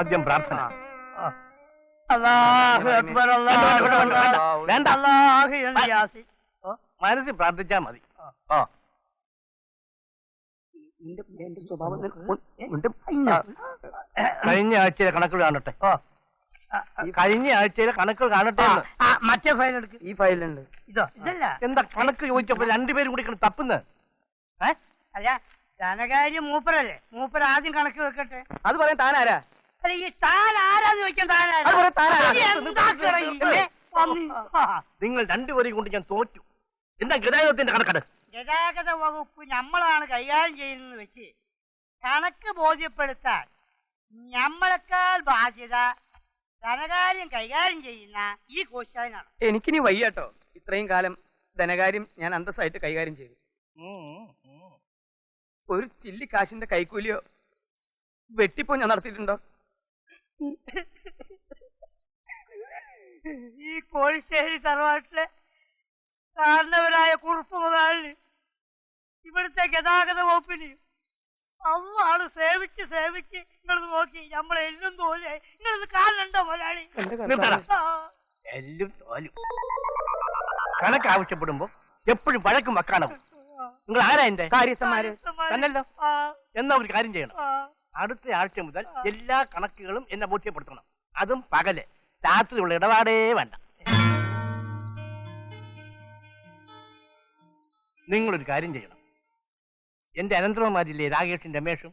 ആദ്യം പ്രാർത്ഥന. വേണ്ട, മനസ്സിൽ പ്രാർത്ഥിച്ചാ മതി. കഴിഞ്ഞ ആഴ്ചയിലെ കണക്കുകൾ കാണട്ടെ. കഴിഞ്ഞ ആഴ്ചയിലെ കണക്കുകൾ കാണട്ടെ. മറ്റേ ഫയൽ എടുക്ക്. ഈ ഫയലുണ്ട്. ഇതോ ഇതല്ല. എന്താ കണക്ക് ചോദിച്ചപ്പോ രണ്ടുപേരും കൂടി തപ്പുന്നത്? അല്ല, ധനകാര്യം മൂപ്പരല്ലേ, മൂപ്പർ ആദ്യം കണക്ക് വെക്കട്ടെ. അത് പറയാൻ താനാരാ? അല്ല, ഈ താൻ ആരാന്ന് ചോദിക്കാൻ താനാരാ? നിങ്ങൾ രണ്ടുപേരെയും കൊണ്ട് ഞാൻ തോറ്റു. എന്താ ഗതാഗതത്തിന്റെ കണക്കെട്? ഗതാഗത വകുപ്പ് നമ്മളാണ് കൈകാര്യം ചെയ്യുന്നത് വെച്ച് കണക്ക് ബോധ്യപ്പെടുത്താൻ നമ്മളെക്കാൾ ബാധ്യത ധനകാര്യം കൈകാര്യം ചെയ്യുന്ന ഈ കോശാനാണ്. എനിക്കിനി വയ്യാട്ടോ. ഇത്രയും കാലം ധനകാര്യം ഞാൻ അന്തസ്സായിട്ട് കൈകാര്യം ചെയ്തു. ഒരു ചില്ലി കാശിന്റെ കൈക്കൂലിയോ വെട്ടിപ്പോ ഞാൻ നടത്തിയിട്ടുണ്ടോ? ഈ കോഴിശ്ശേരി തറവാട്ടിലെ കാരണവരായ കുറുപ്പ് മുതലാളിന് ഇവിടുത്തെ ഗതാഗത വകുപ്പിന് അള്ളാണ് സേവിച്ച് സേവിച്ച് നിങ്ങളത് നോക്കി നമ്മളെ എല്ലും തോലായി. നിങ്ങളത് കാണണ്ടോ മുതലാളി? എല്ലും തോലും. കണക്ക് ആവശ്യപ്പെടുമ്പോ എപ്പോഴും വഴക്കും വക്കാണവും. നിങ്ങൾ ആരാ എന്റെ കാര്യസ്ഥന്മാര് തന്നല്ലോ. എന്നാ ഒരു കാര്യം ചെയ്യണം. അടുത്ത ആഴ്ച മുതൽ എല്ലാ കണക്കുകളും എന്നെ ബോധ്യപ്പെടുത്തണം. അതും പകല്. രാത്രിയുള്ള ഇടപാടേ വേണ്ട. നിങ്ങളൊരു കാര്യം ചെയ്യണം. എന്റെ അനന്തരവന്മാരില്ലേ രാകേഷും രമേഷും,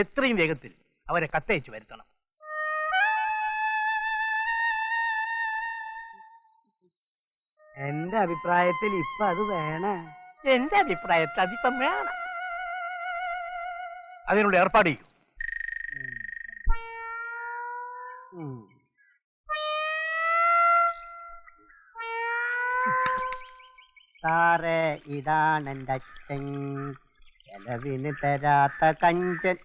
എത്രയും വേഗത്തിൽ അവരെ കത്തയച്ചു വരുത്തണം. എന്റെ അഭിപ്രായത്തിൽ ഇപ്പൊ അത് വേണം. എന്റെ അഭിപ്രായത്തിൽ അതിപ്പം വേണം. അതിനുള്ള ഏർപ്പാട് ചെയ്യൂ. സാറേ, ഇതാണ് എന്റെ അച്ഛൻ, ചെലവിന് തരാത്ത കഞ്ചൻ.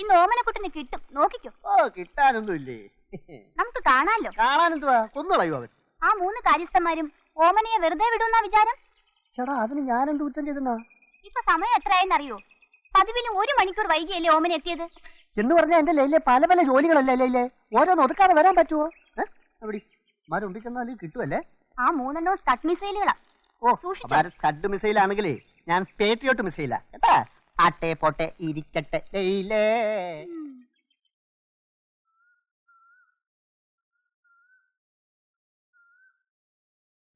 ഇന്ന് ഓമനക്കുട്ടന് കിട്ടും, നോക്കിക്കോ. ഓ, കിട്ടാനൊന്നുമില്ലേ? നമുക്ക് കാണാലോ. കാണാനെന്തുവാ, കൊന്നുകളയോ അവൻ? ആ 3 കാര്യസ്ഥന്മാരും ഓമനയെ വെറുതെ വിടുന്ന വിചാരം? ചേടാ, അതിന് ഞാനെന്ത് കുറ്റം ചെയ്തെന്നാ? ഇപ്പൊ സമയം എത്രയായെന്നറിയോ? പതിവിലും 1 മണിക്കൂർ വൈകിയല്ലേ ഓമന എത്തിയത്? എന്ന് പറഞ്ഞാൽ എന്റെ ലൈലെ പല പല ജോലികളല്ലേ ലൈലെ, ഓരോന്ന് ഒതുക്കാതെ വരാൻ പറ്റുമോ? അവിടെ മാരുണ്ടി ചെന്നാലും കിട്ടുമല്ലേ? ആ 3 സ്കട്ട് മിസൈലുകളാ. ഓ, സ്കഡ് മിസൈൽ ആണെങ്കിലേ ഞാൻ പേട്രിയോട്ട് മിസൈലാ കേട്ടാ. ആട്ടെ പോട്ടെ ഇരിക്കട്ടെ ലൈലേ.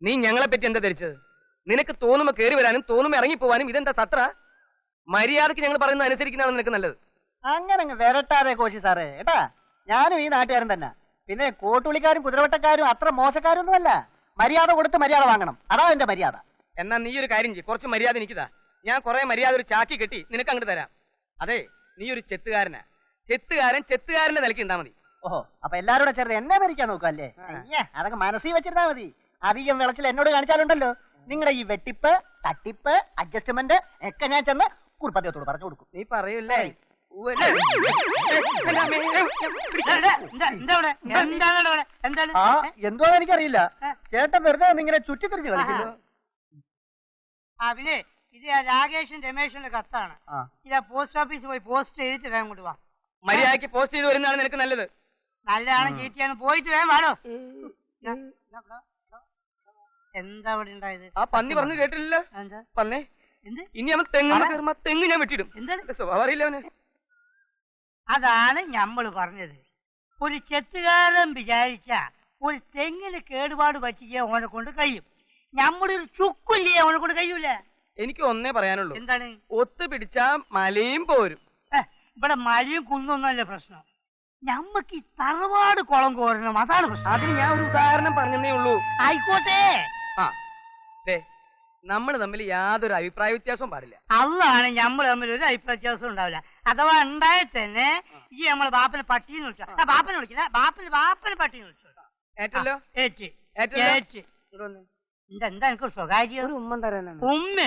നീ ഞങ്ങളെ പറ്റി എന്താ ധരിച്ചത്? നിനക്ക് തോന്നുമ്പോ കയറി വരാനും തോന്നുമ്പോ ഇറങ്ങിപ്പോവാനും ഇതെന്താ സത്ര? മര്യാദക്ക് ഞങ്ങൾ പറയുന്നത് അനുസരിക്കുന്നതാണ് നിനക്ക് നല്ലത്. അങ്ങനെ വരട്ടാതെ കോശി സാറേ കേട്ടാ. ഞാനും ഈ നാട്ടുകാരൻ തന്നെ. പിന്നെ കോട്ടുളിക്കാരും കുതിരവട്ടക്കാരും അത്ര മോശക്കാരൊന്നുമല്ല. മര്യാദ കൊടുത്ത് മര്യാദ വാങ്ങണം, അതാ എന്റെ മര്യാദ. എന്നാ നീ ഒരു കാര്യം ചെയ്യ്, കുറച്ച് മര്യാദ എനിക്കിതാ. ഞാൻ കുറെ മര്യാദ ഒരു ചാക്കി കെട്ടി നിനക്ക് അങ്ങോട്ട് തരാം. അതെ, നീ ഒരു ചെത്തുകാരനാ. ചെത്തുകാരന്റെ നിലയ്ക്ക് ഉണ്ടാ മതി. ഓഹോ, അപ്പൊ എല്ലാരോടെ ചേർന്ന് എന്നെ ഭരിക്കാൻ നോക്കല്ലേ? അതൊക്കെ മനസ്സിൽ വെച്ചിരുന്നാ മതി. അധികം വിളച്ചിൽ എന്നോട് കാണിച്ചാലുണ്ടല്ലോ നിങ്ങളുടെ ഈ വെട്ടിപ്പ്, തട്ടിപ്പ്, അഡ്ജസ്റ്റ്മെന്റ് ഒക്കെ ഞാൻ ചെന്ന് കുറുപ്പദ്ദേഹത്തോട് പറഞ്ഞു കൊടുക്കും. നീ പറയൂല്ലേ? എന്തോ എനിക്കറിയില്ല. ചേട്ടൻ വെറുതെ ഇങ്ങനെ ചുറ്റിത്തിരിഞ്ഞ് കളിക്കുന്നു. പിന്നെ ഇത് രാകേഷും രമേഷിന്റെ കത്താണ്. ഇതാ പോസ്റ്റ് ഓഫീസിൽ പോയി പോസ്റ്റ് ചെയ്തിട്ട് വേഗം കൊണ്ട് വാ. മര്യാദക്ക് പോസ്റ്റ് ചെയ്ത് വരുന്നതാണ് നിനക്ക് നല്ലത്. നല്ലതാണ് ചീറ്റിയാണ്, പോയിട്ട് വേഗം വാടോ. എന്താ ഇവിടെ ഉണ്ടായത്? ആ പന്നി പറഞ്ഞു കേട്ടില്ലല്ലോ. പന്നേ, ഇനി അവൻ തെങ്ങ് ഞാൻ വെട്ടിടും. എന്താണ് സ്വഭാവം അറിയില്ല അവന്. അതാണ് ഞമ്മള് പറഞ്ഞത്. ഒരു ചെത്തുകാരൻ വിചാരിച്ച ഒരു തെങ്ങിന് കേടുപാട് പറ്റിയ ഓനെ കൊണ്ട് കഴിയും. ഞമ്മളൊരു ചുക്കും ചെയ്യാൻ ഓനെ കൊണ്ട് കഴിയൂല. എനിക്ക് ഒന്നേ പറയാനുള്ളൂ. എന്താണ്? ഒത്തു പിടിച്ചാ മലയും പോരും. ഇവിടെ മലയും കുന്നൊന്നുമല്ല പ്രശ്നം. ഞമ്മക്ക് ഈ തറവാട് കുളം കോരണം, അതാണ് പ്രശ്നം. അതിന് ഞാൻ ഒരു ഉദാഹരണം പറഞ്ഞതേ ഉള്ളൂ. ആയിക്കോട്ടെ. നമ്മൾ തമ്മിൽ യാതൊരു അഭിപ്രായ വ്യത്യാസവും പാടില്ല. അതാണ് നമ്മൾ തമ്മിൽ ഒരു അഭിപ്രായ വ്യത്യാസം ഉണ്ടാവില്ല. അഥവാ ഉണ്ടായ തന്നെ ഈ നമ്മളെ ബാപ്പനെ പട്ടിന്ന് വിളിച്ച, ബാപ്പനെ വിളിക്കില്ല, ബാപ്പനെ പട്ടിന്ന് വിളിച്ചു. ഏറ്റല്ലോ? ഏറ്റ്. എന്താ എനിക്കൊരു സ്വകാര്യം? ഒരു ഉമ്മ തരാനാണ്. ഉമ്മ?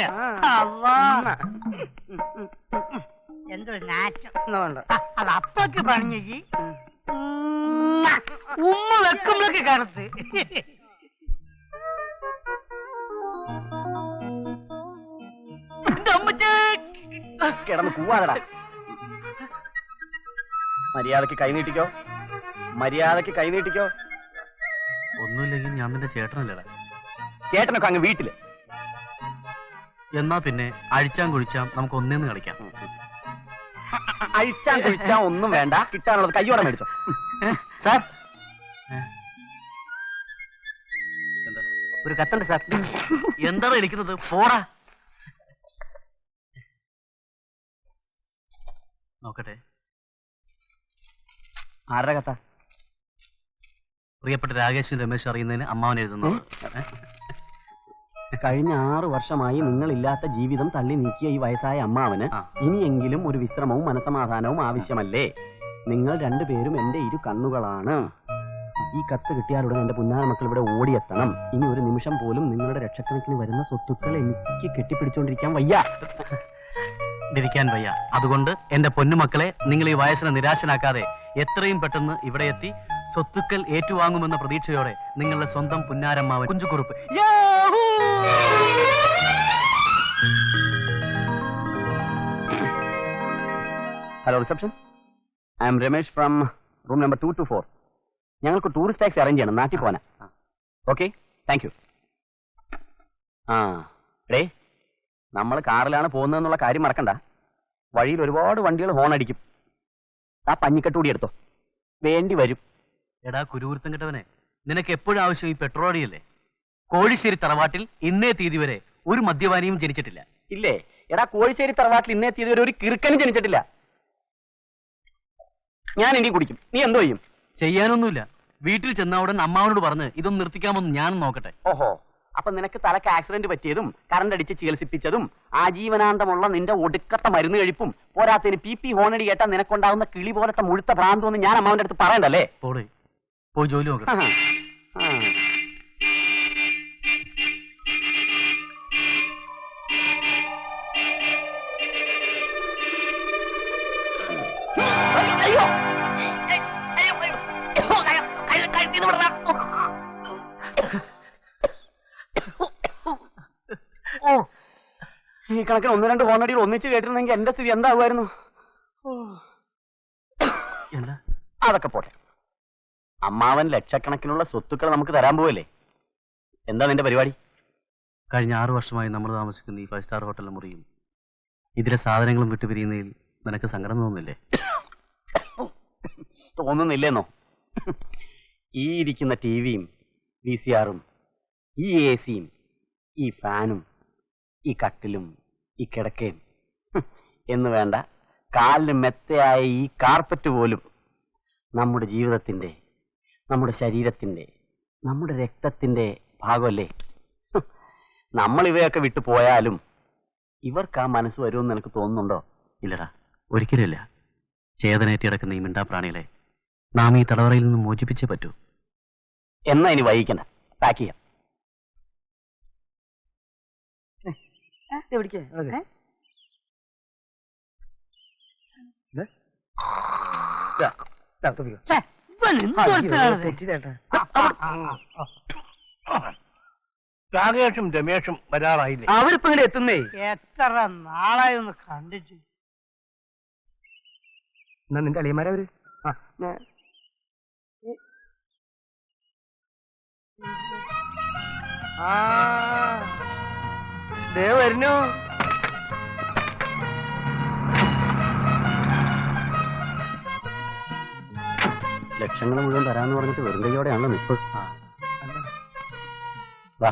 എന്തൊരു നാറ്റം. അത് അപ്പൊക്കെ പറഞ്ഞി ഉമ്മ വെക്കുമ്പോഴൊക്കെ കറുത്ത്. കിടന്ന് കൂവാതടാ. മര്യാദക്ക് കൈനീട്ടിക്കോ, മര്യാദക്ക് കൈനീട്ടിക്കോ. ഒന്നുമില്ലെങ്കിൽ ഞാൻ നിന്റെ ചേട്ടനല്ലേടാ. ചേട്ടനൊക്കെ അങ്ങ് വീട്ടില്. എന്നാ പിന്നെ അഴിച്ചാൻ കുഴിച്ചാം നമുക്ക് ഒന്നേന്ന് കളിക്കാം. അഴിച്ചാൻ കുഴിച്ചാ ഒന്നും വേണ്ട, കിട്ടാനുള്ളത് കയ്യോടെ മേടിച്ചോ. സാർ, ഒരു കത്തുണ്ട് സാർ. എന്താണ് ഇരിക്കുന്നത്? പോടാ. നോക്കട്ടെ. ആരുടെ കത്ത? പ്രിയപ്പെട്ട രാകേഷും രമേശ് അറിയുന്നതിന് അമ്മാവൻ എഴുതുന്നു. കഴിഞ്ഞ 6 വർഷമായി നിങ്ങളില്ലാത്ത ജീവിതം തള്ളി നീക്കിയ ഈ വയസ്സായ അമ്മാവന് ഇനിയെങ്കിലും ഒരു വിശ്രമവും മനസമാധാനവും ആവശ്യമല്ലേ? നിങ്ങൾ രണ്ടുപേരും എന്റെ ഇരു കണ്ണുകളാണ്. ഈ കത്ത് കിട്ടിയാലുടൻ എന്റെ പുന്നാര മക്കൾ ഇവിടെ ഓടിയെത്തണം. ഇനി ഒരു നിമിഷം പോലും നിങ്ങളുടെ ലക്ഷക്കണക്കിന് വരുന്ന സ്വത്തുക്കൾ എനിക്ക് കെട്ടിപ്പിടിച്ചോണ്ടിരിക്കാൻ വയ്യ. ഇരിക്കാൻ വയ്യ. അതുകൊണ്ട് എന്റെ പൊന്നുമക്കളെ, നിങ്ങൾ ഈ വയസ്സിനെ നിരാശനാക്കാതെ എത്രയും പെട്ടെന്ന് ഇവിടെ എത്തി സ്വത്തുക്കൾ ഏറ്റുവാങ്ങുമെന്ന പ്രതീക്ഷയോടെ നിങ്ങളുടെ സ്വന്തം പുന്നാരമ്മാവൻ Kunjukuruppu. Hello reception, I am Ramesh from room number 224. ഞങ്ങൾക്ക് ടൂറിസ്റ്റ് ടാക്സി അറേഞ്ച് ചെയ്യണം, നാട്ടിൽ പോകാനാ. Okay, thank you. ഡേ, നമ്മൾ കാറിലാണ് പോകുന്നതെന്നുള്ള കാര്യം മറക്കണ്ട. വഴിയിൽ ഒരുപാട് വണ്ടികൾ ഹോൺ അടിക്കും. ആ പഞ്ഞിക്കെട്ടുകൂടി എടുത്തോ, വേണ്ടി വരും. എടാ കുരുവൃത്തം കെട്ടവനെ, നിനക്ക് എപ്പോഴും ആവശ്യം ഈ പെട്രോൾ അടിയല്ലേ? കോഴിശ്ശേരി തറവാട്ടിൽ ഇന്നേ തീയതി വരെ ഒരു മദ്യപാനിയും ജനിച്ചിട്ടില്ല. ഇല്ലേ? എടാ, കോഴിശ്ശേരി തറവാട്ടിൽ ഇന്നേ തീയതി വരെ ഒരു കിറുക്കനും ജനിച്ചിട്ടില്ല. ഞാൻ ഇനി കുടിക്കും, നീ എന്തോ ചെയ്യും? ചെയ്യാനൊന്നുമില്ല. വീട്ടിൽ ചെന്ന ഉടൻ അമ്മാവനോട് പറഞ്ഞ് ഇതൊന്നും നിർത്തിക്കാമെന്ന് ഞാനും നോക്കട്ടെ. ഓഹോ, അപ്പൊ നിനക്ക് തലക്ക് ആക്സിഡന്റ് പറ്റിയതും കറണ്ട് അടിച്ച് ചികിത്സിപ്പിച്ചതും ആജീവനാന്തമുള്ള നിന്റെ ഒടുക്കത്തെ മരുന്ന് കഴിപ്പും പോരാത്തതിന് PP ഹോണടി കേട്ടാ നിനക്കുണ്ടാവുന്ന കിളി പോലത്തെ മുഴുത്ത ഭ്രാന്തൊന്നും ഞാൻ അമ്മാവന്റെ അടുത്ത് പറയണ്ടല്ലേ? പോയി ജോലി നോക്കാം. ഈ കണക്കിന് 1-2 ഹോണടികൾ ഒന്നിച്ച് കേട്ടിരുന്നെങ്കിൽ എന്റെ സ്ഥിതി എന്താകുമായിരുന്നു? അതൊക്കെ പോട്ടെ. അമ്മാവൻ ലക്ഷക്കണക്കിനുള്ള സ്വത്തുക്കൾ നമുക്ക് തരാൻ പോവല്ലേ? എന്താ നിന്റെ പരിപാടി? കഴിഞ്ഞ 6 വർഷമായി നമ്മൾ താമസിക്കുന്ന ഈ 5 സ്റ്റാർ ഹോട്ടലിലെ മുറിയും ഇതിലെ സാധനങ്ങളും വിട്ടുപിരിയുന്നതിൽ നിനക്ക് സങ്കടം തോന്നുന്നില്ലേ? തോന്നുന്നില്ലേന്നോ? ഈ ഇരിക്കുന്ന ടിവിയും VCRും ഈ AC-യും ഈ ഫാനും ഈ കട്ടിലും ഈ കിടക്കയും എന്ന് വേണ്ട, കാലിന് മെത്തയായ ഈ കാർപ്പറ്റ് പോലും നമ്മുടെ ജീവിതത്തിന്റെ, നമ്മുടെ ശരീരത്തിന്റെ, നമ്മുടെ രക്തത്തിന്റെ ഭാഗമല്ലേ? നമ്മൾ ഇവയൊക്കെ വിട്ടു പോയാലും ഇവർക്ക് ആ മനസ്സ് വരുമെന്ന് എനിക്ക് തോന്നുന്നുണ്ടോ? ഇല്ലടാ, ഒരിക്കലുമില്ല. ചേതനേറ്റി കിടക്കുന്ന ഈ മിണ്ടാപ്രാണികളെ നാം ഈ തടവറയിൽ നിന്ന് മോചിപ്പിച്ചേ പറ്റൂ. എന്നാ ഇനി വൈകിക്കണ്ട, പാക്ക് ചെയ്യാം. രാകേഷും രമേഷും വരാറായില്ലേ? അവരിപ്പോ ഇവിടെ എത്തുന്നേ. എത്ര നാളായി ഒന്ന് കണ്ടിട്ട്. എന്നാ നിന്റെ അളിയന്മാരവര് വരുന്നു. ലക്ഷങ്ങൾ മുഴുവൻ തരാന്ന് പറഞ്ഞിട്ട് വെറും കൈയോടെയാണല്ലോ നിപ്പ്. വാ,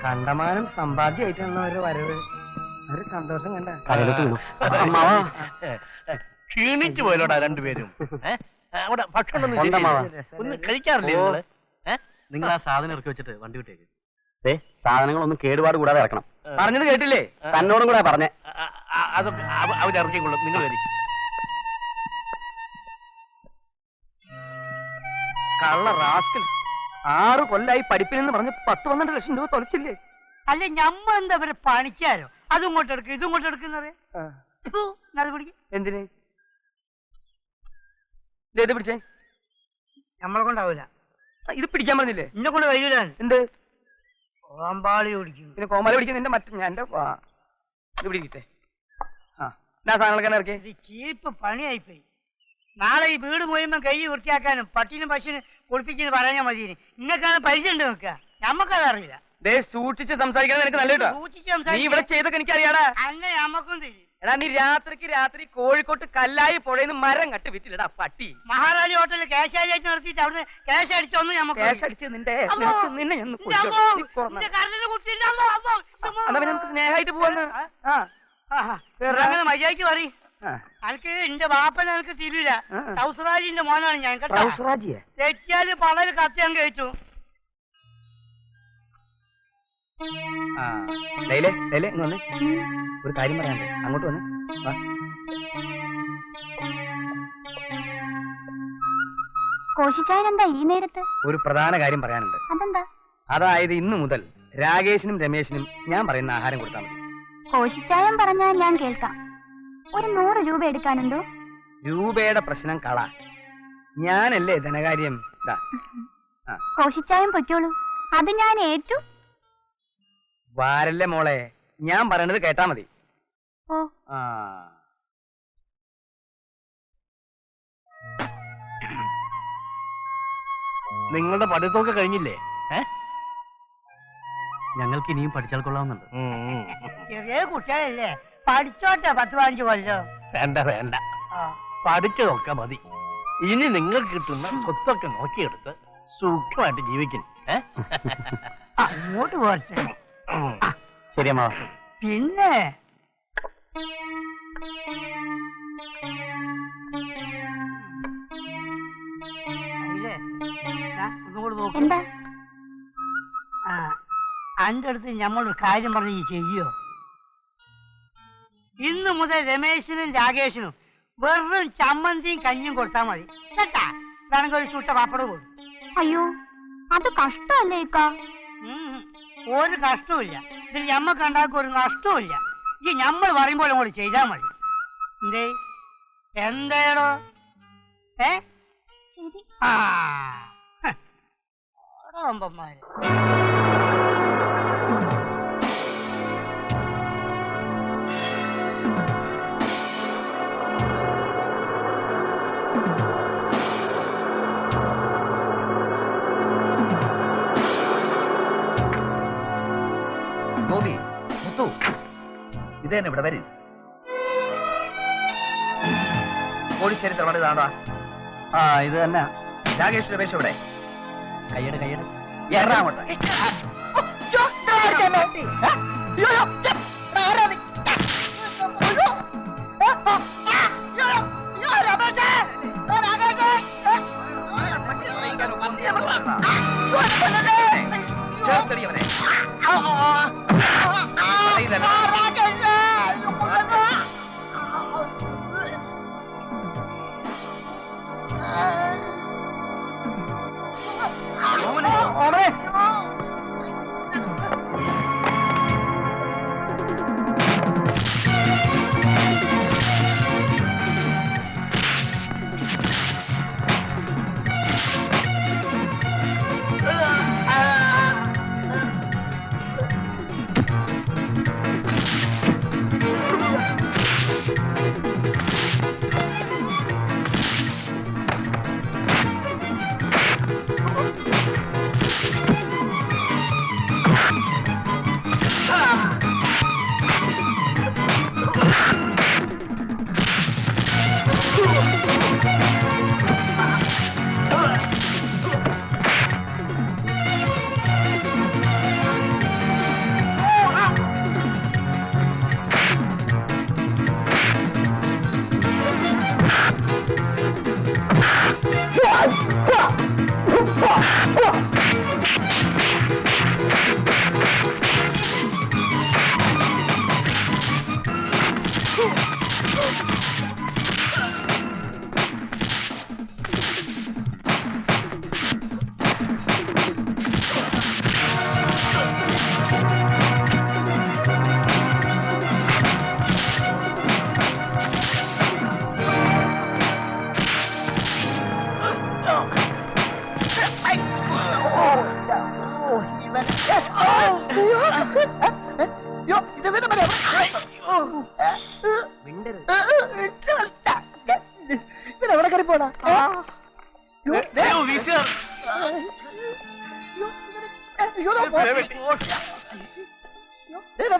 കണ്ടമാനം സമ്പാദ്യമായിട്ടാണല്ലോ അവരുടെ വരവ്. ഒരു സന്തോഷം കണ്ട. അമ്മാവാ, ക്ഷീണിച്ചു പോയല്ലോടാ രണ്ടുപേരും. അവിടെ ഭക്ഷണം ഒന്നും കഴിക്കാറില്ലേ നിങ്ങള്? നിങ്ങൾ ആ സാധനം ഇറക്കി വെച്ചിട്ട് വണ്ടി വിട്ടേക്ക്. സാധനങ്ങളൊന്നും കേടുപാട് കൂടാതെ ഇറക്കണം. പറഞ്ഞത് കേട്ടില്ലേ? തന്നോടും കൂടെ പറഞ്ഞേ. അതൊക്കെ അവരിറക്കിക്കൊള്ളും, നിങ്ങൾ വരും. കള്ള റാസ്കൽ, 6 കൊല്ലായി പഠിപ്പിനെന്ന് പറഞ്ഞ് 10-12 ലക്ഷം രൂപ തൊലച്ചില്ലേ? അല്ല, ഞമ്മളെന്താ അവരെ പണിക്കാരോ? അതും ഇങ്ങോട്ട് എടുക്കും ഇതും ഇങ്ങോട്ട് എടുക്കുന്നറിയ. എന്തിന് ഇത് പിടിച്ചേ? നമ്മളെ കൊണ്ടാവൂല. ഇത് പിടിക്കാൻ പറഞ്ഞില്ലേ? എന്നെ കൊണ്ട് കഴിയൂല. എന്ത് കോമ്പാളി ഓടിക്കും. പിന്നെ കോമാല പിടിക്കുന്ന എന്റെ മറ്റേ ഞാൻ ഇത് പിടിക്കട്ടെ. ആ, ഞാൻ സാധനങ്ങളൊക്കെ ഇറക്കി. ഇത് ചീപ്പ് പണിയായിപ്പോയി. നാളെ ഈ വീട് മുഴുവൻ കൈ വൃത്തിയാക്കാനും പട്ടിനും പശുവിനും കുളിപ്പിക്കുന്നു പറയാൻ മതി. ഇങ്ങക്കാണ് പരിചയം ഉണ്ട് നോക്കുക, നമ്മക്കത് അറിയില്ല. സൂക്ഷിച്ച് സംസാരിക്കാൻ നിനക്ക് നല്ല കേട്ടോ. നീ ഇവിടെ ചെയ്തൊക്കെ എനിക്കറിയാടാ. അന്നെ നമ്മക്കും തരും. എടാ നീ രാത്രി കോഴിക്കോട്ട് കല്ലായി പുഴയിന്ന് മരം കട്ട് വിറ്റില്ലടാ പട്ടി. മഹാറാണി ഹോട്ടലിൽ ക്യാഷ് അടിച്ച് നടത്തിയിട്ട് അവിടുന്ന് ക്യാഷ് അടിച്ചൊന്നും നമുക്ക് നമുക്ക് സ്നേഹമായിട്ട് പോവാന്ന്. അങ്ങനെ മര്യാദക്ക് പറയും. എനിക്ക് എന്റെ ബാപ്പനെ എനിക്ക് തിരില്ല. ടൗസറാജിന്റെ മോനാണ് ഞാൻ കേട്ടോ. തെറ്റിയാല് പളര് കത്തിയാൻ കഴിച്ചു. ഒരു കാര്യം പറയാനുണ്ട്, അങ്ങോട്ട് വന്ന്. കോശിച്ചായനെന്താ ഈ നേരത്ത്? ഒരു പ്രധാന കാര്യം പറയാനുണ്ട്. അതെന്താ? അതായത് ഇന്നു മുതൽ രാകേഷിനും രമേശിനും ഞാൻ പറയുന്ന ആഹാരം കൊടുത്താൽ മതി. കോശിച്ചായൻ പറഞ്ഞാൽ ഞാൻ കേൾക്കാം. ഒരു 100 രൂപ എടുക്കാനുണ്ടോ? രൂപയുടെ പ്രശ്നം കള, ഞാനല്ലേ ധനകാര്യം. കോശിച്ചായൻ പൊയ്ക്കോളൂ, അത് ഞാൻ ഏറ്റു. വാരല്ലേ മോളെ, ഞാൻ പറയണത് കേട്ടാ മതി. ഓ നിങ്ങളുടെ പഠിത്തമൊക്കെ കഴിഞ്ഞില്ലേ? ഞങ്ങൾക്ക് ഇനിയും പഠിച്ചാൽ കൊള്ളാവുന്നുണ്ട്. ചെറിയ കുട്ടികളല്ലേ, പഠിച്ചോട്ടെ 10-15 കൊല്ലോ. വേണ്ട വേണ്ട, പഠിച്ചതൊക്കെ മതി. ഇനി നിങ്ങൾക്ക് കിട്ടുന്ന സ്വത്തൊക്കെ നോക്കിയെടുത്ത് സുഖമായിട്ട് ജീവിക്കണം. അങ്ങോട്ട് പോട്ടെ. ശരി അമ്മ. പിന്നെ ഒന്നുകൂടെ നോക്ക്. എന്താ? അന്റെ അടുത്ത് ഞമ്മളൊരു കാര്യം പറഞ്ഞ് ചെയ്യോ? ഇന്നു മുതൽ രമേശിനും രാകേഷിനും വെറും ചമ്മന്തിയും കഞ്ഞിയും കൊടുത്താൽ മതി കേട്ടാ. വേണമെങ്കിൽ ഒരു ചുട്ട പാപ്പടം കൊടുക്കും. അയ്യോ, അത് കഷ്ടല്ലേ ഇക്ക? ഒരു കഷ്ടവുമില്ല. ഇതിൽ ഞമ്മക്ക് ഉണ്ടാക്കും ഒരു നഷ്ടവുമില്ല. ഈ ഞമ്മൾ പറയുമ്പോൾ അങ്ങോട്ട് ചെയ്താൽ മതി. എന്തേ എന്തേടോ? ശരി. ആമ്പന്മാര് ഗോപി, മുത്തു, ഇതേനെ ഇവിടെ വരും. കോഴിശ്ശേരി തറവാട് ഇതാണ്ടാ? ഇത് തന്നെ. രാകേഷ് രമേശ് ഇവിടെ? കയ്യട് കയ്യട്. എറണാകുളം. ചേർത്തടിയവനെ.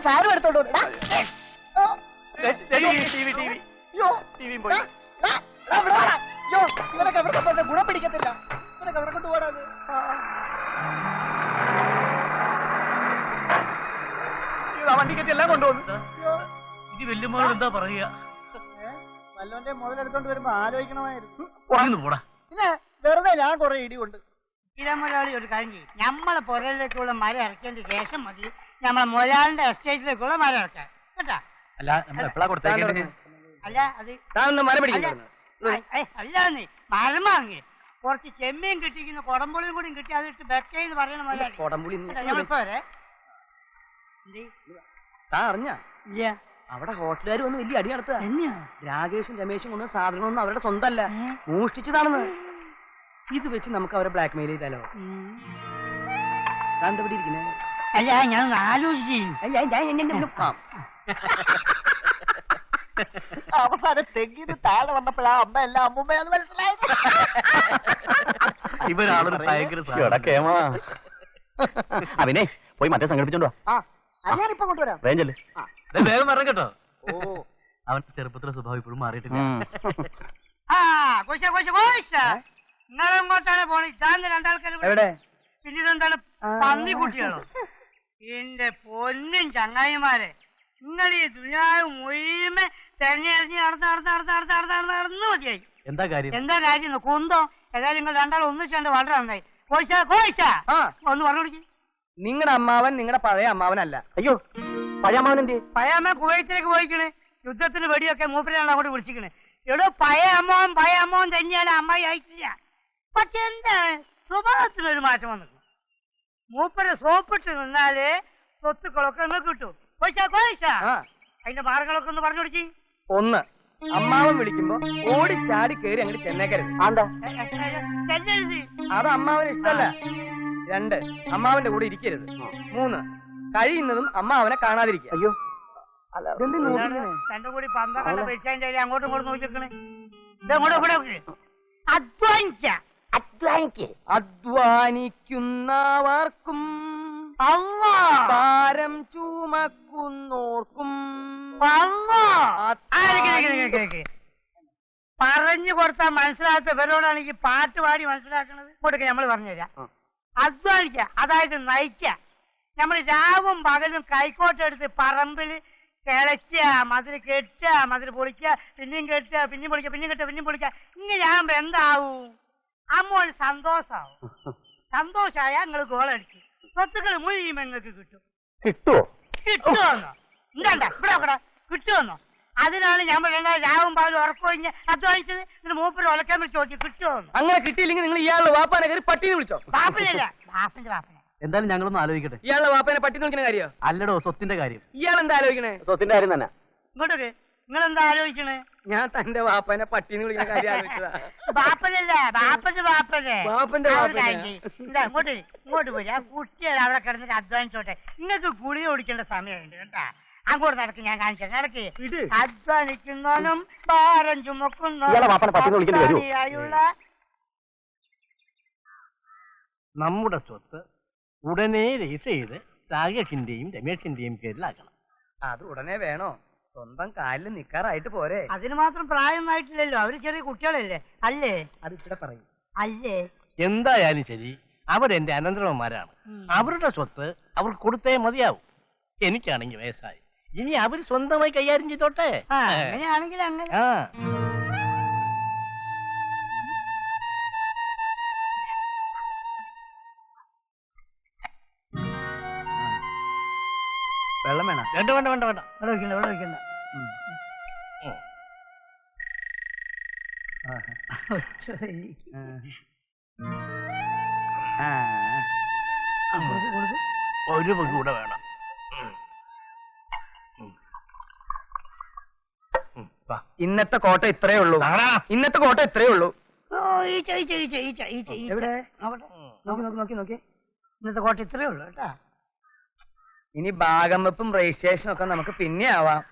സാരം എടുത്തോണ്ട് ഇവരൊക്കെ എവിടെ ഗുണം പിടിക്കത്തില്ല. ഇവരൊക്കെ എവിടെ കൊണ്ടുപോകാത്? വണ്ടിക്കത്തി എല്ലാം കൊണ്ടുപോകുന്നു. ഇത് വല്യമ്മോട് എന്താ പറയുക? വല്ലോന്റെ മുതലെടുത്തോണ്ട് വരുമ്പോ ആലോചിക്കണമായിരുന്നു. പോടാ. പിന്നെ വെറുതെ ഞാൻ കുറെ ഇടിയുണ്ട്. മുതലാളി ഒരു കാര്യം ചെയ്യും, നമ്മളെ പുറയിലേക്കുള്ള മരം ഇറക്കിയതിന് ശേഷം മതി നമ്മളെ മുതലാളിന്റെ എസ്റ്റേറ്റിലേക്കുള്ള മരം ഇറക്കാൻ കേട്ടാ. അല്ല നമ്മൾ എപ്പോഴാ കൊടുത്തേക്കേണ്ടത്? അല്ല അത് മരം പിടിക്കുന്നു. അല്ലാന്ന് മരം വാങ്ങി കുറച്ച് ചെമ്മീൻ കിട്ടിക്കുന്ന കൊടംപുളിയും കൂടി കിട്ടി അതിട്ട് ബെക്കേന്ന് പറയണ മുതലാളി. കൊടംപുളി ഞങ്ങളിപ്പോ വരെ താ അറിഞ്ഞ ഇല്ല അവിടെ ഹോട്ടലുകാർ വന്ന് വലിയ അടി നടത്തുക. തന്നെയാ? രാകേഷും രമേശും കൊണ്ടുവന്ന സാധനങ്ങളൊന്നും അവരുടെ സ്വന്തമല്ല, മോഷ്ടിച്ചതാണെന്ന്. ഇത് വെച്ച് നമുക്ക് അവരെ ബ്ലാക്ക് മെയിൽ ചെയ്താലോ? താൻ എന്താ ഇവിടെ ഇരിക്കുന്നേ? അല്ല ഞാൻ ആലോചിക്കും. അവസാനം തെങ്ങിന് താഴെ വന്നപ്പോഴാ അമ്മ എല്ലാം അമ്മൂമ്മയാന്ന് മനസ്സിലായത്. ഇവരാളൊരു ഭയങ്കര അവനെ പോയി മറ്റേ സംഘടിപ്പിച്ചോണ്ടോ? ഞാനിപ്പോ കൊണ്ടുവരാം. വേഗം വേഗം പറഞ്ഞു കേട്ടോ. അവന്റെ ചെറുപ്പത്തിലെ സ്വഭാവം ഇപ്പോഴും മാറിയിട്ടില്ല. നിങ്ങളെങ്ങോട്ടാണ് പോണേ? ഇതാന്ന് രണ്ടാൾക്കാർ എവിടെ? പിന്നെ ഇതെന്താണ് പന്നി കുട്ടികളോ? എന്റെ പൊന്നും ചങ്ങായിമാരെ, നിങ്ങൾ ഈ ദുനിയാവ് മുഴുവൻ തെരഞ്ഞെടുത്ത് നടന്ന് മതിയായി. എന്താ കാര്യം? എന്താ കാര്യം കുന്തോ? ഏതായാലും നിങ്ങൾ രണ്ടാളും ഒന്നിച്ചുണ്ട് വളരെ നന്നായി. കോശ ഒന്ന് പറഞ്ഞു കൊടുക്കി. നിങ്ങളുടെ അമ്മാവൻ നിങ്ങളുടെ പഴയ അമ്മാവനല്ല. അയ്യോ, പഴയ അമ്മാവൻ എന്ത്? പഴയ അമ്മ കുവൈത്തിലേക്ക് പോയിക്കണ്. യുദ്ധത്തിന് വെടിയൊക്കെ മൂപ്പരാണ് അങ്ങോട്ട് വിളിച്ചിക്കണ്. എടോ പഴയ അമ്മാവൻ തന്നെയാണ് അമ്മായി ആയിട്ടില്ല. പക്ഷെ എന്താ സ്വഭാവത്തിനൊരു മാറ്റം വന്നു. മൂപ്പരെ സോപ്പിട്ട് നിന്നാല് സ്വത്തുക്കളൊക്കെ നിങ്ങൾക്ക് കിട്ടും. അതിന്റെ മാർഗങ്ങളൊക്കെ ഒന്ന് പറഞ്ഞു കൊടുക്കി. ഒന്ന്, അമ്മാവൻ വിളിക്കുമ്പോ ഓടിച്ചാടി കയറി അങ്ങോട്ട് ചെന്നേക്കരുത്. അത് അമ്മാവന് ഇഷ്ടല്ല. രണ്ട്, അമ്മാവന്റെ കൂടെ ഇരിക്കരുത്. മൂന്ന്, കഴിയുന്നതും അമ്മാവനെ കാണാതിരിക്കുക. അയ്യോ, രണ്ടും കൂടി 12 പൈസ അങ്ങോട്ടും ഇങ്ങോട്ടും നോക്കിക്കണേ. ഇതങ്ങോട്ട് അധ്വാനിക്കുന്നവർക്കും ഭാരം ചുമക്കുന്നോർക്കും പറഞ്ഞു കൊടുത്താൽ മനസ്സിലാത്ത ഇവരോടാണ് ഈ പാട്ട് പാടി മനസ്സിലാക്കുന്നത്. കൊടുക്ക നമ്മൾ പറഞ്ഞുതരാം. അധ്വാനിക്ക, അതായത് നയിക്ക. നമ്മൾ രാവും പകലും കൈക്കോട്ടെടുത്ത് പറമ്പില് കിളയ്ക്ക, മതില് കെട്ടുക, മതില് പൊളിക്കുക, പിന്നെയും കെട്ടുക, പിന്നെയും പൊളിക്കുക, പിന്നെയും കെട്ടുക, പിന്നെയും പൊളിക്കുക. ഇങ്ങനെ ആകുമ്പോ എന്താവും? അമ്മോന് സന്തോഷാവും. സന്തോഷമായ നിങ്ങൾ ഗോളടിക്കും, സ്വത്തുക്കൾ മുഴുവൻ നിങ്ങൾക്ക് കിട്ടും. കിട്ടുമെന്നോ? എന്താ ഇവിടെ കിട്ടുമെന്നോ? അതിനാണ് നമ്മൾ രാവും പകലും ഉറക്കൊഴിഞ്ഞ് അധ്വാനിച്ചത്. എന്നിട്ട് മൂപ്പര് ഉലക്കാൻ വിളിച്ച് ചോദിച്ചു കിട്ടുമെന്ന്. അങ്ങനെ കിട്ടിയില്ലെങ്കിൽ നിങ്ങൾ ഇയാളുടെ വാപ്പാനെ കയറി പട്ടിന്ന് വിളിച്ചോ? ബാപ്പനല്ല, ബാപ്പന്റെ ബാപ്പനെ. എന്തായാലും ഞങ്ങളൊന്ന് ആലോചിക്കട്ടെ. ഇയാളുടെ വാപ്പാനെ പട്ടി നോക്കുന്ന കാര്യോ? അല്ലടോ, സ്വത്തിന്റെ കാര്യം. ഇയാൾ എന്താ ആലോചിക്കണേ? സ്വത്തിന്റെ കാര്യം തന്നെ. ഇങ്ങോട്ടൊക്കെ നിങ്ങൾ എന്താ ആലോചിക്കണേ? ഞാൻ തന്റെ വാപ്പാനെ പട്ടിന്ന് വിളിക്കുന്ന കാര്യം ആലോചിച്ചതാ. ബാപ്പനല്ല, ബാപ്പന്റെ ബാപ്പനെ. വാപ്പന്റെ ഇങ്ങോട്ട് പോയി. ആ കുട്ടികൾ അവിടെ കിടന്നിട്ട് അധ്വാനിച്ചോട്ടെ. നിങ്ങൾക്ക് ഗുളിക ഓടിക്കേണ്ട സമയമുണ്ട് കേട്ടാ. അങ്ങോട്ട് നടക്ക്, ഞാൻ കാണിച്ചു നടക്ക്. അധ്വാനിക്കുന്നവനും ഭാരം ചുമക്കുന്നവനുള്ള നമ്മുടെ സ്വത്ത് ഉടനെ രജിസ്റ്റർ ചെയ്ത് രാകേഷിന്റെയും രമേഷിന്റെയും പേരിലാക്കണം. അത് ഉടനെ വേണോ? സ്വന്തം കാലിൽ നിക്കാറായിട്ട് പോരെ? അതിന് മാത്രം പ്രായമൊന്നും ആയിട്ടില്ലല്ലോ. അവര് ചെറിയ കുട്ടികളല്ലേ? അല്ലേ? അത് ഇവിടെ പറയും. അല്ലേ? എന്തായാലും ശരി, അവരെന്റെ അനന്തരവന്മാരാണ്. അവരുടെ സ്വത്ത് അവർക്ക് കൊടുത്തേ മതിയാവും. എനിക്കാണെങ്കിൽ വയസ്സായി, ഇനി അവർ സ്വന്തമായി കൈകാര്യം ചെയ്തോട്ടെ. അങ്ങനെയാണെങ്കിൽ അങ്ങനെ. വെള്ളം വേണം? വേണ്ട വേണ്ട വേണ്ട വേണ്ട, ഇവിടെ വെക്കണ്ട, ഇവിടെ വെക്കണ്ട. ഒരു പങ്ക് കൂടെ വേണം. ഇന്നത്തെ കോട്ട ഇത്രയേ ഉള്ളൂ. ഇന്നത്തെ കോട്ട ഇത്രയേ ഉള്ളൂ. എവിടെ? നോക്കി. ഇന്നത്തെ കോട്ട ഇത്രയേ ഉള്ളൂ കേട്ടാ. ഇനി ഭാഗം വെപ്പും രജിസ്ട്രേഷനും ഒക്കെ നമുക്ക് പിന്നെ ആവാം.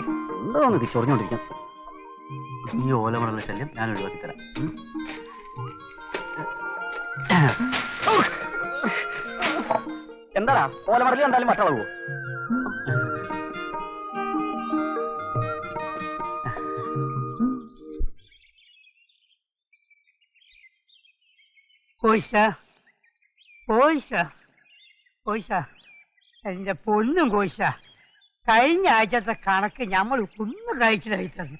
എന്തോന്ന് ഇത് ചൊറിഞ്ഞോണ്ടിരിക്കാം. ഈ ഓലമടല ശല്യം ഞാൻ ഒഴിവാക്കി തരാം. എന്താടാ ഓലമടല് എന്തായാലും വട്ടളവോ? കോയിഷ എന്റെ പൊന്നും കോയിഷ, കഴിഞ്ഞ ആഴ്ചത്തെ കണക്ക് ഞമ്മൾ ഒന്ന് കഴിച്ചിലായി തന്നു.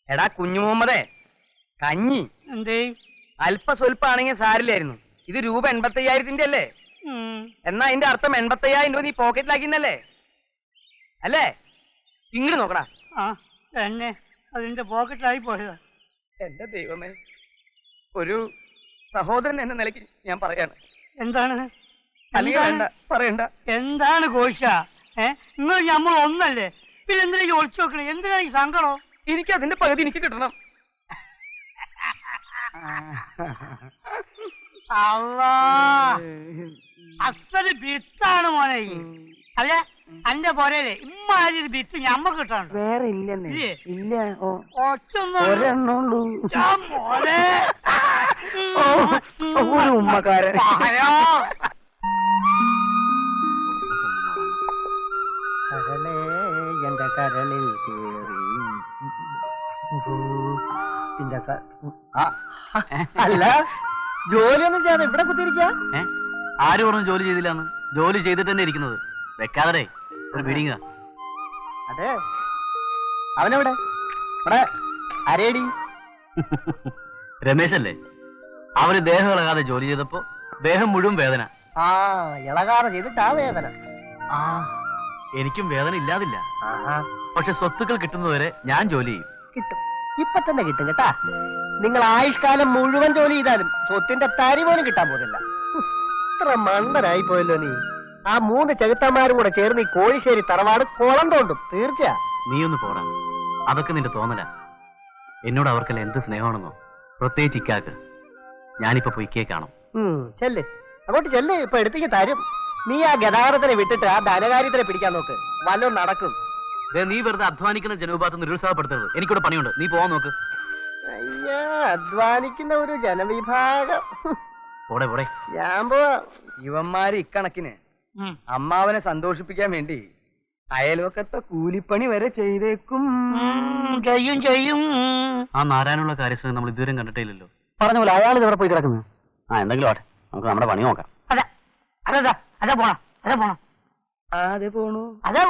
എടാ കുഞ്ഞു മുഹമ്മദേ, കഞ്ഞി എന്തേ അല്പസ്വല്പാണെങ്കിൽ സാരില്ലായിരുന്നു. ഇത് രൂപ 85,000 അല്ലേ? എന്നാ അതിന്റെ അർത്ഥം 85,000 രൂപ നീ പോക്കറ്റിലാക്കിന്നല്ലേ അല്ലേ? ഇങ്ങോട്ട് നോക്കടാ. ആ തന്നെ അതിന്റെ പോക്കറ്റിലായി പോയതാ. എന്റെ ദൈവമേ, ഒരു സഹോദരൻ എന്ന നിലയ്ക്ക് ഞാൻ പറയാണ്. എന്താണ് അല്ലെങ്കിൽ വേണ്ട, പറയണ്ട. എന്താണ് കോശ? നിങ്ങൾ നമ്മൾ ഒന്നല്ലേ, പിന്നെ എന്തിനാ ഈ ഒളിച്ചു നോക്കണേ? എന്തിനാ ഈ സങ്കടം? എനിക്ക് അതിന്റെ പകുതി എനിക്ക് കിട്ടണം. അല്ലാ, അസല് ബിത്താണ് മോനെ. അല്ല അന്റെ പോരല്ലേ ഇമ്മാതിരി ഒരു ബിത്ത് ഞമ്മക്ക് കിട്ടാണ്. വേറെ ഇല്ലേ? ഇല്ല. ഒരു ഉമ്മക്കാരൻ. കരളേ എന്റെ കരളിൽ അല്ല ജോലിയൊന്നും ചെയ്യാതെ ഇവിടെ കുത്തിയിരിക്ക? ആര് പറഞ്ഞു ജോലി ചെയ്തില്ലാന്ന്? ജോലി ചെയ്തിട്ട് തന്നെ ഇരിക്കുന്നത്. വെക്കാതെ ഒരു മീറ്റിംഗ്. അതെ, അവനെവിടെ? അരേടി രമേശല്ലേ? അവര് ദേഹം ഇളകാതെ ജോലി ചെയ്തപ്പോ ദേഹം മുഴുവൻ വേദന. ഇളകാതെ ചെയ്തിട്ടാ വേദന. എനിക്കും വേദന ഇല്ലാതില്ല. പക്ഷെ സ്വത്തുക്കൾ കിട്ടുന്നതുവരെ ഞാൻ ജോലി ചെയ്യും. കിട്ടും, ഇപ്പൊ തന്നെ കിട്ടും കേട്ടാ. നിങ്ങൾ ആയുഷ്കാലം മുഴുവൻ ജോലി ചെയ്താലും സ്വത്തിന്റെ തരി പോലും കിട്ടാൻ പോകുന്നില്ല. ഇത്ര മണ്ടനായി പോയല്ലോ നീ. ആ 3 ചെകുത്തന്മാരും കൂടെ ചേർന്ന് ഈ കോഴിശ്ശേരി തറവാട് കോളം തോണ്ടും തീർച്ചയാ. നീ ഒന്ന് പോടാ, അതൊക്കെ നിന്റെ തോന്നല. എന്നോട് അവർക്കെല്ലാം എന്ത് സ്നേഹമാണെന്നോ, പ്രത്യേകിച്ച് ഇക്കാക്ക്. ഞാനിപ്പോ പൊയ്ക്കേ കാണും. ചെല്ല്, അങ്ങോട്ട് ചെല്ല്. ഇപ്പൊ എടുത്തേക്ക് തരും. നീ ആ ഗതാഗതത്തിനെ വിട്ടിട്ട് ആ ധനകാര്യത്തിനെ പിടിക്കാൻ നോക്ക്, വല്ലതും നടക്കും. നീ വെറുതെ അധ്വാനിക്കുന്ന ജനവിഭാഗത്തെ നിരുത്സാഹപ്പെടുത്തരുത്. എനിക്കൂടെ പണിയുണ്ട്, നീ പോവാൻ നോക്ക്. അയ്യാ, അധ്വാനിക്കുന്ന ഒരു ജനവിഭാഗം. പോടെ പോടെ. ഞാൻ പോവാ. ഇവന്മാര് ഇക്കണക്കിന് അമ്മാവനെ സന്തോഷിപ്പിക്കാൻ വേണ്ടി അയൽവക്കത്തെ കൂലിപ്പണി വരെ ചെയ്തേക്കും. ചെയ്യും. ആ നാരായണുള്ള കാര്യസ്ഥനെ നമ്മൾ ഇതുവരെ കണ്ടിട്ടില്ലല്ലോ. പറഞ്ഞ പോലെ അയാൾ ഇവിടെ പോയി കിടക്കുന്നു. എന്തെങ്കിലും ആട്ടെ, നമുക്ക് നമ്മുടെ പണി നോക്കാം. അതാ പോണം. അല്ലോ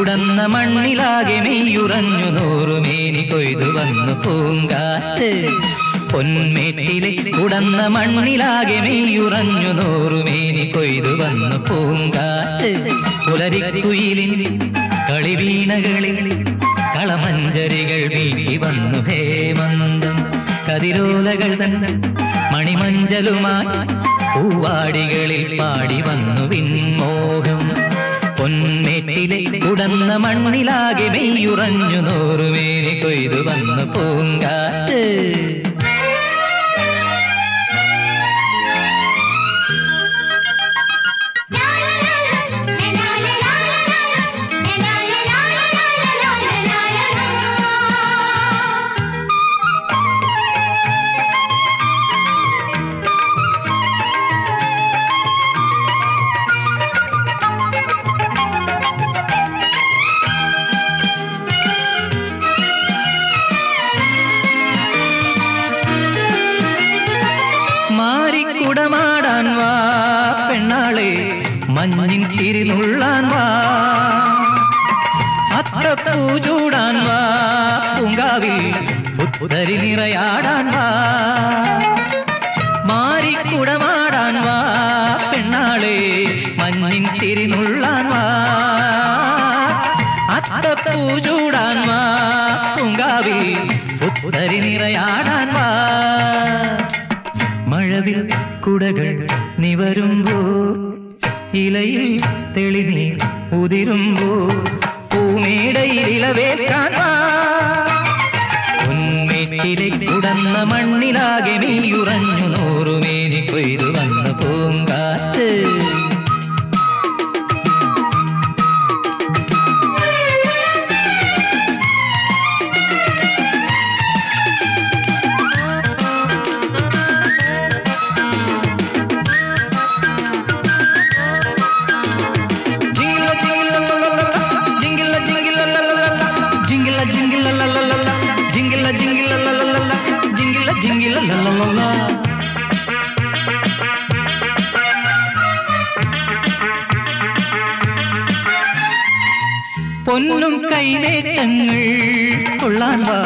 ഉടന്ന മണ്ണിലാകെ മെയ്യുറഞ്ഞു നൂറുമേനി കൊയ്തു വന്നു പൂങ്കാറ്റ്. പൊന്മേട്ടിലെ ഉടന്ന മണ്ണിലാകെ മെയ്യുറഞ്ഞു നൂറുമേനി കൊയ്തു വന്നു പൂങ്കാറ്റ്. പുലരിക്കുയിലിൻ കളിവീണകളിൽ കളമഞ്ചരികൾ വീട്ടി വന്നു ഹേമന്തം. കതിരോലകൾ തന്നെ മണിമഞ്ചലുമായി പൂവാടികളിൽ പാടി വന്നു വിൺമോഹം. പൊന്മേട്ടിലെ ഉടന്ന മണ്ണിലാകെ മെയ്യുറഞ്ഞു നൂറുമേനി കൊയ്തു വന്നു പൂങ്കാറ്റ്. മഞ്ഞിൻ തിരിനുള്ളാൻ വാ, അത്തപ്പൂ ചൂടാൻ വാ, പൂങ്കാവിൽ പുത്തരി നിറയാടാൻ വാ, മാറിക്കുടമാടാൻ വാ പെണ്ണാളെ, മഞ്ഞിൻ തിരിനുള്ളാൻ വാ, അത്തപ്പൂ ചൂടാൻ വാ, പൂങ്കാവിൽ പുത്തരി നിറയാടാൻ വാ. മഴവിൽ കുടകൾ നിവരുമ്പോ, ഇലയിൽ തെളിനീർ ഉതിരുമ്പോ, പൂമേടയിൽ ഇളവേൽക്കാൻ വാ, പൊന്മേട്ടിലെ കുടന്ന മണ്ണിലാകെ നീയുറഞ്ഞു നൂറുമേനി കൊയ്തു വന്ന പൂങ്കാറ്റ്. പൊന്നും കൈനേട്ടങ്ങൾ കൊള്ളാൻ വാ,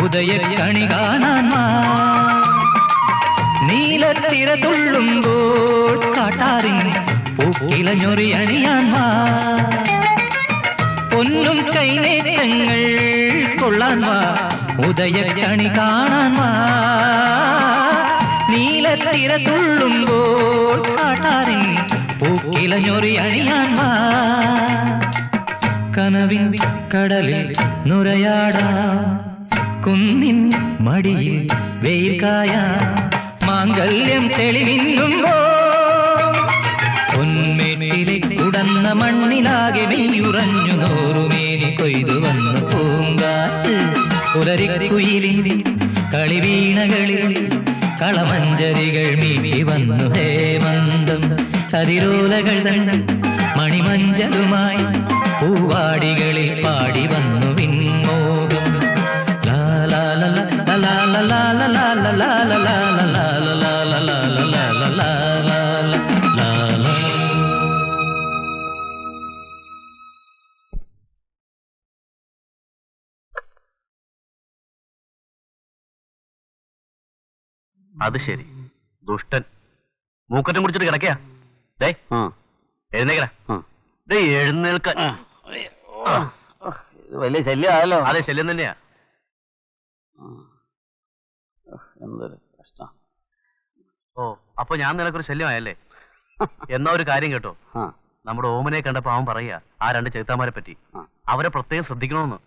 ഉദയക്കണി കാണാൻ വാ, നീലത്തിര തുള്ളുമ്പോൾ കാട്ടാറിൻ പൂക്കിലഞ്ഞൊറി അണിയാൻ വാ. പൊന്നും കൈനേട്ടങ്ങൾ കൊള്ളാൻ വാ, ഉദയക്കണി കാണാൻ വാ, നീലത്തിര തുള്ളുമ്പോൾ കാട്ടാറിൻ പൂക്കിലഞ്ഞൊറി അണിയാൻ വാ. കനവിൻ കടലിൽ നുരയാടാ, കുന്നിൻ മടിയിൽ വെയിൽ കായാ, മാംഗല്യം തെളിമിന്നുമ്പോ, പൊന്മേട്ടിലെ കുടന്ന മണ്ണിലാകെ നെയ്യുറഞ്ഞു നൂറുമേനി കൊയ്തു വന്നു പൂങ്കാറ്റ്. പുലരിക്കുയിലിൻ കളിവീണകളിൽ കളമഞ്ചരികൾ മീട്ടി വന്നു ഹേമന്തം, സതിരോലകൾ തന്നെ മണിമഞ്ചലുമായി പൂവാടികളിൽ പാടി വന്നു വിൺമോകം. അത് ശരി, ദുഷ്ടൻ മൂക്കറ്റം കുടിച്ചിട്ട് കിടക്കയാ. ദേ എഴുന്നേക്കടാ, ദേ എഴുന്നേൽക്കാൻ. വലിയ ശല്യമായല്ലോ. അതെ, ശല്യം തന്നെയാ. എന്തൊരു കഷ്ടം. ഓ, അപ്പൊ ഞാൻ നിനക്കൊരു ശല്യമായല്ലേ? എന്നാ ഒരു കാര്യം കേട്ടോ, നമ്മുടെ ഓമനെ കണ്ടപ്പോ അവൻ പറയാ ആ രണ്ട് ചെറുത്താന്മാരെ പറ്റി, അവരെ പ്രത്യേകം ശ്രദ്ധിക്കണമെന്ന്.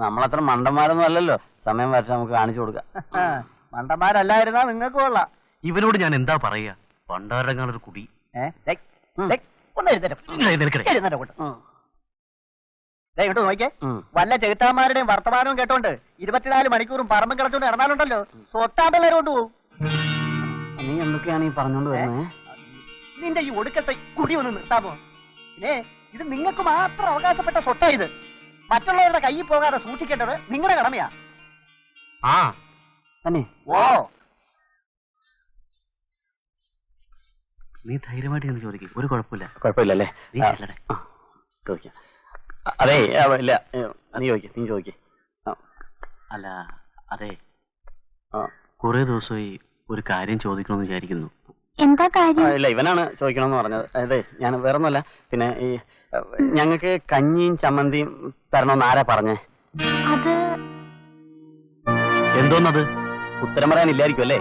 നമ്മളത്ര മണ്ടന്മാരൊന്നും അല്ലല്ലോ, സമയം വരട്ടെ നമുക്ക് കാണിച്ചു കൊടുക്കാം. മണ്ടന്മാരല്ലായിരുന്നാ നിങ്ങൾക്ക് കൊള്ളാം. ഇവനോട് ഞാൻ എന്താ പറയാ, പണ്ടാരങ്ങാനൊരു കുടി. ഇങ്ങോട്ട് നോക്കിയേ, വല്ല ചെകുത്താന്മാരുടെയും വർത്തമാനവും കേട്ടോണ്ട് 24 മണിക്കൂറും പറമ്പും കിടച്ചോണ്ട് ഇറങ്ങാനുണ്ടല്ലോ, സ്വത്താ പിള്ളേർ കൊണ്ടുപോകും. നീ എന്തൊക്കെയാണ് ഈ പറഞ്ഞോണ്ട് വരുന്നത്? നിന്റെ ഈ ഒടുക്കത്തെ കുടി ഒന്ന് നിർത്താമോ? പിന്നെ ഇത് നിങ്ങൾക്ക് മാത്രം അവകാശപ്പെട്ട സ്വത്താ. ഇത് മറ്റുള്ളവരുടെ കയ്യിൽ പോകാതെ സൂക്ഷിക്കേണ്ടത് നിങ്ങളുടെ കടമയാ. ആ തന്നെ. ഓ, നീ ധൈര്യമായിട്ട് എന്ന് ചോദിക്കും, ഒരു കുഴപ്പമില്ല. കുഴപ്പമില്ലല്ലേ? നീ ചെല്ലടേ. ചോദിക്കാം. അതെ, ഇല്ല, നീ ചോദിക്കേ. അല്ല, അതെ, കുറെ ദിവസമായി ഒരു കാര്യം ചോദിക്കണമെന്ന് വിചാരിക്കുന്നു. എന്താ കാര്യം? ഇല്ല, ഇവനാണ് ചോദിക്കണമെന്ന് പറഞ്ഞത്. അതെ, ഞാൻ വേറൊന്നുമല്ല. പിന്നെ ഈ ഞങ്ങൾക്ക് കഞ്ഞിയും ചമ്മന്തിയും തരണമെന്ന് ആരാ പറഞ്ഞേ? അത് എന്തോന്നത്? ഉത്തരം പറയാനില്ലായിരിക്കും അല്ലേ?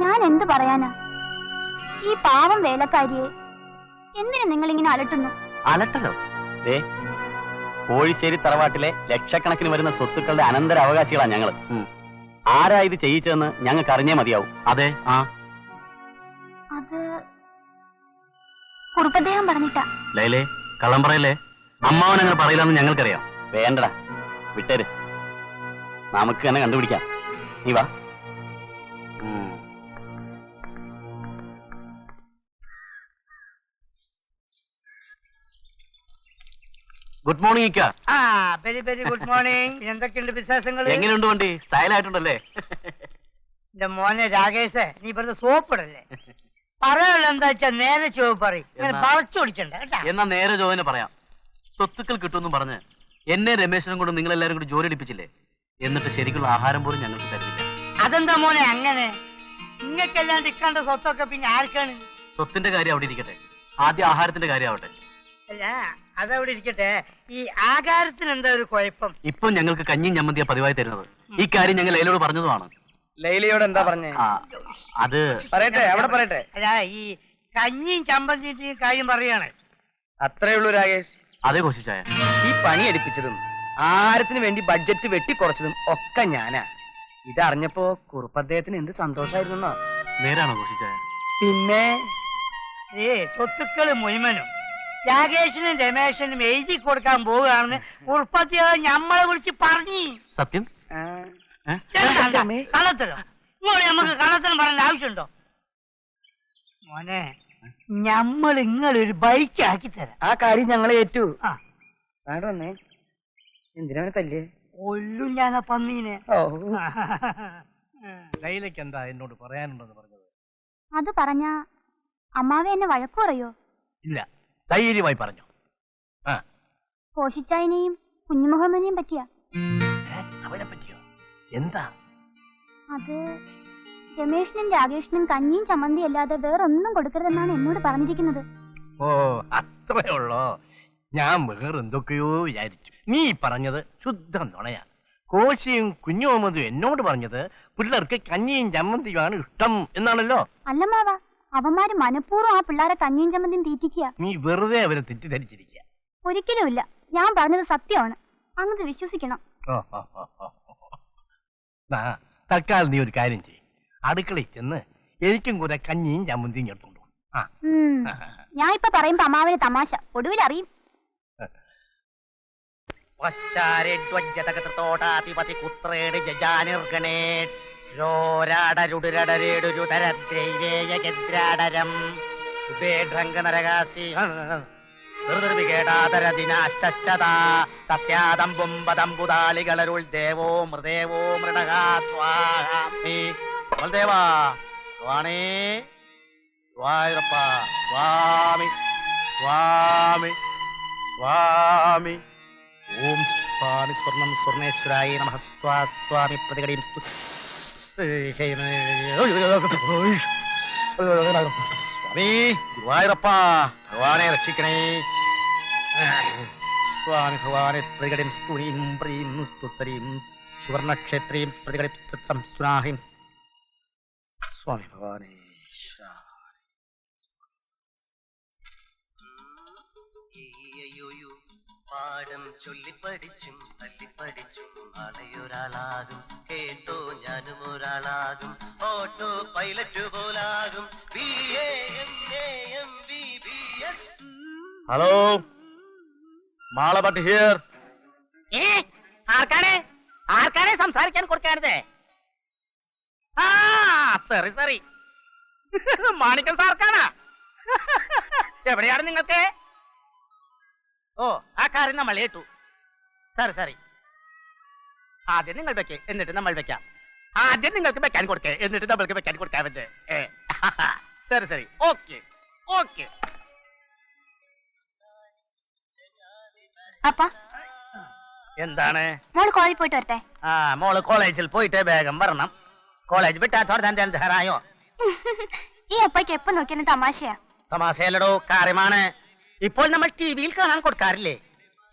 ഞാൻ എന്ത് പറയാനാ? ഈ പാവം വേലക്കാരിയെ എന്തിനു നിങ്ങൾ ഇങ്ങനെ അലട്ടുന്നു? അലട്ടലോ? കോഴിശ്ശേരി തറവാട്ടിലെ ലക്ഷക്കണക്കിന് വരുന്ന സ്വത്തുക്കളുടെ അനന്തര അവകാശികളാണ് ഞങ്ങള്. ആരാ ഇത് ചെയ്യിച്ചതെന്ന് ഞങ്ങൾക്ക് അറിഞ്ഞേ മതിയാവും. അതെ, അത് കുറുപ്പദ്ദേഹം പറഞ്ഞിട്ടാ. ലൈലേ, കള്ളം പറയല്ലേ. അമ്മാവൻ അങ്ങനെ പറയില്ലെന്ന് ഞങ്ങൾക്കറിയാം. വേണ്ടടാ, വിട്ടേര്, നമുക്ക് തന്നെ കണ്ടുപിടിക്കാം. നീ വാ. ഗുഡ് മോർണിംഗ് ഇക്ക. Very very good morning. എന്തൊക്കെയുണ്ട് വിശേഷങ്ങൾ? എങ്ങനെയുണ്ട് വണ്ടി? സ്റ്റൈലായിട്ടുണ്ടല്ലേ? എന്റെ മോനെ രാകേഷ്, നീ വെറുതെ സോപ്പിടല്ലേ. പറയാനുള്ള എന്താ വെച്ചാ നേരെ ചോ പറയും ഇങ്ങനെ എന്നാ- വളച്ചു പിടിച്ചണ്ട കേട്ടാ. എന്നാ നേരെ ജോലിനെ പറയാം. സ്വത്തുക്കൾ കിട്ടുമെന്നും പറഞ്ഞ് എന്നെ രമേശനും കൊണ്ട് നിങ്ങൾ എല്ലാവരും കൂടി ജോലി എടുപ്പിച്ചില്ലേ? എന്നിട്ട് ശരിക്കുള്ള ആഹാരം പോലും ഞങ്ങൾക്ക് തരുന്നില്ല. അതെന്താ മോനെ അങ്ങനെ? നിങ്ങൾക്കെല്ലാം ഇക്കണ്ട സ്വത്തൊക്കെ പിന്നെ ആർക്കാണ്? സ്വത്തിന്റെ കാര്യം അവിടെ ഇരിക്കട്ടെ, ആദ്യം ആഹാരത്തിന്റെ കാര്യം ആവട്ടെ. അല്ല അതവിടെ ഇരിക്കട്ടെ, ഈ ആകാരത്തിന് എന്താ ഒരു കുഴപ്പം? ഇപ്പം ഞങ്ങൾക്ക് കഞ്ഞിയും ചമ്മന്തിയാ പതിവായി തരുന്നത്. ഈ കാര്യം ഞങ്ങൾ ലൈലയോട് പറഞ്ഞതുമാണ്. ലൈലയോട് എന്താ പറഞ്ഞേ? അത് പറയട്ടെ, അവിടെ പറയട്ടെ. അല്ല ഈ കഞ്ഞിയും ചമ്പന്തിന്റെയും കാര്യം പറയാണ്. അത്രേ ഉള്ളൂ രാകേഷ്. അതേ കോശിച്ചായ. ഈ പണി എടുപ്പിച്ചതും ആഹാരത്തിന് വേണ്ടി ബഡ്ജറ്റ് വെട്ടിക്കുറച്ചതും ഒക്കെ ഞാനാ. ഇതറിഞ്ഞപ്പോ കുറുപ്പ് അദ്ദേഹത്തിന് എന്ത് സന്തോഷായിരുന്നോ. നേരാണോ കോശിച്ചായ? പിന്നെ സ്വത്തുക്കള് മുഴുവനും രാകേഷിനും രമേശനും എഴുതി കൊടുക്കാൻ പോവുകയാണെന്ന് ഉറപ്പത്തിയ ഞമ്മളെ വിളിച്ച് പറഞ്ഞു. സത്യം? കള്ളത്തരം ഇങ്ങോട്ട് നമുക്ക് കള്ളത്തരം പറയേണ്ട ആവശ്യമുണ്ടോ? മോനെ ഞമ്മൾ ഇങ്ങളൊരു ബൈക്ക് ആക്കി തരാം. ആ കാര്യം ഞങ്ങൾ ഏറ്റു. ആ. വന്നേ, എന്തിനാ തല്ലേ? കൊല്ലും ഞാൻ ആ പന്നീനെ. ലൈലയ്ക്ക് എന്താ എന്നോട് പറയാനുണ്ടെന്ന് പറഞ്ഞത്? അത് പറഞ്ഞ അമ്മാവെ എന്നെ വഴക്കു പറയോ? ഇല്ല, ധൈര്യമായി പറഞ്ഞു. കോശിച്ചായനെയും കുഞ്ഞുമുഹമ്മദിനെയും പറ്റിയാ. അവനെ പറ്റിയോ? എന്താ അത് രമേഷിനും രാകേഷിനും കഞ്ഞിയും ചമ്മന്തി അല്ലാതെ വേറൊന്നും കൊടുക്കരുതെന്നാണ് എന്നോട് പറഞ്ഞിരിക്കുന്നത്. ഓ അത്രേ ഉള്ളോ? ഞാൻ വേറെന്തൊക്കെയോ വിചാരിച്ചു. നീ പറഞ്ഞത് ശുദ്ധം നുണയാ. കോശിയും കുഞ്ഞുമുഹമ്മദും എന്നോട് പറഞ്ഞത് പിള്ളേർക്ക് കഞ്ഞിയും ചമ്മന്തിയുമാണ് ഇഷ്ടം എന്നാണല്ലോ. അല്ലമ്മാവാ, അവന്മാര് മനഃപൂർവ്വം ആ പിള്ളേരെ കഞ്ഞിയും ചമ്മന്തിയും തീറ്റിക്കുക. നീ വെറുതെ അവരെ തെറ്റിദ്ധരിച്ചിരിക്കുക. ഒരിക്കലുമില്ല, ഞാൻ പറഞ്ഞത് സത്യമാണ്. അങ്ങത് വിശ്വസിക്കണം. തൽക്കാലം നീ ഒരു കാര്യം ചെയ്യും, അടുക്കളയിൽ ചെന്ന് എനിക്കും കുറെ കഞ്ഞിയും ചമ്മന്തിയും എടുത്തോണ്ട് ഞാൻ ഇപ്പൊ പറയുമ്പോ അമ്മാവന് തമാശ, ഒടുവിൽ അറിയും. ും ദേവോ മൃദേവോ മൃഡകാ സ്വാമി ബൽദേവാ സ്വാമി സ്വാമിരപ്പ സ്വാമി സ്വാമി സ്വാമി ഓം സ്വാമി സ്വർണം സ്വർണേശ്വരായ നമഃ സ്വാമി പ്രതികടയും സ്വാമി ഗുരുവായൂരപ്പ ഭഗവാനെ രക്ഷിക്കണേ. സ്വാമി ഭഗവാനെ പ്രതികടയും സ്തുണീം പ്രീം സ്തുതരീം സുവർണക്ഷേത്രീം പ്രതികടയും സംസ്നാഹിം സ്വാമി ഭഗവാനെ. പാഠം ചൊല്ലിപ്പടിച്ചും തല്ലിപ്പടിച്ചും നാളെയൊരാളാകും. കേട്ടോ ഞാനും ഒരാളാകും. ഓട്ടോ പൈലറ്റ് പോലാകും. Hello, Malabhatt here. ആർക്കാണേ സംസാരിക്കാൻ കൊടുക്കരുത്. സറി സറി, മാണിക്കം സാർക്കാണാ? എവിടെയാണ് നിങ്ങൾക്ക്? ഓ, ആ കാര്യം നമ്മൾ ഏറ്റു. സറി സറി, ആദ്യം നിങ്ങൾ വെക്കേ, എന്നിട്ട് നമ്മൾ വെക്കാം. ആദ്യം നിങ്ങൾക്ക് വെക്കാൻ കൊടുക്കേ, എന്നിട്ട് നമ്മൾക്ക് വെക്കാൻ കൊടുക്കാൻ പറ്റേ. സരി സരി, ഓക്കെ ഓക്കെ. അപ്പ എന്താണ്? മോള് കോളേജിൽ പോയിട്ട് വരട്ടെ. മോള് കോളേജിൽ പോയിട്ട് വേഗം വരണം. കോളേജ് വിട്ടാ ധരായോ? ഈ അപ്പയ്ക്ക് എപ്പോ നോക്കിയാലും തമാശയാ. തമാശയല്ലടോ, കാര്യമാണ്. ഇപ്പോൾ നമ്മൾ ടിവിയിൽ കാണാൻ കൊടുക്കാറില്ലേ,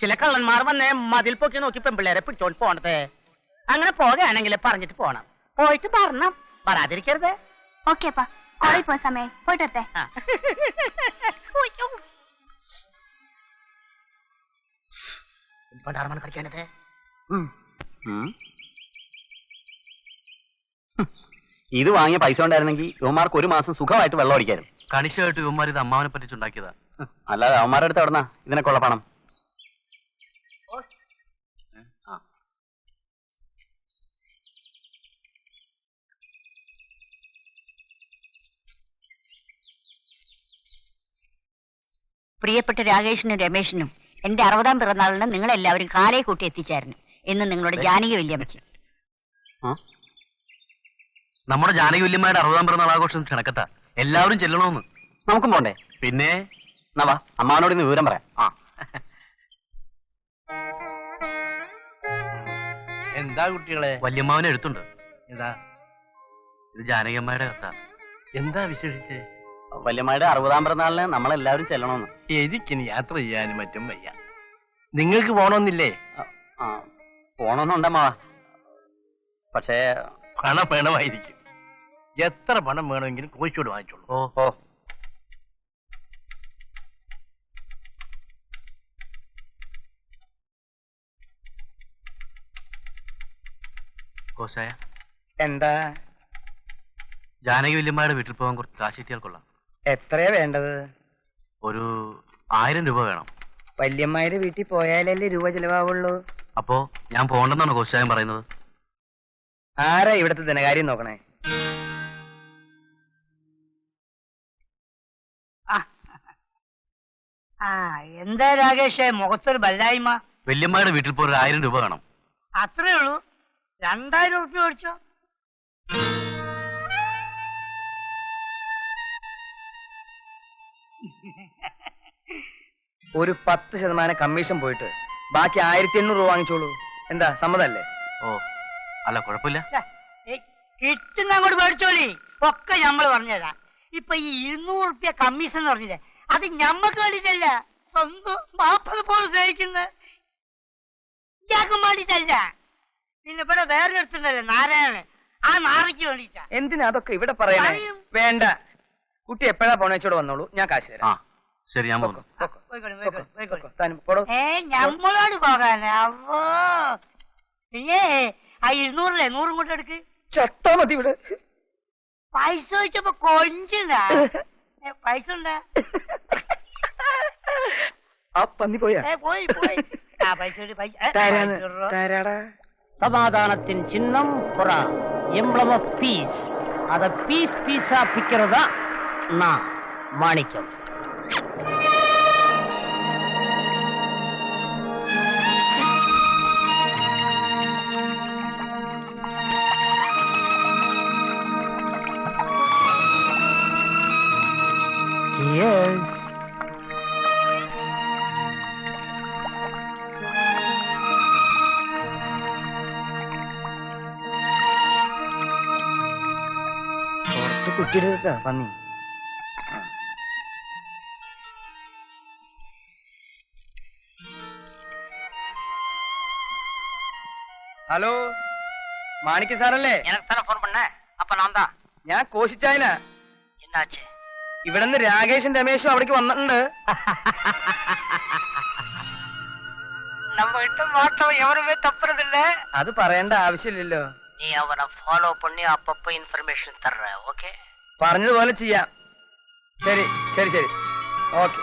ചില കള്ളന്മാർ വന്ന് മതിൽ പൊക്കി നോക്കി പെമ്പിള്ളേരെ പിടിച്ചോണ്ട് പോണത്. അങ്ങനെ പോകുകയാണെങ്കിൽ പറഞ്ഞിട്ട് പോണം. പോയിട്ട് പറഞ്ഞം, വരാതിരിക്കരുത്. ഓക്കെ അപ്പ, കോളേജിൽ പോയ സമയം പോയിട്ട് വരട്ടെ. കളിക്കാനത് ഇത് വാങ്ങിയ പൈസ ഉണ്ടായിരുന്നെങ്കിൽ യുവമാർക്ക് ഒരു മാസം സുഖമായിട്ട് വെള്ളം അടിക്കാനും. കണിശമായിട്ട് ഇവന്മാർ ഇത് അമ്മാവനെ പറ്റിച്ചുണ്ടാക്കിയതാ. അല്ലാതെ അവന്മാരുടെ അടുത്ത് എവിടുന്നാ ഇതിനൊക്കെയുള്ള പണം? പ്രിയപ്പെട്ട രാകേഷിനും രമേഷിനും എന്റെ 60ാം പിറന്നാളിന് നിങ്ങളെല്ലാവരും കാലേ കൂട്ടി എത്തിച്ചായിരുന്നു എന്ന് നിങ്ങളുടെ ജാനകി വല്യമ്മച്ചി. നമ്മുടെ ജാനകി വല്യമ്മയുടെ 60ാം പിറന്നാൾ ആഘോഷം ക്ഷണക്കത്താ. എല്ലാവരും ചെല്ലണമെന്ന്. നമുക്കും പോണ്ടേ? പിന്നെ എന്നാ വാ, അമ്മാവനോട് ഇന്ന് വിവരം പറയാം. ആ എന്താ കുട്ടികളെ? വല്യമ്മാവനെ എഴുത്തുണ്ട്. എന്താ ഇത് ജാനകിയമ്മയുടെ കഥ. എന്താ വിശേഷിച്ച്? വല്യമ്മയുടെ 60-ാം പിറന്നാളിന് നമ്മളെല്ലാവരും ചെല്ലണമെന്ന്. എനിക്കിനി യാത്ര ചെയ്യാനും മറ്റും വയ്യ. നിങ്ങൾക്ക് പോണമെന്നില്ലേ? പോണമെന്നുണ്ടമ്മാവ. പക്ഷേ പണം വേണമായിരിക്കും. എത്ര പണം വേണമെങ്കിലും കോഴിക്കോട് വാങ്ങിച്ചോളൂ. ഓ കോശായ, എന്താ? ജാനകി വല്യമ്മയുടെ വീട്ടിൽ പോകാൻ കുറച്ച് കാശ് കിട്ടിയാൽ കൊള്ളാം. എത്രയാ വേണ്ടത്? ഒരു 1000 രൂപ വേണം. വല്യമ്മയുടെ വീട്ടിൽ പോയാലല്ലേ രൂപ ചെലവാവുള്ളൂ. അപ്പോ ഞാൻ പോകണ്ടെന്നാണ് കോശായം പറയുന്നത്? ആരാ ഇവിടുത്തെ ധനകാര്യം നോക്കണേ? എന്താ രാകേഷേ മുഖത്തൊരു ബല്ലായ്മ? വല്യമ്മയുടെ വീട്ടിൽ പോയി 1000 രൂപ വേണം. അത്രേ ഉള്ളൂ? 2000 റുപ്യ മേടിച്ചോ? ഒരു 10% കമ്മീഷൻ പോയിട്ട് ബാക്കി 1800 രൂപ വാങ്ങിച്ചോളൂ. എന്താ, സമ്മതല്ലേ? ഓ അല്ല, കുഴപ്പമില്ല. കിട്ടുന്ന അങ്ങോട്ട് മേടിച്ചോളി. ഒക്കെ ഞമ്മള് പറഞ്ഞുതരാം. ഇപ്പൊ ഈ 200 റുപ്യ കമ്മീഷൻ എന്ന് പറഞ്ഞില്ലേ, അത് ഞമ്മക്ക് വേണ്ടിട്ടല്ല, സ്വന്തം ബാപ്പത് പോലെ സ്നേഹിക്കുന്ന ഇയാൾക്കും വേണ്ടിട്ടല്ല. പിന്നെ ഇവിടെ വേറെ എടുത്തിട്ടുണ്ടല്ലേ നാരായണൻ, ആ നാറിക്ക് വേണ്ടിട്ടാ. എന്തിനാ അതൊക്കെ ഇവിടെ പറയണേ? വേണ്ട, കുട്ടി എപ്പോഴാ പോണ വെച്ചോട് വന്നോളൂ, ഞാൻ കാശ് തരാം. ശരി, ഞാൻ പോകുന്നു. ഞമ്മളോട് പോകാനേ? അവോ, പിന്നെ ആ 200 100 കൊണ്ട് എടുക്ക്. ചത്താ മതി ഇവിടെ. പൈസ ചോദിച്ചപ്പോ കൊഞ്ചിനാ. പൈസ ഉണ്ടാ? ആ പന്നി പോയാ? പോയി പോയി. ആ പൈസ തരാടാ. சமாதானத்தின் சின்னம் புறா, எம்ப்ளம் ஆஃப் பீஸ். அத பீஸ் பீஸா பிக்கிறதா நான் மாணிக்கம். Cheers. കുട്ടിയെടുത്താ പന്നി. ഹലോ, മാണിക്ക സാറല്ലേ? ഫോൺ பண்ண. அப்ப நான் தான். ഞാൻ കോശിച്ചായന. என்னாச்சு? ഇവിടുന്ന് രാകേഷും രമേശും അവിടേക്ക് വന്നിട്ടുണ്ട്. நம்ம கிட்ட மாட்டோம் எவருமே தப்புறதில்ல. അത് പറയേണ്ട ആവശ്യമില്ലല്ലോ. நீ அவனை ஃபாலோ பண்ணி அப்பப்ப இன்ஃபர்மேஷன் தர்ற. ஓகே, പറഞ്ഞതുപോലെ ചെയ്യാം. ശരി ശരി ശരി, ഓക്കെ.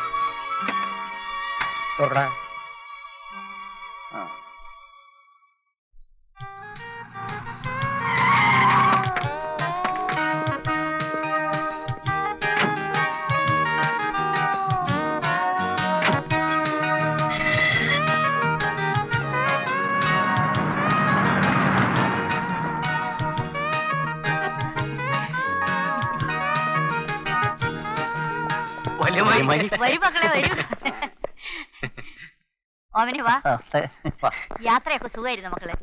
തുറക്കടാ. വരൂ മക്കളെ, വരൂ. ഓമനെ വാ. യാത്രയൊക്കെ സുഖമായിരുന്നു മക്കളെ.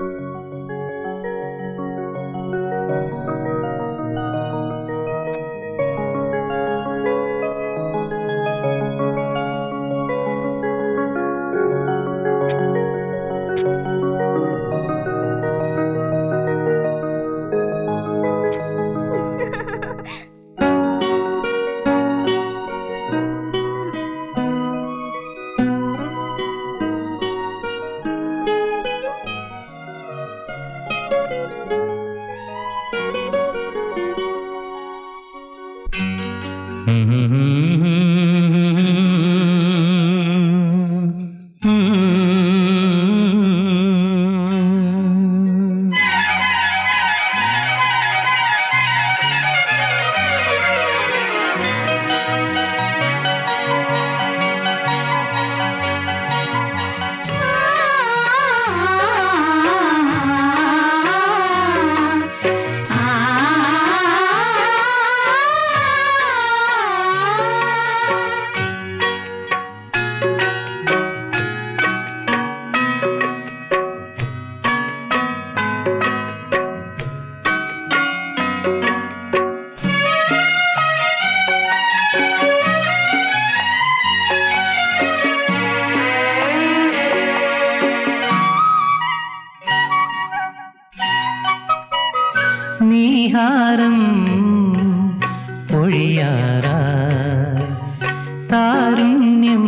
താരുണ്യം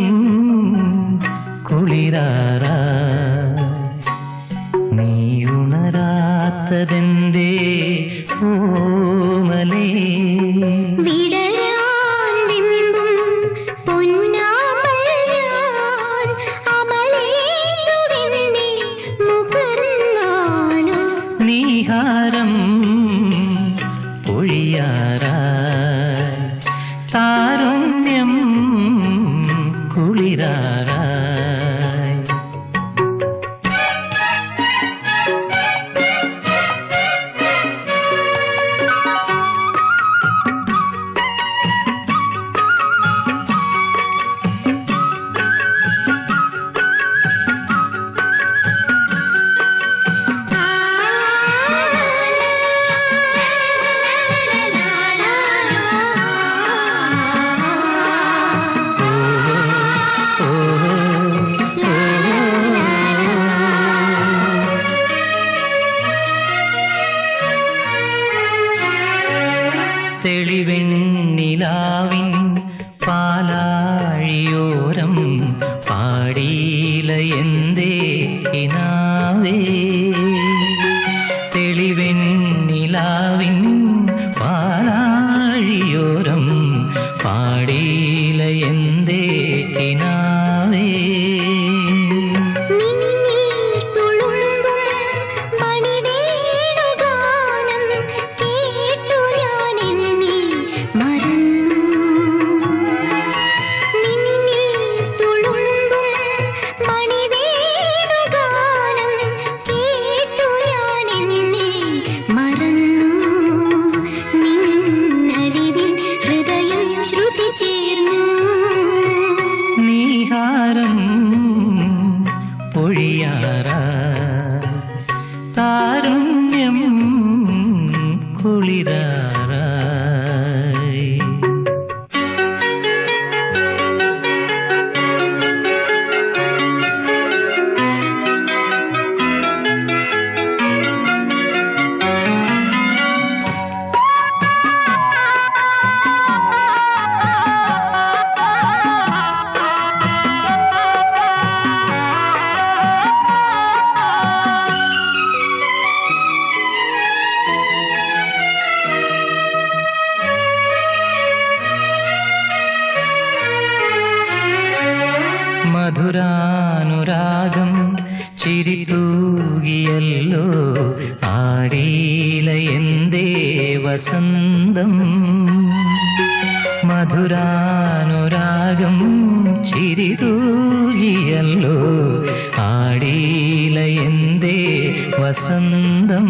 കുളിരാറാ നീ ഉണരാത്തതെന്തേ ഓമലേ നീഹാരം പൊഴിയാറായി താരുണ്യം കുളിരാറായി തെളിവെണ്ണിലാവിൻ പാലാഴിയോരം പാടിയില എന്തേ കിനാവേ തെളിവെണ്ണിലാവിൻ പാലാഴിയോരം പാടിയില എന്തേ കിനാവേ നീഹാരം പൊഴിയാറായി താരുണ്യം കുളിരാറായി മധുരാനുരാഗം ചിരിതൂകിയല്ലോ ആടീല എന്തേ വസന്തം മധുരാനുരാഗം ചിരിതൂകിയല്ലോ ആടീല എന്തേ വസന്തം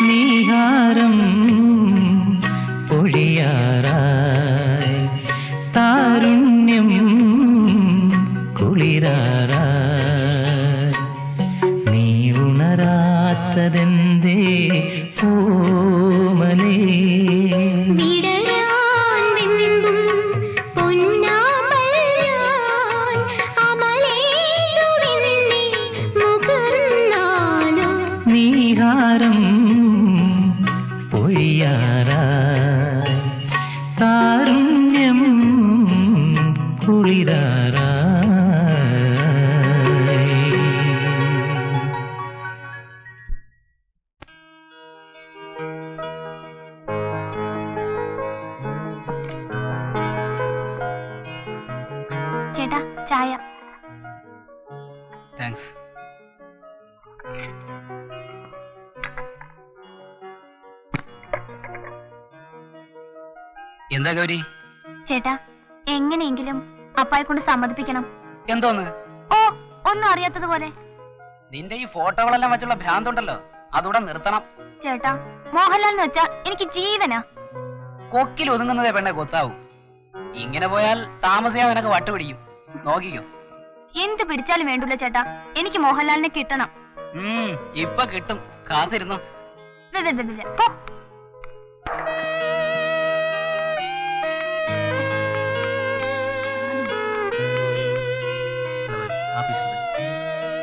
നീഹാരം പൊഴിയാറായി താരുണ്യം കുളിരാറായി നീ ഉണരാത്തതെന്തേ ഓമലേ നീഹാരം പൊഴിയാറായി താരുണ്യം കുളിരാറായി ചേട്ടാ ചായ. താങ്ക്സ്. എന്താ ഗൗരി? ചേട്ടാ എങ്ങനെയെങ്കിലും അപ്പായെ കൊണ്ട് സമ്മതിപ്പിക്കണം. എന്തോന്ന്? ഓ ഒന്നും അറിയാത്തതുപോലെ. നിന്റെ ഈ ഫോട്ടോകളെല്ലാം വെച്ചുള്ള ഭ്രാന്തുണ്ടല്ലോ, അതൂടെ നിർത്തണം. ചേട്ടാ മോഹൻലാൽ എന്ന് വെച്ചാ എനിക്ക് ജീവനാ. കൊക്കിൽ ഒതുങ്ങുന്നതേ പെണ്ണെ കൊത്താവൂ. ഇങ്ങനെ പോയാൽ താമസിയാതെ നിനക്ക് വട്ടുപിടിക്കും. നോക്കിക്കോ. എന്ത് പിടിച്ചാലും വേണ്ടൂല ചേട്ടാ, എനിക്ക് മോഹൻലാലിനെ കിട്ടണം. ഇപ്പൊ കിട്ടും, കാത്തിരുന്നു. പോ.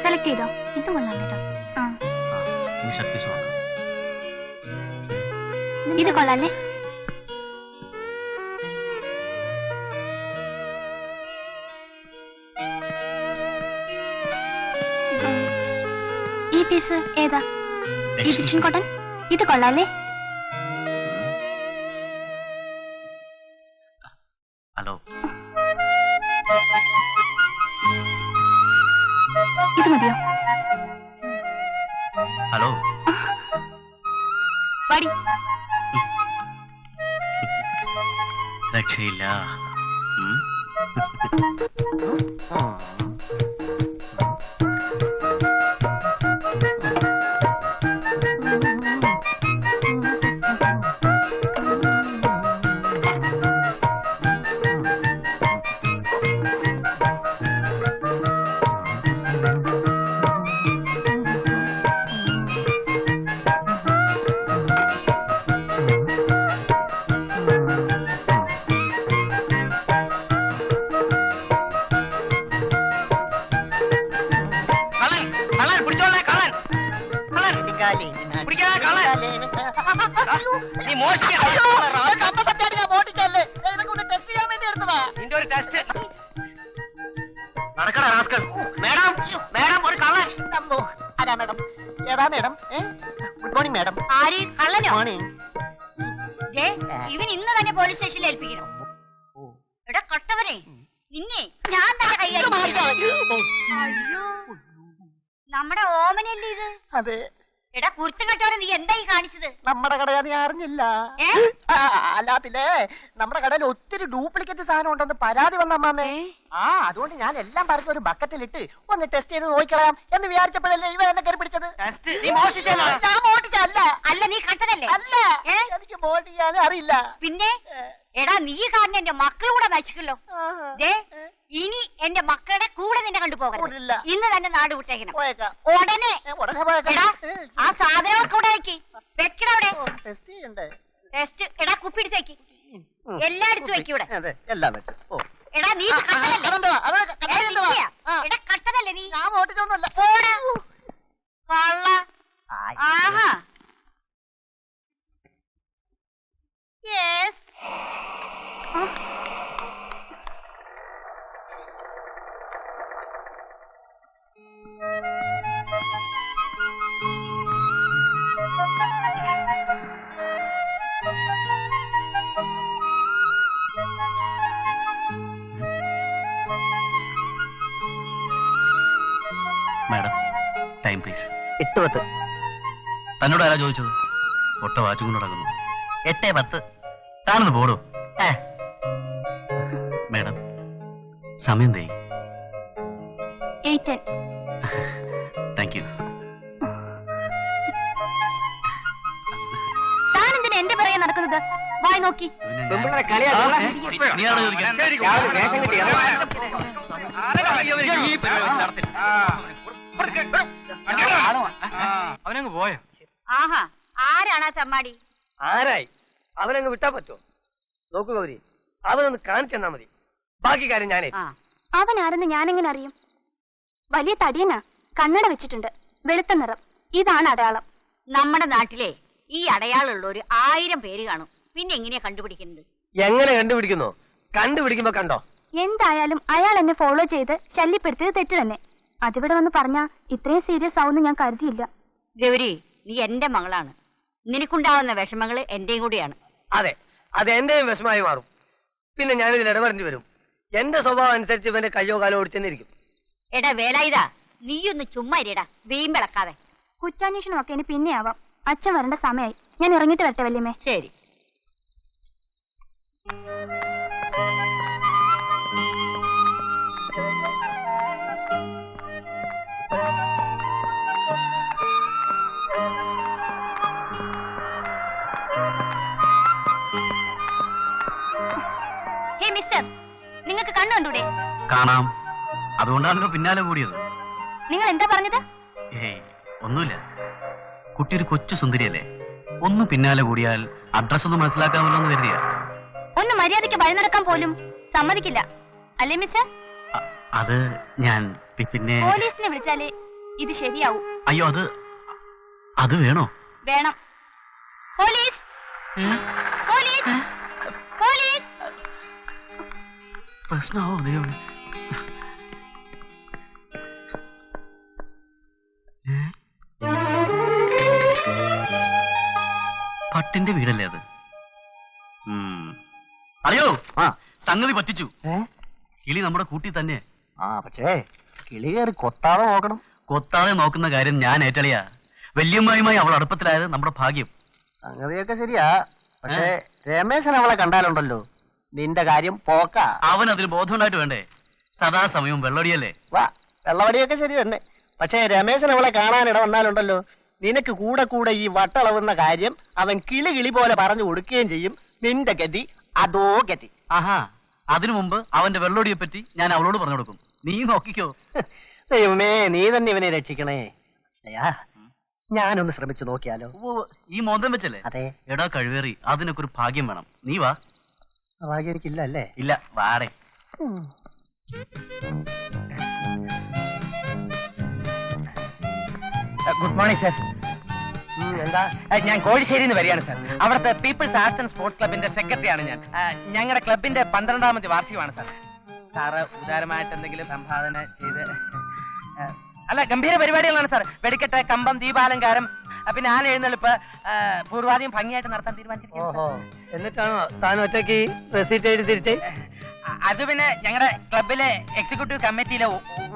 സെലക്ട് ചെയ്തോ? ഇത് കൊള്ളാം കേട്ടോ. ഇത് കൊള്ളാല്ലേ? ഈ പീസ് ഏതാ? Egyptian cotton. ഇത് കൊള്ളാല്ലേ? ഹലോ, ഇത് മതിയോ? ഹലോ, വാടി. രക്ഷയില്ല. ഇവൻ ഇന്ന് തന്നെ പോലീസ് സ്റ്റേഷനിൽ ഏൽപ്പിക്കണം. എടാ കൊട്ടവനെ, നിന്നെ ഞാൻ തന്നെ കൈകാര്യം. അയ്യോ, നമ്മുടെ ഓമനല്ലേ ഇത്? അതെ. എടാ കുർത്ത കെട്ടവനെ, നീ എന്തായി കാണിച്ചത്? നമ്മുടെ കടയാ, നീ അറിഞ്ഞില്ല? അല്ല പിന്നെ നമ്മുടെ കടയിൽ ഒത്തിരി ഡ്യൂപ്ലിക്കേറ്റ് സാധനം ഉണ്ടെന്ന് പരാതി വന്ന അമ്മാമേ. അതുകൊണ്ട് ഞാൻ എല്ലാം പറഞ്ഞ ഒരു ബക്കറ്റിലിട്ട് ഒന്ന് ടെസ്റ്റ് ചെയ്ത് നോക്കിക്കളയാം എന്ന് വിചാരിച്ചപ്പോഴല്ലേ ഇവ എന്നെ കയറി പിടിച്ചത്. ഞാൻ മോട്ടിച്ചല്ല. അല്ല, നീ കണ്ടതല്ലേ? അല്ല, എനിക്ക് മോട്ടിക്കാനും അറിയില്ല. പിന്നെ എടാ, നീ കാരണം എന്റെ മക്കളൂടെ നശിക്കല്ലോ. ഇനി എന്റെ മക്കളുടെ കൂടെ നിന്നെ കണ്ടുപോകരുത്. ഇന്ന് തന്നെ നാട് വിട്ടേക്കണം. ഉടനെ ആ സാധനങ്ങൾ കൂടെ വെക്കണ അവിടെ. ടെസ്റ്റ് എടാ, കുപ്പി എടുത്തേക്ക്. എല്ലായിടത്തും വെക്കൂടെ. എടാ നീ എടാ കട്ടതല്ലേ നീ? കള്ള. ആഹാ, യെസ്. Madam, time please. 8:10. തന്നോട് ആരാ ചോദിച്ചത്? ഒട്ട വാച്ചും കൊണ്ട് നടക്കുന്നു. 8:10. താനൊന്ന് പോടോ. മാഡം, സമയം തേ. 8:10. Thank you. താനെന്തിനാ എന്റെ പിറകെ നടക്കുന്നത്? വായി നോക്കി. അവനങ്ങ് പോയോ? ആഹാ, ആരാണ് ആ ചമ്മാടി? ആരായി? അവനങ്ങ് വിട്ടാ പറ്റുമോ? നോക്കൂ ഗൗരി, അവനൊന്ന് കാണിച്ചെന്നാ മതി. ബാക്കി കാര്യം ഞാനേ. അവൻ ആരെന്ന് ഞാനെങ്ങനെ അറിയും? വലിയ തടിയനാ, കണ്ണട വെച്ചിട്ടുണ്ട്, വെളുത്ത നിറം. ഇതാണ് അടയാളം. നമ്മുടെ നാട്ടിലെ ഈ അടയാളമുള്ള ഒരു 1000 പേര് കാണും. പിന്നെ എങ്ങനെയാ കണ്ടുപിടിക്കുന്നത്? എങ്ങനെ കണ്ടുപിടിക്കുന്നോ? കണ്ടുപിടിക്കുമ്പോ കണ്ടോ? എന്തായാലും അയാൾ എന്നെ ഫോളോ ചെയ്ത് ശല്യപ്പെടുത്തിയത് തെറ്റ് തന്നെ. അതിവിടെ വന്ന് പറഞ്ഞാ ഇത്രയും സീരിയസ് ആവുമെന്ന് ഞാൻ കരുതിയില്ല. ഗൗരി, നീ എന്റെ മകളാണ്. നിനക്കുണ്ടാവുന്ന വിഷമങ്ങൾ എന്റെയും കൂടിയാണ്. അതെ, അത് എന്റെയും വിഷമമായി മാറും. പിന്നെ ഞാനിതിൽ ഇടപെടേണ്ടി വരും. എന്റെ സ്വഭാവം അനുസരിച്ച് ഇവന്റെ കയ്യോ കാലോ ഓടിച്ചെന്നിരിക്കും. എടാ വേലായുധാ, നീയൊന്ന് ചുമ്മാ ഇരിടാ, വീമ്പിളക്കാതെ. കുറ്റാന്വേഷണമൊക്കെ ഇനി പിന്നെ ആവാം. അച്ഛൻ വരേണ്ട സമയമായി. ഞാൻ ഇറങ്ങിയിട്ട് വരട്ടെ വല്യമ്മേ. ശരി. ഹേ മിസ്റ്റർ, നിങ്ങൾക്ക് കണ്ണു കണ്ടൂടെ? കാണാം. അതുകൊണ്ടാണല്ലോ പിന്നാലെ കൂടിയത്. നിങ്ങൾ എന്താ പറഞ്ഞത്? ഏയ് ഒന്നുമില്ല. കുട്ടി ഒരു കൊച്ചു സുന്ദരിയല്ലേ, ഒന്ന് പിന്നാലെ കൂടിയാൽ അഡ്രസ് ഒന്ന് മനസ്സിലാക്കാമല്ലോ എന്ന് കരുതിയ. ഒന്ന് മര്യാദയ്ക്ക് വഴി നടക്കാൻ പോലും സമ്മതിക്കില്ല അല്ലേ മിസ്റ്റർ? അത് ഞാൻ പിന്നെ പോലീസിനെ വിളിച്ചാലേ ഇത് ശരിയാവും. അയ്യോ അത് വേണോ? വേണം. Police, police, police. പ്രശ്നമാവോ ദൈവം? പട്ടിന്റെ വീടല്ലേ അത്? അറിയോ, സംഗതി പറ്റിച്ചു. കിളി നമ്മുടെ കൂട്ടി തന്നെ. പക്ഷേ കിളി കയറി കൊത്താതെ നോക്കണം. കൊത്താതെ നോക്കുന്ന കാര്യം ഞാൻ ഏറ്റളിയാ. വല്യമ്മായുമായി അവൾ അടുപ്പത്തിലായത് നമ്മുടെ ഭാഗ്യം. സംഗതിയൊക്കെ ശരിയാ, പക്ഷേ രമേശൻ അവളെ കണ്ടാലുണ്ടല്ലോ നിന്റെ കാര്യം പോക്ക. അവൻ അതിന് ബോധമുണ്ടായിട്ട് വേണ്ടേ? സദാസമയവും വെള്ളടിയല്ലേ? വാ, വെള്ളവടിയൊക്കെ ശരി തന്നെ. പക്ഷേ രമേശൻ അവളെ കാണാനിട വന്നാലുണ്ടല്ലോ നിനക്ക് കൂടെ കൂടെ ഈ വട്ടളവുന്ന കാര്യം അവൻ കിളി പോലെ പറഞ്ഞു കൊടുക്കുകയും ചെയ്യും. നിന്റെ ഗതി അതോ ഗതി. ആഹാ, അതിനു മുമ്പ് അവന്റെ വെള്ളോടിയെ പറ്റി ഞാൻ അവളോട് പറഞ്ഞു കൊടുക്കും. നീ നോക്കിക്കോ. ദൈവമേ, നീ തന്നെ ഇവനെ രക്ഷിക്കണേ. അയ്യാ, ഞാനൊന്ന് ശ്രമിച്ചു നോക്കിയാലോ? ഈ മോന്തം വെച്ചല്ലേ? അതെ. എടാ കഴിവേറി, അതിനൊക്കെ ഒരു ഭാഗ്യം വേണം. നീ വാ. ഭാഗ്യം എനിക്കില്ല അല്ലേ? ഇല്ല, വാടേ. Good morning sir. എന്താ? ഞാൻ കോഴിശ്ശേരിന്ന് വരികയാണ് സാർ. അവിടുത്തെ പീപ്പിൾസ് ആർട്സ് ആൻഡ് സ്പോർട്സ് ക്ലബിന്റെ സെക്രട്ടറിയാണ് ഞാൻ. ഞങ്ങളുടെ ക്ലബിന്റെ 12ാമത്തെ വാർഷികമാണ് സാർ. സാറ് ഉദാരമായിട്ട് എന്തെങ്കിലും സംഭാവന ചെയ്ത്. അല്ല, ഗംഭീര പരിപാടികളാണ് സാർ. വെടിക്കെട്ട്, കമ്പം, ദീപാലങ്കാരം, പിന്നെ ആന എഴുന്നള്ളിപ്പ് പൂർവാധികം ഭംഗിയായിട്ട് നടത്താൻ തീരുമാനിച്ചിരിക്കുന്നു. എന്നിട്ടാണോ താൻ ഒറ്റയ്ക്ക് റെസീറ്റ് എഴുതി തിരിച്ചേ? അത് പിന്നെ ഞങ്ങളുടെ ക്ലബിലെ എക്സിക്യൂട്ടീവ് കമ്മിറ്റിയിലെ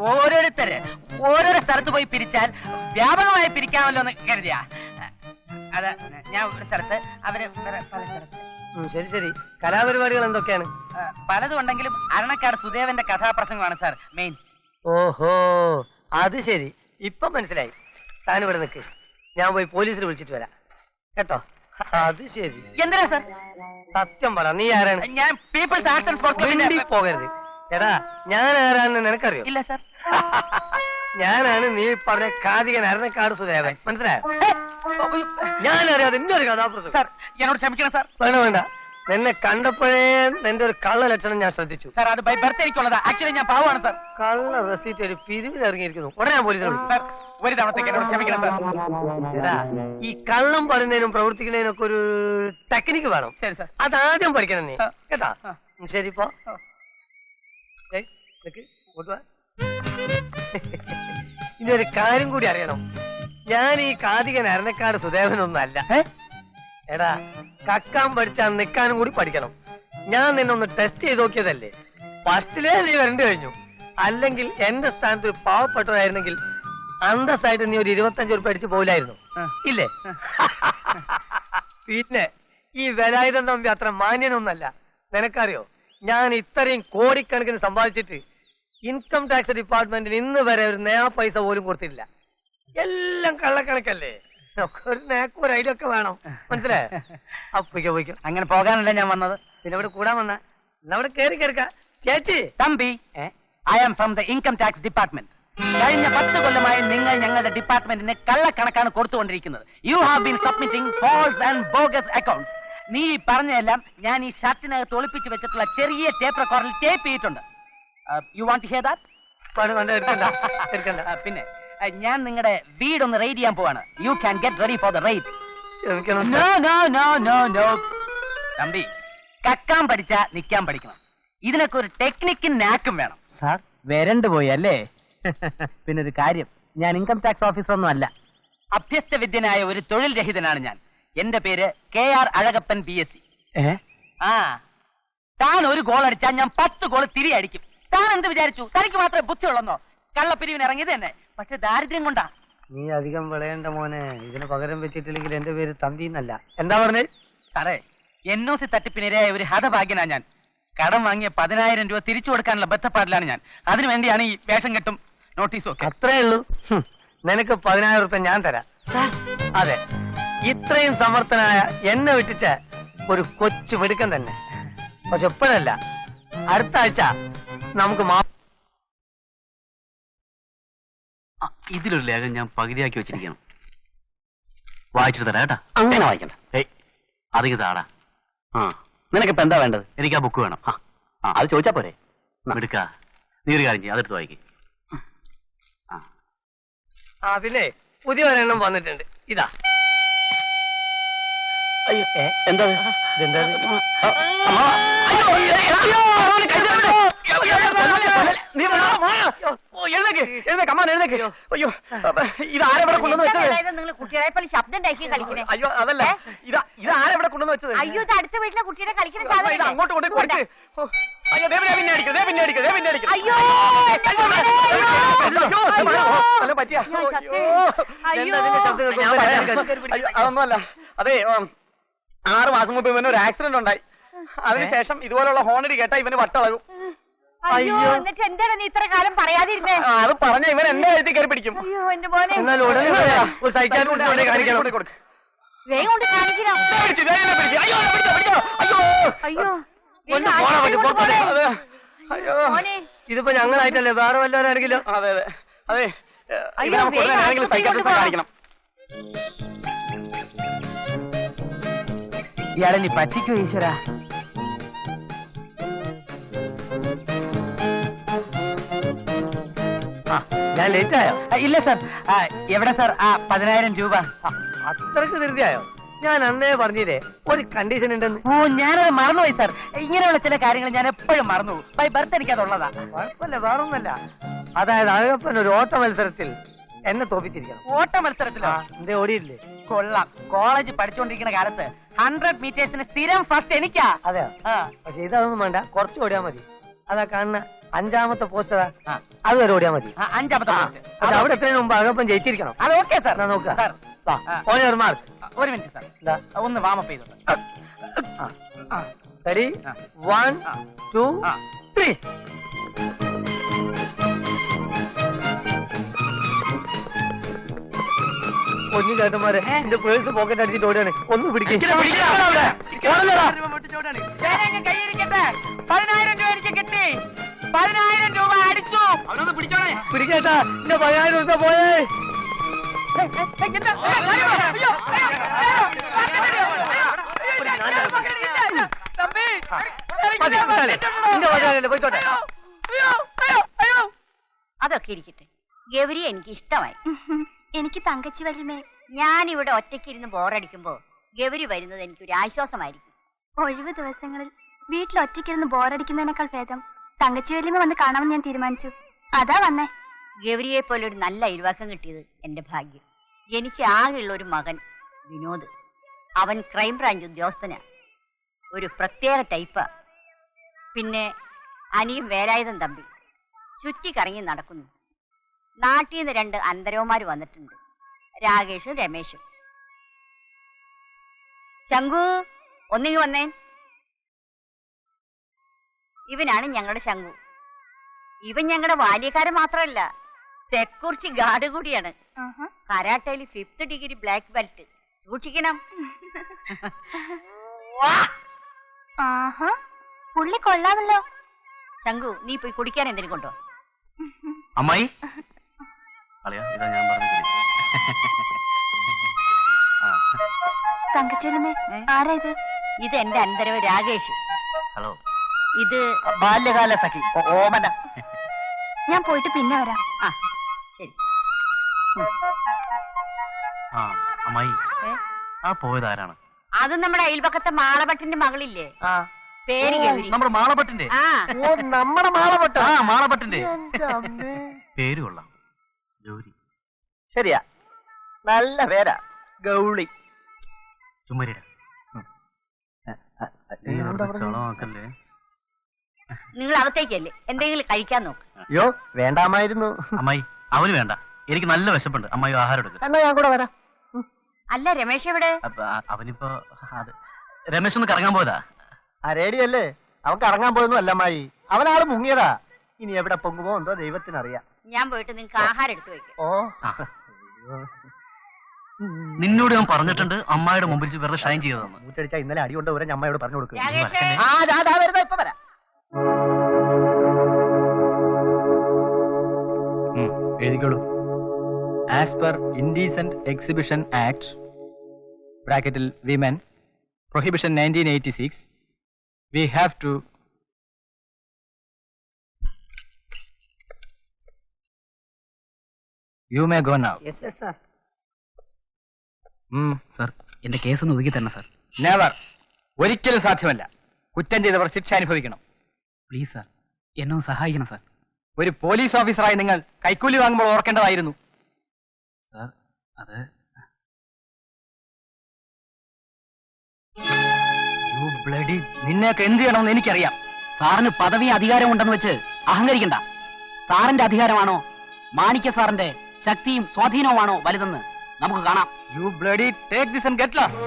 ഓരോരുത്തര് ഓരോരോ സ്ഥലത്ത് പോയി പിരിച്ചാൽ വ്യാപകമായി പിരിക്കാമല്ലോ എന്ന് കരുതിയാ. അത് ഞാൻ ഒരു സ്ഥലത്ത്, അവര് പല സ്ഥലത്ത്. ശരി ശരി. കലാപരിപാടികൾ എന്തൊക്കെയാണ്? പലതും ഉണ്ടെങ്കിലും അരണക്കാട് സുദേവന്റെ കഥാപ്രസംഗമാണ് സാർ മെയിൻ. ഓഹോ, അത് ശരി. ഇപ്പൊ മനസ്സിലായി. താനിവിടെ നിൽക്ക്, ഞാൻ പോയി പോലീസിൽ വിളിച്ചിട്ട് വരാം കേട്ടോ. അത് ശരി. എന്തിനാ സാർ? സത്യം പറ, നീ ആരാണ്? ഞാൻ പീപ്പിൾസ് ആർട്സ് ആൻഡ് സ്പോർട്സ് ക്ലബിന്റെ. പോകരുത്. എടാ, ഞാൻ ആരാണെന്ന് നിനക്കറിയോ? ഇല്ല സാർ. ഞാനാണ് നീ പറഞ്ഞ കാതികൻ അരണക്കാട് സുദേവൻ. മനസ്സിലായോ? ഞാനറിയാതെ ഇന്നൊരു കഥാപ്രസംഗം. സാർ, എന്നോട് ക്ഷമിക്കണം സാർ. വേണ്ട വേണ്ട, നിന്നെ കണ്ടപ്പോഴേ നിന്റെ ഒരു കള്ള ലക്ഷണം ഞാൻ ശ്രദ്ധിച്ചു. സാർ, അത് ബൈ ബർത്ത് എനിക്കുള്ളതാ. ആക്ച്വലി ഞാൻ പാവമാണ് സാർ. കള്ള റെസീറ്റ് ഒരു പിരിവിൽ ഇറങ്ങിയിരിക്കുന്നു. ഉടനെ ഞാൻ പോലീസിനെ വിളിക്കും. സാർ, ഒരു തവണത്തേക്ക് എന്നോട് ക്ഷമിക്കണം സാർ. എടാ, ഈ കള്ളം പറയുന്നതിനും പ്രവർത്തിക്കുന്നതിനും ഒക്കെ ഒരു ടെക്നിക്ക് വേണം. ശരി സാർ. അതാദ്യം പഠിക്കണം നീ കേട്ടാ. ശരി, ഇപ്പൊ ഇനി ഒരു കാര്യം കൂടി അറിയണം. ഞാൻ ഈ കാതികൻ അരണക്കാട് സുദേവനൊന്നല്ല. എടാ, കക്കാൻ പഠിച്ചാൽ നിൽക്കാനും കൂടി പഠിക്കണം. ഞാൻ നിന്നൊന്ന് ടെസ്റ്റ് ചെയ്ത് നോക്കിയതല്ലേ. ഫസ്റ്റിലേ നീ വരണ്ടു കഴിഞ്ഞു. അല്ലെങ്കിൽ എന്റെ സ്ഥാനത്ത് ഒരു പാവപ്പെട്ടവരായിരുന്നെങ്കിൽ അന്തസ്സായിട്ട് നീ ഒരു 25 ഉറുപ്പിക അടിച്ച് പോലായിരുന്നു ഇല്ലേ? പിന്നെ ഈ വേലായുധൻ തമ്പി അത്ര മാന്യനൊന്നല്ല. നിനക്കറിയോ, ഞാൻ ഇത്രയും കോടിക്കണക്കിന് സമ്പാദിച്ചിട്ട് ഇൻകം ടാക്സ് ഡിപ്പാർട്ട്മെന്റിന് ഇന്ന് വരെ ഒരു നയാ പൈസ പോലും കൊടുത്തിട്ടില്ല. എല്ലാം കള്ളക്കണക്കല്ലേ. ഒരു നേക്കും ഒരു ഐഡിയ ഒക്കെ വേണം. മനസ്സിലായോ? അപ്പൊയ്ക്കോ പോയിക്കോ. അങ്ങനെ പോകാനല്ല ഞാൻ വന്നത്. പിന്നെ ഇവിടെ കൂടാൻ വന്ന അവിടെ കേറി കേൾക്ക. ചേച്ചി Thampi, I am from the income tax department. കഴിഞ്ഞ 10 കൊല്ലമായി നിങ്ങൾ ഞങ്ങളുടെ ഡിപ്പാർട്ട്മെന്റിന് കള്ളക്കണക്കാണ് കൊടുത്തുകൊണ്ടിരിക്കുന്നത്. You have been submitting false and bogus accounts. നീ പറഞ്ഞതെല്ലാം ഞാൻ ഈ ഷർട്ടിനകത്ത് ഒളിപ്പിച്ച് വെച്ചിട്ടുള്ള ചെറിയ ടേപ്പ് റെക്കോർഡിൽ ടേപ്പ് ചെയ്തിട്ടുണ്ട്. You want to hear that? പിന്നെ ഞാൻ നിങ്ങളുടെ വീടൊന്ന് റെയ്ഡ് ചെയ്യാൻ പോവാണ്. You can get ready for the raid. No no no no no Thampi, കക്കാൻ പഠിച്ചാ നിക്കാൻ പഠിക്കണം. ഇതിനൊക്കെ ഒരു ടെക്നിക്കും നാക്കും വേണം. സാർ, വരണ്ടു പോയി അല്ലേ? പിന്നെ ഒരു കാര്യം, ഞാൻ ഇൻകം ടാക്സ് ഓഫീസർ ഒന്നും അല്ല. അഭ്യസ്ത വിദ്യനായ ഒരു തൊഴിൽ രഹിതനാണ് ഞാൻ. എന്റെ പേര് KR അഴകപ്പൻ BSc. താൻ ഒരു ഗോൾ അടിച്ചാൽ ഞാൻ 10 ഗോൾ തിരിയടിക്കും. താൻ എന്ത് വിചാരിച്ചു? തനിക്ക് മാത്രമേ ബുദ്ധിയുള്ളെന്നോ? കള്ളപ്പിരിവിന് ഇറങ്ങിയത് തന്നെ, പക്ഷെ ദാരിദ്ര്യം കൊണ്ടാ. നീ അധികം വിളയേണ്ട മോനെ. ഇതിന് പകരം വെച്ചിട്ടില്ലെങ്കിൽ എന്റെ പേര് തമ്പി എന്നല്ല. എന്താ പറഞ്ഞേ? സാറേ, NOC തട്ടിപ്പിനിരയായ ഒരു ഹതഭാഗ്യനാ ഞാൻ. കടം വാങ്ങിയ 10,000 രൂപ തിരിച്ചു കൊടുക്കാനുള്ള ബന്ധപ്പാടിലാണ് ഞാൻ. അതിനുവേണ്ടിയാണ് ഈ വേഷം കെട്ടും നോട്ടീസും ഒക്കെ. അത്രേ ഉള്ളൂ. നിനക്ക് 10,000 രൂപ ഞാൻ തരാം. അതെ, ഇത്രയും സമർത്ഥനായ എന്നെ വിട്ടിച്ച ഒരു കൊച്ചു വെടുക്കൻ തന്നെ. പക്ഷെ എപ്പോഴല്ല, അടുത്ത ആഴ്ച നമുക്ക് ഇതിലൊരു ലേഖനം ഞാൻ പകുതിയാക്കി വെച്ചിരിക്കണം. വായിച്ചിട്ട് തരാം കേട്ടാ. അങ്ങനെ വായിക്കണ്ട. ഏയ് അതിങ്ങ് താടാ. നിനക്കിപ്പോ എന്താ വേണ്ടത്? എനിക്ക് ആ ബുക്ക് വേണം. അത് ചോദിച്ചാ പോരെ? എടുക്ക. നീ ഒരു കാര്യം ചെയ്യും, അതെടുത്ത് വായിക്കും. അതിലേ പുതിയ ഒരെണ്ണം വന്നിട്ടുണ്ട്. ഇതാ. അയ്യോ എന്താ ഇതെന്താ? അയ്യോ ഇതാരെവിടെ കൊണ്ടുവന്ന് വെച്ചത്? നിങ്ങൾ കുട്ടികളെ പോലെ ശബ്ദം ഉണ്ടാക്കി കളിക്കണേ. അയ്യോ അതല്ല, ഇതാരെവിടെ കൊണ്ടുവന്ന് വെച്ചത്? അയ്യോ ഇത് അടുത്ത വീട്ടിലെ കുട്ടിയുടെ കളിക്കുന്ന ഇത് സാധനം. അങ്ങോട്ട് കൊണ്ട് കൊടുക്ക്. അയ്യോ പിന്നെ അടിക്കും. അയ്യോ പറ്റിയ അയ്യോ അതൊന്നുമല്ല. അതെ 6 മാസം മുമ്പ് ഇവന് ഒരു ആക്സിഡന്റ് ഉണ്ടായി. അതിനുശേഷം ഇതുപോലുള്ള ഹോണടി കേട്ടാ ഇവന് വട്ടളകും. അയ്യോ എന്നിട്ട് എന്താണ് നീ ഇത്ര കാലം പറയാതിരുന്നേ? അത് പറഞ്ഞ ഇവൻ എന്റെ കഴുത്തിൽ കയറി പിടിക്കും. അയ്യോ എന്റെ പോലെ കൊടുക്ക്. വേഗം കൊണ്ട് കാണിക്കണം. അയ്യോ മോനെ ഇതിപ്പോ ഞങ്ങളായിട്ടല്ലേ, വേറെ വല്ലവരാണെങ്കിലോ? അതെ അതെ അതെ ഇവനെ സൈക്കാട്രിസ്റ്റ് കാണിക്കണം. ഇയാളെ നീ പറ്റിക്കോ ഈശ്വര. ഞാൻ ലേറ്റ് ആയോ? ഇല്ല സാർ. എവിടെ സാർ 10,000 രൂപ? അത്രക്ക് ധൃതിയായോ? ഞാൻ അന്നേ പറഞ്ഞില്ലേ ഒരു കണ്ടീഷൻ ഉണ്ടെന്ന്. ഓ ഞാനത് മറന്നുപോയി സാർ. ഇങ്ങനെയുള്ള ചില കാര്യങ്ങൾ ഞാൻ എപ്പോഴും മറന്നുപോകും. By birth എനിക്കതുള്ളതാ. കുഴപ്പമില്ല, വേറൊന്നല്ല. അതായത് അഴകപ്പൻ ഒരു ഓട്ട മത്സരത്തിൽ എന്നെ തോപ്പിച്ചിരിക്കണം. ഓട്ട മത്സരത്തിലോ? എന്തേ ഓടിയില്ലേ? കൊള്ളാം. കോളേജ് പഠിച്ചുകൊണ്ടിരിക്കുന്ന കാലത്ത് 100 മീറ്റേഴ്സിന് സ്ഥിരം ഫസ്റ്റ് എനിക്കാ. അതെയോ? പക്ഷെ ഇതൊന്നും വേണ്ട, കുറച്ച് ഓടിയാ മതി. അതാ കാണുന്ന 5ാമത്തെ പോസ്റ്റ് അതുവരെ ഓടിയാ മതി. 5ാമത്തെ പോസ്റ്റ്. പക്ഷെ അവിടെ എത്രയും മുമ്പ് അഴകപ്പൻ ജയിച്ചിരിക്കണം. അത് ഓക്കെ സാർ. നോക്കുക. Sir mark. ഒരു മിനിറ്റ് സാർ, ഒന്ന് വാമപ്പ് ചെയ്തോട്ടെ. റെഡി? 1 2 3. ഒന്നും ചേട്ടന്മാരെ എന്റെ പേഴ്സ് പോക്കറ്റ് അടിച്ചിട്ട് ഓടിയാണ്. ഒന്ന് പിടിക്കും. 10,000 രൂപ എനിക്ക് കിട്ടി. 10,000 രൂപ അടിച്ചു. അവനൊന്ന് പിടിച്ചോണേ. പിടിക്കേട്ടാ, എന്റെ 10,000 രൂപ പോയേ. അതൊക്കെ ഇരിക്കട്ടെ. ഗൗരി എനിക്ക് ഇഷ്ടമായി. എനിക്ക് തങ്കച്ചി വല്യമേ. ഞാനിവിടെ ഒറ്റയ്ക്കിരുന്ന് ബോറടിക്കുമ്പോ ഗൗരി വരുന്നത് എനിക്കൊരു ആശ്വാസമായിരിക്കും. ഒഴിവ് ദിവസങ്ങളിൽ വീട്ടിൽ ഒറ്റയ്ക്കിരുന്ന് ബോറടിക്കുന്നതിനേക്കാൾ ഭേദം തങ്കച്ചി വല്യമ വന്ന് കാണാമെന്ന് ഞാൻ തീരുമാനിച്ചു. അതാ വന്നേ. ഗൗരിയെ പോലെ ഒരു നല്ല അയൽവാക്കം കിട്ടിയത് എന്റെ ഭാഗ്യം. എനിക്ക് ആകെയുള്ള ഒരു മകൻ വിനോദ്. അവൻ ക്രൈംബ്രാഞ്ച് ഉദ്യോഗസ്ഥനാ. ഒരു പ്രത്യേക ടൈപ്പാ. പിന്നെ അനിയും വേലായുധം തമ്പി ചുറ്റിക്കറങ്ങി നടക്കുന്നു. നാട്ടിൽ നിന്ന് 2 അന്തരവന്മാർ വന്നിട്ടുണ്ട്, രാകേഷും രമേശും. ശങ്കു ഒന്നിങ്ങി വന്നേ. ഇവനാണ് ഞങ്ങളുടെ ശങ്കു. ഇവൻ ഞങ്ങളുടെ ബാല്യക്കാരൻ മാത്രമല്ല, സെക്യൂരിറ്റി ഗാർഡ് കൂടിയാണ്. കരാട്ടയിൽ 5th ഡിഗ്രി ബ്ലാക്ക് ബെൽറ്റ്. സൂക്ഷിക്കണം. പുള്ളി കൊള്ളാമല്ലോ. ശങ്കു നീ പോയി കുടിക്കാൻ എന്തെങ്കിലും കൊണ്ടോ? അമ്മായി ഇതാ ഞാൻ പറഞ്ഞില്ലേ. തങ്കച്ചോലമ്മേ, ആരാ ഇത്? ഇത് എന്റെ അന്തരവ് രാകേഷ്. ഹലോ. ഇത് ബാല്യകാല സഖി ഓമന. ഞാൻ പോയിട്ട് പിന്നെ വരാം. ശരി. അമ്മായി ആ പോയതാരാണ്? അത് നമ്മുടെ അയൽപക്കത്തെ മാളഭട്ടിന്റെ മകളില്ലേ, പേര് ഗൗരി. നമ്മുടെ മാളഭട്ടിന്റെ? നമ്മുടെ മാളഭട്ട. മാളഭട്ടിന്റെ പേര് കൊള്ളാം, ഗൗരി. ശരിയാ, നല്ല പേരാ, ഗൗളി. ചുമരിട. നിങ്ങൾ അകത്തേക്കല്ലേ, എന്തെങ്കിലും കഴിക്കാൻ നോക്ക്. അയ്യോ വേണ്ടാമായിരുന്നു. അമ്മായി അവന് വേണ്ട, എനിക്ക് നല്ല വിശപ്പുണ്ട്. അമ്മായി ആഹാരം എടുക്കും. എന്നാ ഞാൻ കൂടെ വരാം. അല്ല രമേശ് എവിടെ? അവനിപ്പോ രമേശ് ഒന്ന് കറങ്ങാൻ പോയതാ. ആ റേഡിയല്ലേ, അവൻ കറങ്ങാൻ പോയൊന്നും അല്ല അമ്മായി, അവനാള് മുങ്ങിയതാ. ഇനി എവിടെ പൊങ്ങുമോ എന്തോ ദൈവത്തിനറിയാം. ഞാൻ പോയിട്ട് നിങ്ങൾക്ക് ആഹാരം എടുത്തു വെക്കാം. ഓ നിന്നോട് ഞാൻ പറഞ്ഞിട്ടുണ്ട് അമ്മായിയുടെ മുമ്പിൽ വെറുതെ ഷൈൻ ചെയ്തതെന്ന്. മൂച്ചടിച്ചാ ഇന്നലെ അടി കൊണ്ട് വരെ അമ്മയോട് പറഞ്ഞു കൊടുക്കും. രാകേഷേ. ഇപ്പൊ വരാം. എഴുതിക്കോളൂ. As per Indecent Exhibition Act, bracket women, prohibition 1986, we have to You may go now. Yes, yes, sir. Sir എന്റെ കേസ് ഒന്ന് ഒതുക്കി തരണം സർ. നെവർ. ഒരിക്കലും സാധ്യമല്ല. കുറ്റം ചെയ്തവർ ശിക്ഷ അനുഭവിക്കണം. പ്ലീസ് സർ, എന്നെ ഒന്ന് സഹായിക്കണം സർ. ഒരു പോലീസ് ഓഫീസറായി നിങ്ങൾ കൈക്കൂലി വാങ്ങുമ്പോൾ ഓർക്കേണ്ടതായിരുന്നു. സർ അത് നിന്നെയൊക്കെ എന്ത് ചെയ്യണമെന്ന് എനിക്കറിയാം. സാറിന് പദവി അധികാരം ഉണ്ടെന്ന് വെച്ച് അഹങ്കരിക്കണ്ട. സാറിന്റെ അധികാരമാണോ മാണിക്യ സാറിന്റെ ശക്തിയും സ്വാധീനവുമാണോ വലുതെന്ന് നമുക്ക് കാണാം. You bloody take this and get lost.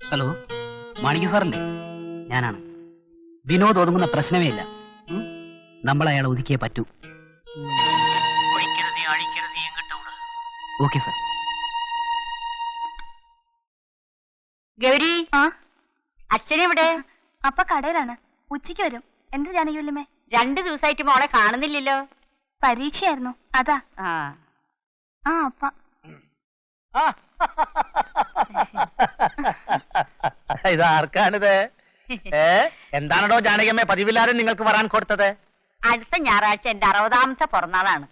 Hello, മാണിക്യ സാറല്ലേ? ഞാനാണ്. വിനോദ് ഒതുങ്ങുന്ന പ്രശ്നമേ ഇല്ല. നമ്മൾ അയാളെ ഒതുക്കിയേ പറ്റൂ. Okay sir. ഗൗരി, അച്ഛനെവിടെ? അപ്പ കടയിലാണ്. ഉച്ചയ്ക്ക് വരും. എന്ത് ജാനകി വല്യമ്മേ? 2 ദിവസമായിട്ട് മോളെ കാണുന്നില്ലല്ലോ. പരീക്ഷയായിരുന്നു, അതാ. ആ അപ്പ ഇതാർക്കാണിത്? എന്താണോ ജാനകിയമ്മേ പതിവില്ലാതെ നിങ്ങൾക്ക് വരാൻ കൊടുത്തത്? അടുത്ത ഞായറാഴ്ച എന്റെ 60ാമത്തെ പിറന്നാളാണ്.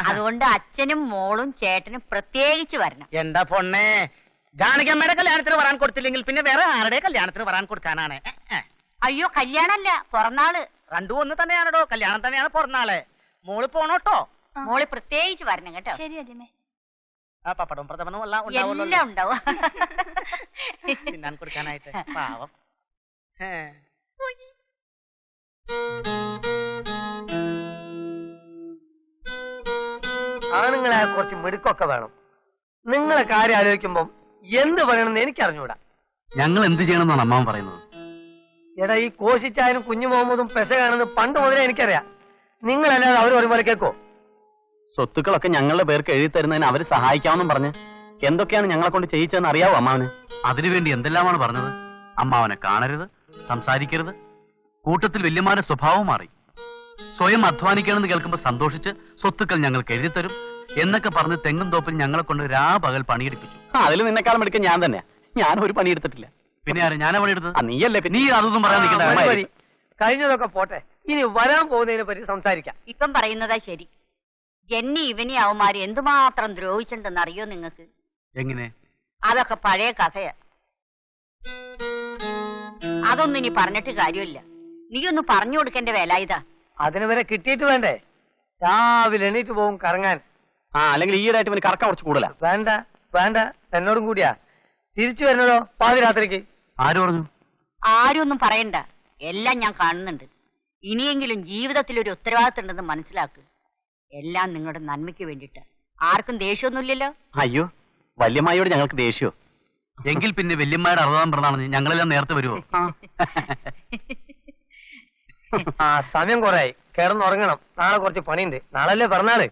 അതുകൊണ്ട് അച്ഛനും മോളും ചേട്ടനും പ്രത്യേകിച്ച് വരണം. എന്റെ പൊണ്ണേ, ജാനകിയമ്മയുടെ കല്യാണത്തിന് വരാൻ കൊടുത്തില്ലെങ്കിൽ പിന്നെ വേറെ ആരുടെ കല്യാണത്തിന് വരാൻ കൊടുക്കാനാണ്? അയ്യോ, കല്യാണല്ല, പിറന്നാള്. രണ്ടും ഒന്ന് തന്നെയാണോ? കല്യാണം തന്നെയാണ് പിറന്നാള്. മോള് പോണോട്ടോ? മോള് പ്രത്യേകിച്ച് വരണം കേട്ടോ. ശരി വല്യമ്മേ. പപ്പടവും പ്രഥമനും എല്ലാം എല്ലാം ഉണ്ടാവും തിന്നാൻ കൊടുക്കാനായിട്ട്. പാവം. ആണുങ്ങളെ കുറച്ച് മിടുക്കൊക്കെ വേണം. നിങ്ങളെ കാര്യം ആലോചിക്കുമ്പോ എന്ത് പറയണമെന്ന് എനിക്ക് അറിഞ്ഞൂടാ. ഞങ്ങൾ എന്ത് ചെയ്യണമെന്നാണ് അമ്മാവൻ പറയുന്നത്? എടാ, ഈ കോശിച്ചായാലും കുഞ്ഞു മുഹമ്മദും പെശകാണെന്ന് പണ്ട് മുതലേ എനിക്കറിയാം. നിങ്ങളല്ലാതെ അവർ ഒരുപോലെ കേൾക്കോ? സ്വത്തുക്കളൊക്കെ ഞങ്ങളുടെ പേർക്ക് എഴുതി തരുന്നതിന് അവര് സഹായിക്കാമെന്നും പറഞ്ഞ് എന്തൊക്കെയാണ് ഞങ്ങളെ കൊണ്ട് ചെയ്യിച്ചതെന്ന് അറിയാവോ അമ്മാവന്? അതിനുവേണ്ടി എന്തെല്ലാമാണ് പറഞ്ഞത്? അമ്മാവനെ കാണരുത്, സംസാരിക്കരുത്. കൂട്ടത്തിൽ വല്യമാരുടെ സ്വഭാവം മാറി. സ്വയം അധ്വാനിക്കണമെന്ന് കേൾക്കുമ്പോൾ സന്തോഷിച്ച് സ്വത്തുക്കൾ ഞങ്ങൾക്ക് എഴുതി തരും എന്നൊക്കെ പറഞ്ഞ് തെങ്ങും തോപ്പിൽ ഞങ്ങളെ കൊണ്ട് പകൽ പണിയെടുപ്പിച്ചു. അതിൽ നിന്നെക്കാളും എടുക്കാൻ ഞാൻ തന്നെ. ഞാൻ ഒരു പണിയെടുത്തിട്ടില്ല. പിന്നെ ആര്? ഞാനാ പണിയെടുത്തത്? നീയല്ലേ? നീ അതൊന്നും പറയാൻ നിൽക്കണ്ട. കഴിഞ്ഞതൊക്കെ പോട്ടെ, ഇനി വരാൻ പോകുന്നതിനെ പറ്റി സംസാരിക്കാം. ഇപ്പം പറയുന്നതാ ശരി. എന്നെ ഇവനെ അവന്മാര് എന്തുമാത്രം ദ്രോഹിച്ചിട്ടുണ്ടെന്ന് അറിയോ നിങ്ങൾക്ക്? എങ്ങനെ? അതൊക്കെ പഴയ കഥയാ. അതൊന്നും ഇനി പറഞ്ഞിട്ട് കാര്യമില്ല. നീ ഒന്ന് പറഞ്ഞു കൊടുക്കേണ്ട വേല ഇതാ. അതിന് വരെ കിട്ടിയിട്ട് വേണ്ടേ? രാവിലെ എണീറ്റ് പോകും കറങ്ങാൻ. അല്ലെങ്കിൽ ഈയിടെയായിട്ട് ഇവന് കറക്കം കുറച്ച് കൂടുതലാ. വേണ്ട വേണ്ട, എന്നോടും കൂടിയാ. തിരിച്ചു വരുന്നതോ പാതിരാത്രിക്ക്. ആര് പറഞ്ഞു? ആരും ഒന്നും പറയണ്ട, എല്ലാം ഞാൻ കാണുന്നുണ്ട്. ഇനിയെങ്കിലും ജീവിതത്തിൽ ഒരു ഉത്തരവാദിത്തം ഉണ്ടെന്ന് മനസ്സിലാക്കുക. എല്ലാം നിങ്ങളുടെ നന്മയ്ക്ക് വേണ്ടിട്ട്. ആർക്കും ദേഷ്യമൊന്നുമില്ലല്ലോ. അയ്യോ, വല്യമ്മായിയോട് ഞങ്ങൾക്ക് ദേഷ്യോ? എങ്കിൽ പിന്നെ വല്യമ്മയുടെ 60ാം പിറന്നാളാണ്. ഞങ്ങളെല്ലാം നേരത്തെ വരുമോ? ആ, സമയം കുറയായി. കിടന്നുറങ്ങണം. നാളെ കുറച്ച് പണിയുണ്ട്. നാളല്ലേ പിറന്നാള്.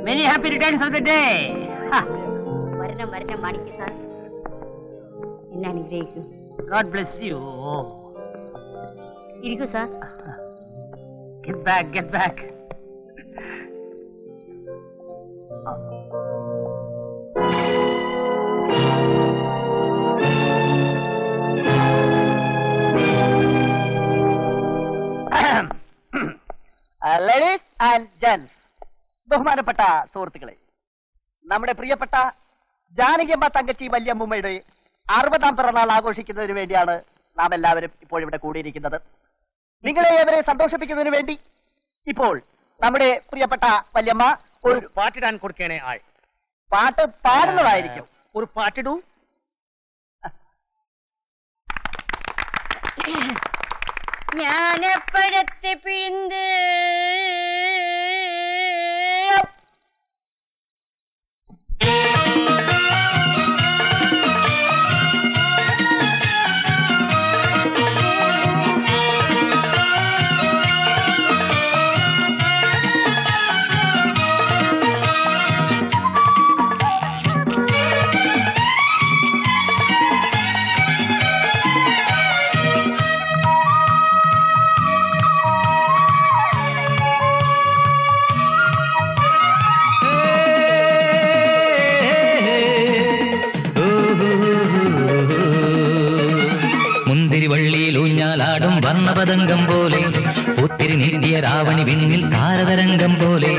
Many happy returns of the day. വരണം വരണം മാണിക്യ സാർ, എന്നെ അനുഗ്രഹിക്കൂ. God bless you. ഇരിക്കൂ sir. Get back, get back. Ladies and gents, ബഹുമാനപ്പെട്ട സുഹൃത്തുക്കളെ, നമ്മുടെ പ്രിയപ്പെട്ട ജാനകിയമ്മ തങ്കച്ചി വല്യമ്മയുടെ 60ാം പിറന്നാൾ ആഘോഷിക്കുന്നതിന് വേണ്ടിയാണ് നാം എല്ലാവരും ഇപ്പോൾ ഇവിടെ കൂടിയിരിക്കുന്നത്. നിങ്ങളെ ഏവരെ സന്തോഷിപ്പിക്കുന്നതിന് വേണ്ടി ഇപ്പോൾ നമ്മുടെ പ്രിയപ്പെട്ട വല്യമ്മ ഒരു പാട്ടിടാൻ കൊടുക്കണേ ആൾ. പാട്ട് പാടുന്നതായിരിക്കും. ഒരു പാട്ടിടൂ. ജ്ഞാനപ്പഴത്തെ പിന്ത് ഊഞ്ഞാലാടും വർണ്ണപതംഗം പോലെ ഒത്തിരി നീട്ടിയ രാവണി വിണ്ണിൽ താരതരംഗം പോലെ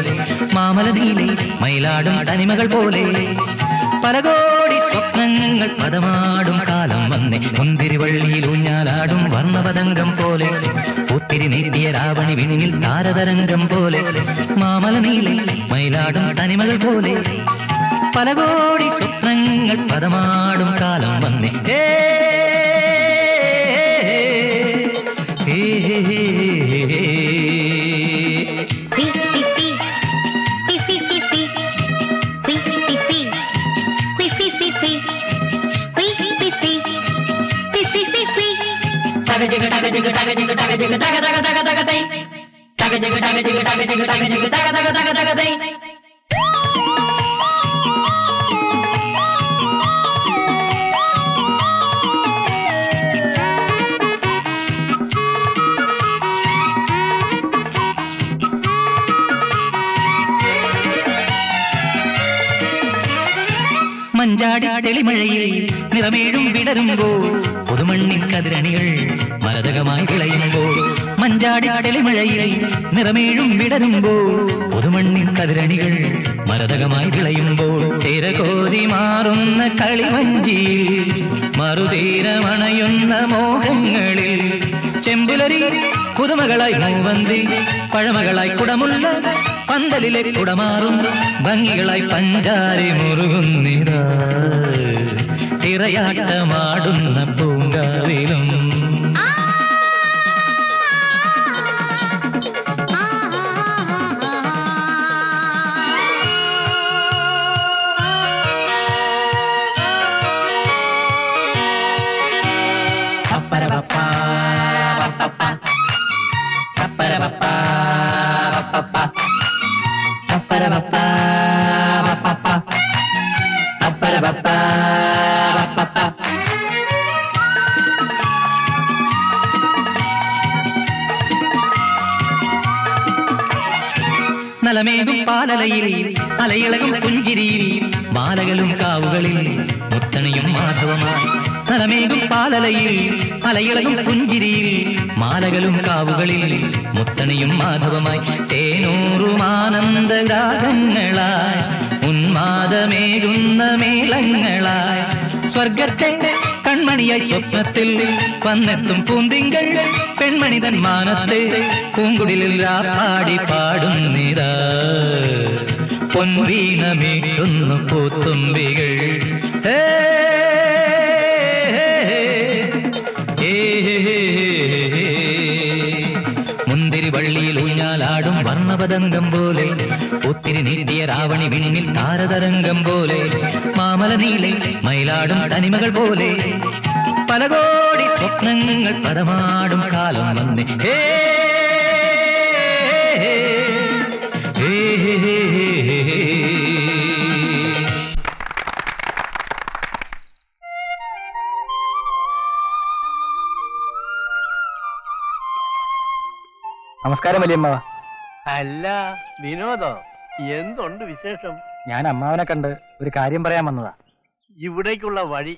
മാമല നീലെ മയിലാടും തനിമകൾ പോലെ പല കോടി സ്വപ്നങ്ങൾ പദമാടും കാലം വന്നേ മുന്തിരിവള്ളിയിൽ ഊഞ്ഞാലാടും വർണ്ണപതംഗം പോലെ ഒത്തിരി നീട്ടിയ രാവണി വിണ്ണിൽ താരതരംഗം പോലെ മാമല നീലെ മയിലാടും തനിമകൾ പോലെ പല കോടി സ്വപ്നങ്ങൾ പദമാടും കാലം വന്നേ മഞ്ചാടി തെളിമഴയിൽ നിറമേഴും വിടരുമ്പോൾ പുതുമണ്ണിൻ കതിരണികൾ മരതകമായി വിളയുമ്പോൾ മഞ്ചാടി തെളിമഴയിൽ നിറമേഴും വിടരുമ്പോൾ പുതുമണ്ണിൻ കതിരണികൾ മരതകമായി വിളയുമ്പോൾ തിരകോതി മാറുന്ന കളിവഞ്ചിയിൽ മറുതീരമണയുന്ന മോഹങ്ങളിൽ ചെമ്പുലരി പുതുമകളായി മൂവന്തി പഴമകളായി കുടമുള്ള പന്തലിലെ കുടമാറും ഭംഗികളായി പഞ്ചാരി മുറുകുന്നിതാ തിറയാട്ടമാടുന്ന പൂങ്കാവിലും നലമേകും പാലലയിൽ അലയിളകും പുഞ്ചിരിയിൽ മാലകളും കാവുകളിൽ മുത്തണിയും മാധവമായി നലമേകും പാലലയിൽ അലയിളകും പുഞ്ചിരിയിൽ മാലകളും കാവുകളിൽ മുത്തണിയും മാധവമായി തേനൂറുമാനന്ദ രാഗങ്ങളായി ഉന്മാദമേകുന്ന മേളങ്ങളായി സ്വർഗത്തെ കൺമണിയായി സ്വപ്നത്തിൽ വന്നെത്തും പൂന്തിങ്കൾ പെൺമണിതൻ മാനത്തെ പൂങ്കുടിലിൽ പാടി പാടുന്നിതാ പൊൻവീണമീട്ടുന്നു പൂത്തുമ്പികൾ മുന്തിരി വള്ളിയിൽ ഊഞ്ഞാലാടും വർണ്ണപതംഗം പോലെ ഒത്തിരി നീട്ടിയ രാവണി വിണ്ണിൽ താരതരംഗം പോലെ മാമല നീലെ മയിലാടും തനിമകൾ പോലെ പല കോടി സ്വപ്നങ്ങൾ പദമാടും കാലം വന്നേ നമസ്കാരം വലിയമ്മ. അല്ല വിനോദോ, എന്തുണ്ട് വിശേഷം? ഞാൻ അമ്മാവനെ കണ്ട് ഒരു കാര്യം പറയാൻ വന്നതാ. ഇവിടേക്കുള്ള വഴി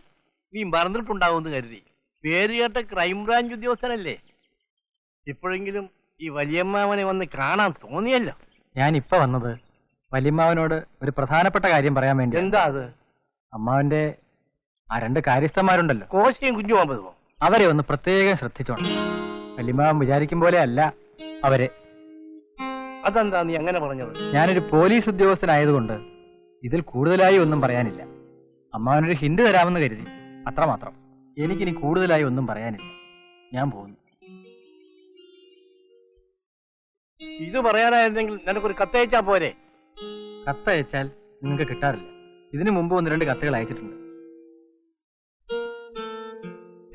നീ മറന്നിട്ടുണ്ടാവുമെന്ന് കരുതി. പേര് കേട്ട ക്രൈംബ്രാഞ്ച് ഉദ്യോഗസ്ഥനല്ലേ? ഇപ്പോഴെങ്കിലും ഈ വലിയമ്മാവനെ വന്ന് കാണാൻ തോന്നിയല്ലോ. ഞാൻ ഇപ്പൊ വന്നത് വലിയമ്മാവനോട് ഒരു പ്രധാനപ്പെട്ട കാര്യം പറയാൻ വേണ്ടി. എന്താ അത്? അമ്മാവന്റെ ആ 2 കാര്യസ്ഥന്മാരുണ്ടല്ലോ, കോശയും കുഞ്ഞു പോകുമ്പോ അവരെ ഒന്ന് പ്രത്യേകം ശ്രദ്ധിച്ചോണം. വലിയമ്മാവൻ വിചാരിക്കും പോലെ അല്ല അവരെ. അതെന്താ നീ അങ്ങനെ പറഞ്ഞത്? ഞാനൊരു പോലീസ് ഉദ്യോഗസ്ഥനായതുകൊണ്ട് ഇതിൽ കൂടുതലായി ഒന്നും പറയാനില്ല. അമ്മാവനൊരു ഹിന്റ് തരാമെന്ന് കരുതി, അത്രമാത്രം. എനിക്കിനി കൂടുതലായി ഒന്നും പറയാനില്ല. ഞാൻ പോകുന്നു. ഇത് പറയാനായിരുന്നെങ്കിൽ നിനക്കൊരു കത്തയച്ചാ പോരെ? കത്തയച്ചാൽ നിങ്ങൾക്ക് കിട്ടാറില്ല. ഇതിനു മുമ്പ് 1-2 കത്തുകൾ അയച്ചിട്ടുണ്ട്.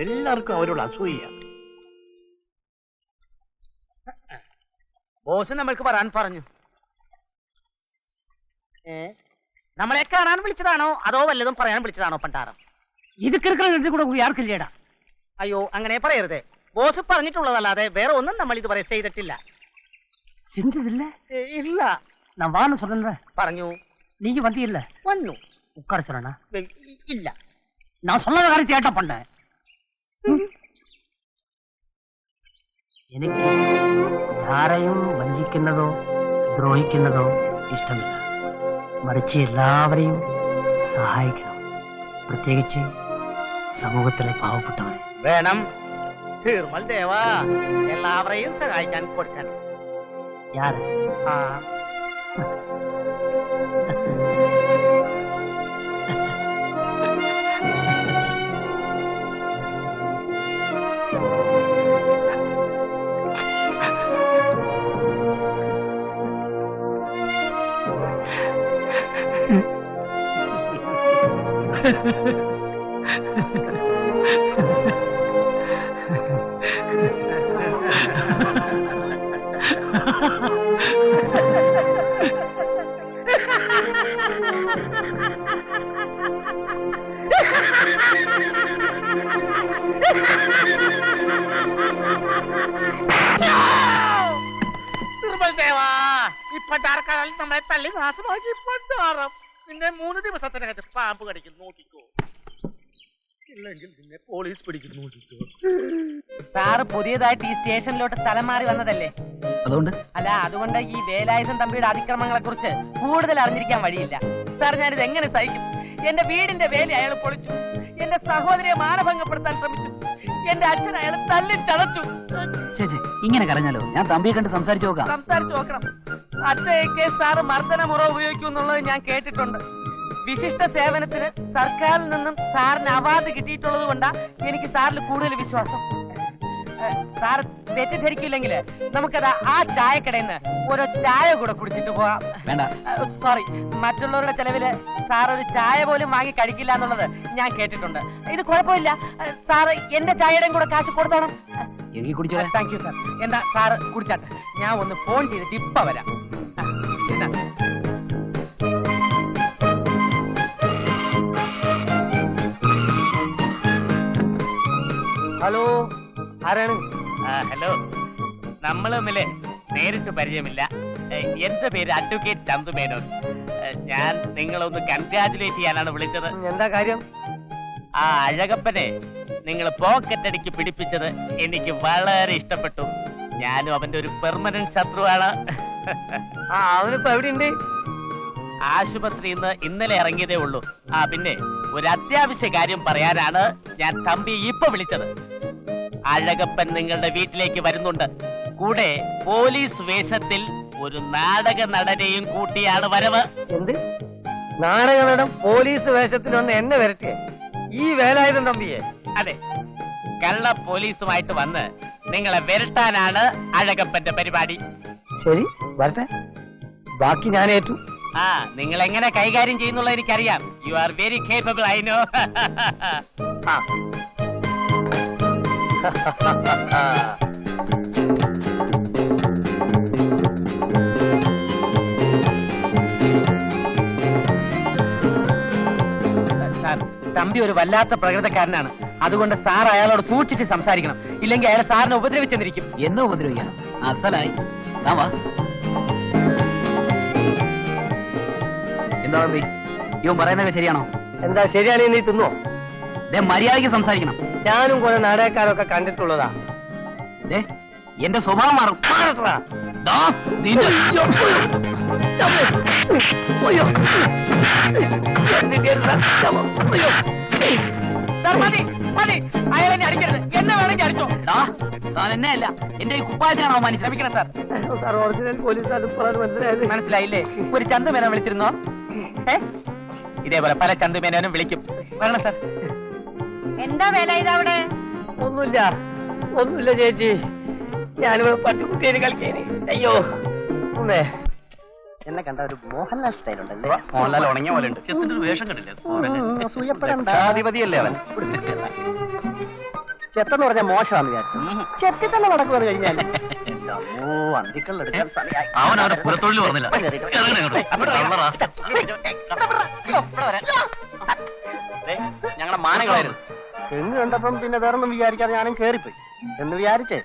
എല്ലാവർക്കും അവരോട് അസൂയ. ബോസ് നമ്മൾക്ക് വരാൻ പറഞ്ഞു. നമ്മളെ കാണാൻ വിളിച്ചതാണോ അതോ വല്ലതും പറയാൻ വിളിച്ചതാണോ പണ്ടാരം? ഇത് കിടക്കുന്ന കൂടെ ആർക്കില്ലേടാ? അയ്യോ, അങ്ങനെ പറയരുതേ. ബോസ് പറഞ്ഞിട്ടുള്ളതല്ലാതെ വേറെ ഒന്നും നമ്മൾ ഇതുവരെ ചെയ്തിട്ടില്ല. செஞ்சதில்ல? இல்ல. நான் வான்னு சொன்னேன். പറഞ്ഞു. நீங்க வந்தீல்ல? വന്നു. உட்கார சொன்னா? இல்ல. நான் சொன்ன காரியத்தை ஏட்டா பண்ண. എനിക്ക് ആരെയും വഞ്ചിക്കുന്നതോ ദ്രോഹിക്കുന്നതോ ഇഷ്ടമില്ല. മറിച്ച് എല്ലാവരെയും സഹായിക്കണം, പ്രത്യേകിച്ച് സമൂഹത്തിലെ പാവപ്പെട്ടവരെ. വേണം. തീർമൽ ദേവ എല്ലാവരെയും സഹായിക്കാൻ കൊടുക്കണം. യാര്? പട്ടാർക്കാരിൽ നമ്മളെ തള്ളി നാശമാക്കി പട്ടാറം. നിന്നെ 3 ദിവസത്തിനകത്ത് പാമ്പ് കടിക്കും, നോക്കിക്കോ. ഇല്ലെങ്കിൽ നിന്നെ പോലീസ് പിടിക്കും, നോക്കിക്കോ. സാറ് പുതിയതായിട്ട് ഈ സ്റ്റേഷനിലോട്ട് സ്ഥലം മാറി വന്നതല്ലേ? അതുകൊണ്ട് ഈ വേലായുധൻ തമ്പിയുടെ അതിക്രമങ്ങളെ കുറിച്ച് കൂടുതൽ അറിഞ്ഞിരിക്കാൻ വഴിയില്ല. സാർ, ഞാനിത് എങ്ങനെ സഹിക്കും? എന്റെ വീടിന്റെ വേലി അയാൾ പൊളിച്ചു, എന്റെ സഹോദരിയെ മാനഭംഗപ്പെടുത്താൻ ശ്രമിച്ചു, എന്റെ അച്ഛൻ അയാൾ തല്ലി ചതച്ചു. ചേച്ചി ഇങ്ങനെ കരഞ്ഞാലോ? ഞാൻ തമ്പിയെ കണ്ട് സംസാരിച്ചു നോക്കണം. അച്ഛയ്ക്ക് സാറ് മർദ്ദനമുറ ഉപയോഗിക്കും എന്നുള്ളത് ഞാൻ കേട്ടിട്ടുണ്ട്. വിശിഷ്ട സേവനത്തിന് സർക്കാരിൽ നിന്നും സാറിന് അവാർഡ് കിട്ടിയിട്ടുള്ളത് കൊണ്ടാ എനിക്ക് സാറിൽ കൂടുതൽ വിശ്വാസം. സാർ തെറ്റിദ്ധരിക്കില്ലെങ്കിൽ നമുക്കത് ആ ചായക്കടയിൽ നിന്ന് ഓരോ ചായ കൂടെ കുടിച്ചിട്ട് പോകാം. വേണ്ട, സോറി, മറ്റുള്ളവരുടെ ചെലവില് സാർ ഒരു ചായ പോലും വാങ്ങി കഴിക്കില്ല എന്നുള്ളത് ഞാൻ കേട്ടിട്ടുണ്ട്. ഇത് കുഴപ്പമില്ല, സാറ് എന്റെ ചായയുടെയും കൂടെ കാശ് കൊടുത്തോണം. Thank you sir. എന്താ സാറ് കുടിച്ചാട്ടെ, ഞാൻ ഒന്ന് ഫോൺ ചെയ്തിട്ട് ഇപ്പ വരാം. ഹലോ, ആരാണ്? ഹലോ, നമ്മൾ തമ്മില് നേരിട്ട് പരിചയമില്ല. എന്റെ പേര് അഡ്വക്കേറ്റ് ചന്തു മേനോൻ. ഞാൻ നിങ്ങളൊന്ന് കൺഗ്രാജുലേറ്റ് ചെയ്യാനാണ് വിളിച്ചത്. എന്താ കാര്യം? ആ അഴകപ്പനെ നിങ്ങൾ പോക്കറ്റടിക്ക് പിടിപ്പിച്ചത് എനിക്ക് വളരെ ഇഷ്ടപ്പെട്ടു. ഞാനും അവന്റെ ഒരു പെർമനന്റ് ശത്രുവാണ്. അവനിപ്പോ എവിടെയുണ്ട്? ആശുപത്രിയിൽ നിന്ന് ഇന്നലെ ഇറങ്ങിയതേ ഉള്ളൂ. പിന്നെ ഒരു അത്യാവശ്യ കാര്യം പറയാനാണ് ഞാൻ തമ്പി ഇപ്പൊ വിളിച്ചത്. അഴകപ്പൻ നിങ്ങളുടെ വീട്ടിലേക്ക് വരുന്നുണ്ട്. കൂടെ പോലീസ് വേഷത്തിൽ ഒരു നാടക നടനെയും കൂട്ടിയാണ് വരവ്. എന്ത് നാടക നടൻ പോലീസ് വേഷത്തിൽ വന്ന് എന്നെ വരട്ടെ? ഈ വേലായുധൻ തമ്പിയെ? അതെ, കള്ള പോലീസുമായിട്ട് വന്ന് നിങ്ങളെ വരട്ടാനാണ് അഴകപ്പന്റെ പരിപാടി. ശരി, വരട്ടെ. ബാക്കി ഞാൻ ഏറ്റു. നിങ്ങൾ എങ്ങനെ കൈകാര്യം ചെയ്യുന്നുള്ള എനിക്കറിയാം. You are very capable, I know. Sir, Thampi ഒരു വല്ലാത്ത പ്രകൃതക്കാരനാണ്. അതുകൊണ്ട് സാർ അയാളോട് സൂക്ഷിച്ച് സംസാരിക്കണം. ഇല്ലെങ്കിൽ അയാൾ സാറിനെ ഉപദ്രവിച്ചെന്നിരിക്കും. എന്നെ ഉപദ്രവിക്കണം? അസലായി. എന്താ തമ്പി, ഇവൻ പറയുന്നതൊക്കെ ശരിയാണോ? എന്താ ശരിയാണെങ്കിൽ നീ തിന്നോ? മര്യാദയ്ക്ക് സംസാരിക്കണം. ഞാനും കുറെ നാടകക്കാരൊക്കെ കണ്ടിട്ടുള്ളതാ. എന്റെ സ്വഭാവം മാറും. അയാളെന്നെ അടിക്കരുത്, എന്നെ വേണമെങ്കിൽ അടിച്ചോ. താൻ എന്നെ അല്ല, എന്റെ ഈ കുപ്പായത്തിനാണോ അവമാനിച്ചത്? ക്ഷമിക്കണം സാർ. സാർ, ഒറിജിനൽ പോലീസ് മനസ്സിലായില്ലേ? ഒരു ചന്തുമേനോ വിളിച്ചിരുന്നോ? ഇതേപോലെ പല ചന്തുമേനോനും വിളിക്കും. വരണം സാർ. എന്താ വേല ഇതവിടെ? ഒന്നുമില്ല ചേച്ചി, ഞാനിവിടെ പട്ടിക്കുട്ടിയെ കളിക്കേന്. അയ്യോ ഉമ്മേ, എന്നെ കണ്ട ഒരു മോഹൻലാൽ സ്റ്റൈൽ ഉണ്ടല്ലേ? മോഹൻലാൽ ഉണങ്ങിയ പോലെ ഉണ്ട്. ചെത്തിന്റെ ഒരു വേഷം കണ്ടില്ലേ? സൂയപ്പെടേണ്ടാധിപതിയല്ലേ അവൻ. ചെത്തെന്ന് പറഞ്ഞാൽ മോശമാണെന്ന് വിചാരിച്ചു. ചെത്തി തന്നെ നടക്കുമെന്ന് കഴിഞ്ഞാൽ അന്തിക്കളെടുക്കാൻ സമയമായി. അവനവരെ പുറത്തൊഴിൽ പറഞ്ഞില്ല. ഞങ്ങളുടെ മാനങ്ങളായിരുന്നു. തെങ്ങ് കണ്ടപ്പം പിന്നെ വേറൊന്നും വിചാരിക്കാതെ ഞാനും കേറിപ്പോയി എന്ന് വിചാരിച്ചേ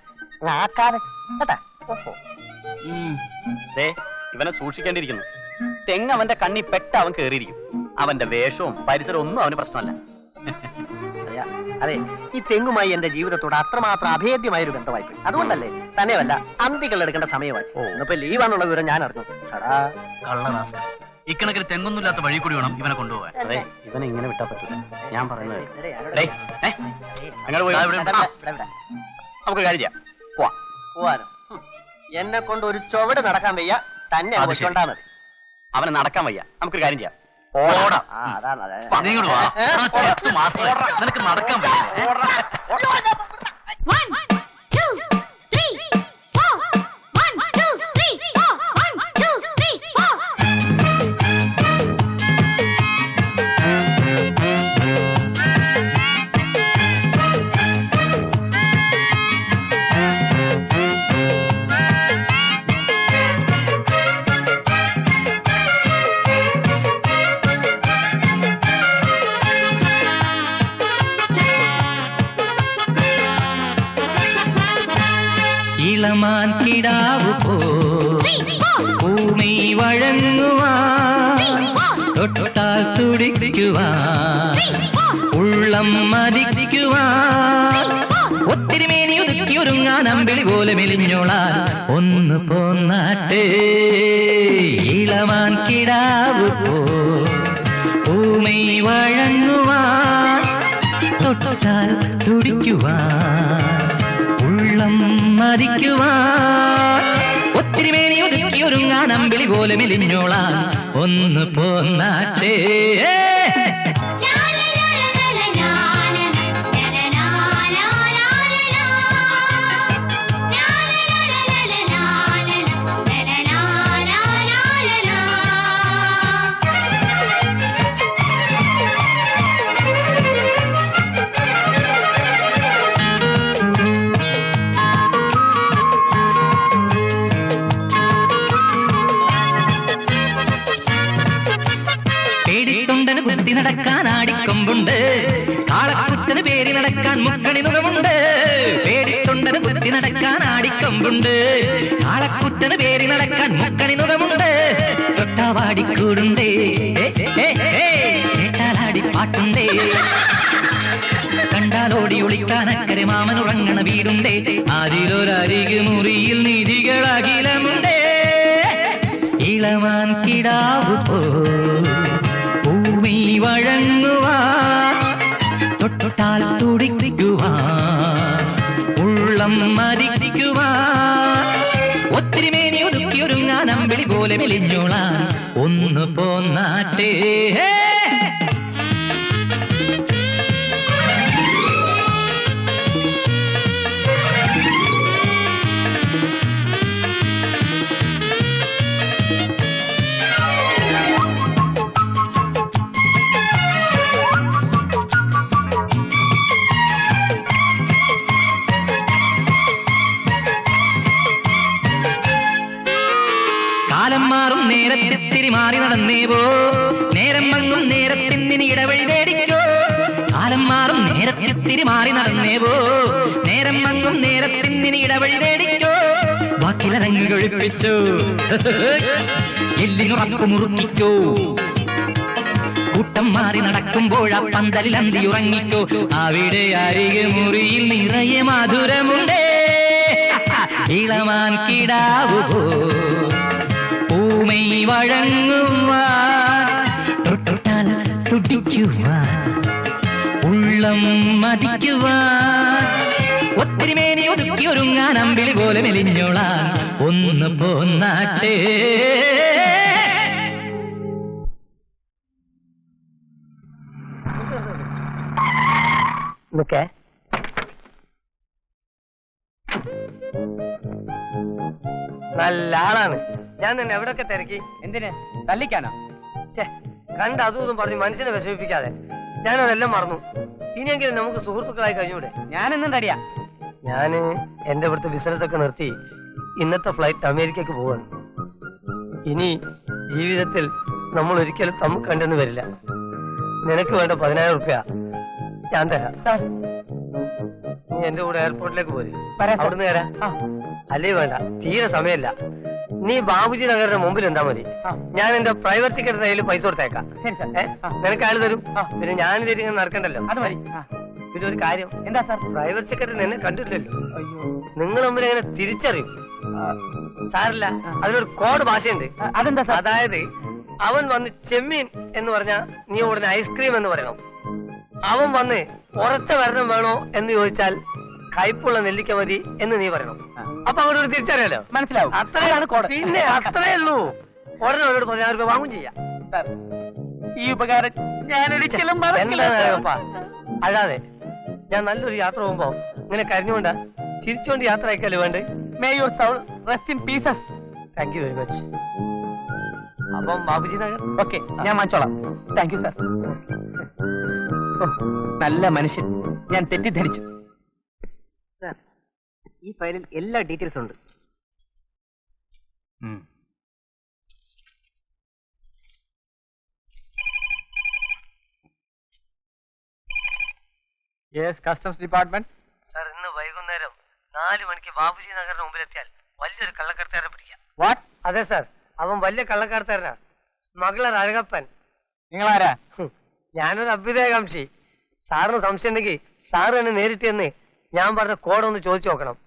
ആക്കാതെ കേട്ടാ. ഇവനെ സൂക്ഷിക്കേണ്ടിയിരിക്കുന്നു. തെങ്ങ് അവന്റെ കണ്ണി പെട്ട അവൻ കേറിയിരിക്കും. അവന്റെ വേഷവും പരിസരവും ഒന്നും അവന് പ്രശ്നമല്ല. അതെ, ഈ തെങ്ങുമായി എന്റെ ജീവിതത്തോട് അത്രമാത്രം അഭേദ്യമായ ഒരു ബന്ധമായി പോയി. അതുകൊണ്ടല്ലേ തന്നെയല്ല അന്തികൾ എടുക്കേണ്ട സമയമായി. ഇന്നിപ്പോ ലീവാന്നുള്ള വിവരം ഞാൻ അറിഞ്ഞു. കള്ളനാസ്ക ഇക്കണക്കിന് തെങ്ങൊന്നുമില്ലാത്ത വഴി കൂടി വേണം ഇവനെ കൊണ്ടുപോകാൻ. അതെ, ഇവനെ ഇങ്ങനെ വിട്ടാ പറ്റില്ല. ഞാൻ പറയുന്നത് അങ്ങനെ പോയി നമുക്ക് കാര്യം ചെയ്യാം. പോവാനോ? എന്നെ കൊണ്ട് ഒരു ചുവട് നടക്കാൻ വയ്യ, തന്നെ കൊണ്ടാ മതി. അവനെ നടക്കാൻ വയ്യ, നമുക്കൊരു കാര്യം ചെയ്യാം. നിനക്ക് നടക്കാൻ പറ്റില്ല. ഇളമാൻ കിടാവു ഭൂമി വഴങ്ങുവാൻ തൊട്ടാൽ തുടിക്കുവാൻ ഉള്ളം മതിക്കുവാൻ ഒത്തിരി മേനി ഒതുക്കി ഒരുങ്ങാൻ അമ്പിളി പോലെ മെലിഞ്ഞോളാൻ ഒന്ന് പോന്നാട്ടെ. ഇളമാൻ കിടാവു ഭൂമി വഴങ്ങുവാൻ തൊട്ടാൽ തുടിക്കുവാൻ ഉള്ളം മതിക്കുവാൻ ഒത്തിരി മേനി ഒതുക്കി ഒരുങ്ങാൻ അമ്പിളി പോലെ മെലിഞ്ഞോളാൻ ഒന്ന് പോന്നാട്ടെ. നടക്കാൻ ആടിക്കൊമ്പുണ്ട്, കാളക്കുട്ടന് പേരി നടക്കാൻ മുക്കണി നുകമുണ്ട്. പേടിത്തൊണ്ടന് കുത്തി നടക്കാൻ ആടിക്കൊമ്പുണ്ട്, കാളക്കുട്ടന് പേരി നടക്കാൻ മുക്കണി നുകമുണ്ട്. തൊട്ടാവാടിക്കൂടുണ്ടേ, കേട്ടാലാടി പാട്ടുണ്ടേ, കണ്ടാലോടി ഒളിക്കാൻ അക്കരെ മാമൻ ഉറങ്ങണ വീടുണ്ടേ. അതിലൊരരികു മുറിയിൽ നിധികളകിലമുണ്ടേ. ഇളമാൻ കിടാവു ഭൂമി വഴങ്ങുവാൻ തൊട്ടാൽ തുടിക്കുവാൻ ഉള്ളം മതിക്കുവാൻ ഒത്തിരി മേനി ഒതുക്കി ഒരുങ്ങാൻ അമ്പിളി പോലെ മെലിഞ്ഞോളാൻ ഒന്ന് പോന്നാട്ടെ. കാലം മാറും നേരത്തിത്തിരി മാറി നടന്നേവോ, നേരം മങ്ങും നേരത്തിന്നി ഇടവഴി തേടിക്കോ. കാലം മാറും നേരത്തിത്തിരി മാറി നടന്നേവോ, നേരം മങ്ങും നേരത്തിന്നി ഇടവഴി തേടിക്കോ. വാക്കിലരങ്ങ് കൊഴിപ്പിച്ചോ, എല്ലിനുറപ്പ് മുറുക്കിക്കോ. കൂട്ടം മാറി നടക്കുമ്പോഴാ പന്തലിൽ അന്തി ഉറങ്ങിക്കോ. അവിടെ അരികെ മുറിയിൽ നിറയെ മധുരമുണ്ടേ. ഇളമാൻ കിടാവു ഭൂമി വഴങ്ങുവാൻ തൊട്ടാൽ തുടിക്കുവാൻ ഉള്ളം മതിക്കുവാൻ ഒത്തിരി മേനി ഒതുക്കി ഒരുങ്ങാൻ അമ്പിളി പോലെ മെലിഞ്ഞോളാൻ ഒന്ന് പോന്നാട്ടെ. നല്ല ആളാണ്. ഞാൻ തന്നെ എവിടെയൊക്കെ തിരക്കി. എന്തിന്? തല്ലിക്കാനോ? കണ്ട് അതും ഇതും പറഞ്ഞു മനുഷ്യനെ വിഷമിപ്പിക്കാതെ. ഞാനതെല്ലാം മറന്നു. ഇനിയെങ്കിലും നമുക്ക് സുഹൃത്തുക്കളായി കഴിഞ്ഞൂടെ? ഞാനെന്നും റെഡിയാ. ഞാന് എന്റെ ഇവിടുത്തെ ബിസിനസ് ഒക്കെ നിർത്തി ഇന്നത്തെ ഫ്ലൈറ്റ് അമേരിക്കക്ക് പോവാണ്. ഇനി ജീവിതത്തിൽ നമ്മൾ ഒരിക്കലും തമ്മിൽ കണ്ടെന്ന് വരില്ല. നിനക്ക് വേണ്ട 10,000 റുപ്യ ഞാൻ തരാം. നീ എന്റെ കൂടെ എയർപോർട്ടിലേക്ക് പോര്. അവിടുന്ന് തരാം. അല്ലേ വേണ്ട, തീരെ സമയമില്ല. നീ ബാബുജി നഗറിന്റെ മുമ്പിൽ എന്താ മതി. ഞാൻ എന്റെ പ്രൈവറ്റ് സെക്രട്ടറിയിൽ പൈസ കൊടുത്തേക്കാം. നിനക്ക് അയാൾ തരും. പിന്നെ ഞാൻ തിരിഞ്ഞ് നടക്കണ്ടല്ലോ. അത് മതി. പിന്നെ ഒരു കാര്യം, എന്താ സാർ? പ്രൈവറ്റ് സെക്രട്ടറി എന്നെ കണ്ടിട്ടില്ലല്ലോ. നിങ്ങൾ തമ്മിൽ എങ്ങനെ തിരിച്ചറിയും? സാറില്ല, അതിനൊരു കോഡ് ഭാഷയുണ്ട്. അതെന്താ സാർ? അതായത് അവൻ വന്ന് ചെമ്മീൻ എന്ന് പറഞ്ഞാ നീ ഉടനെ ഐസ്ക്രീം എന്ന് പറയണം. അവൻ വന്ന് ഉറച്ച വരണം വേണോ എന്ന് ചോദിച്ചാൽ കയ്പുള്ള നെല്ലിക്ക മതി എന്ന് നീ പറയണം. അപ്പൊ അങ്ങോട്ട് ഒരു തിരിച്ചറിയാലോ, മനസ്സിലാവും. അത്രയാണ് കോഡ്. പിന്നെ അത്രേ ഉള്ളൂ. ഉടനെ അവരോട് 10,000 രൂപ വാങ്ങും ചെയ്യാം. ഈ ഉപകാരം ഞാൻ ഒരിക്കലും അല്ലാതെ ഞാൻ നല്ലൊരു യാത്ര പോകുമ്പോ ഇങ്ങനെ കരഞ്ഞുകൊണ്ടാ ചിരിച്ചുകൊണ്ട് യാത്ര അയക്കല്ലേ വേണ്ടേ? May your soul rest in peaces. Thank you very much. അപ്പം ബാബുജി നഗർ ഓക്കെ, ഞാൻ വാങ്ങിച്ചോളാം. Thank you sir. നല്ല മനുഷ്യൻ, ഞാൻ തെറ്റിദ്ധരിച്ചു. സാർ, ഈ ഫയലിൽ എല്ലാ ഡീറ്റെയിൽസ് ഉണ്ട്. Yes, customs department. സാർ, ഇന്ന് വൈകുന്നേരം 4 മണിക്ക് ബാബുജി നഗറിന് മുമ്പിലെത്തിയാൽ വലിയൊരു കള്ളക്കടത്തുകാരനെ പിടിക്കാം. വാട്ട്? അതെ സാർ, അവൻ വലിയ കള്ളക്കടത്തുകാരനാ. സ്മഗ്ലർ അഴകപ്പൻ. നിങ്ങളാരാ? ഞാനൊരു അഭ്യുദയകാംക്ഷി. സാറിന് സംശയം ഉണ്ടെങ്കിൽ സാറ് എന്നെ നേരിട്ട് എന്ന് ഞാൻ പറഞ്ഞ കോഡ് ഒന്ന് ചോദിച്ചു നോക്കണം.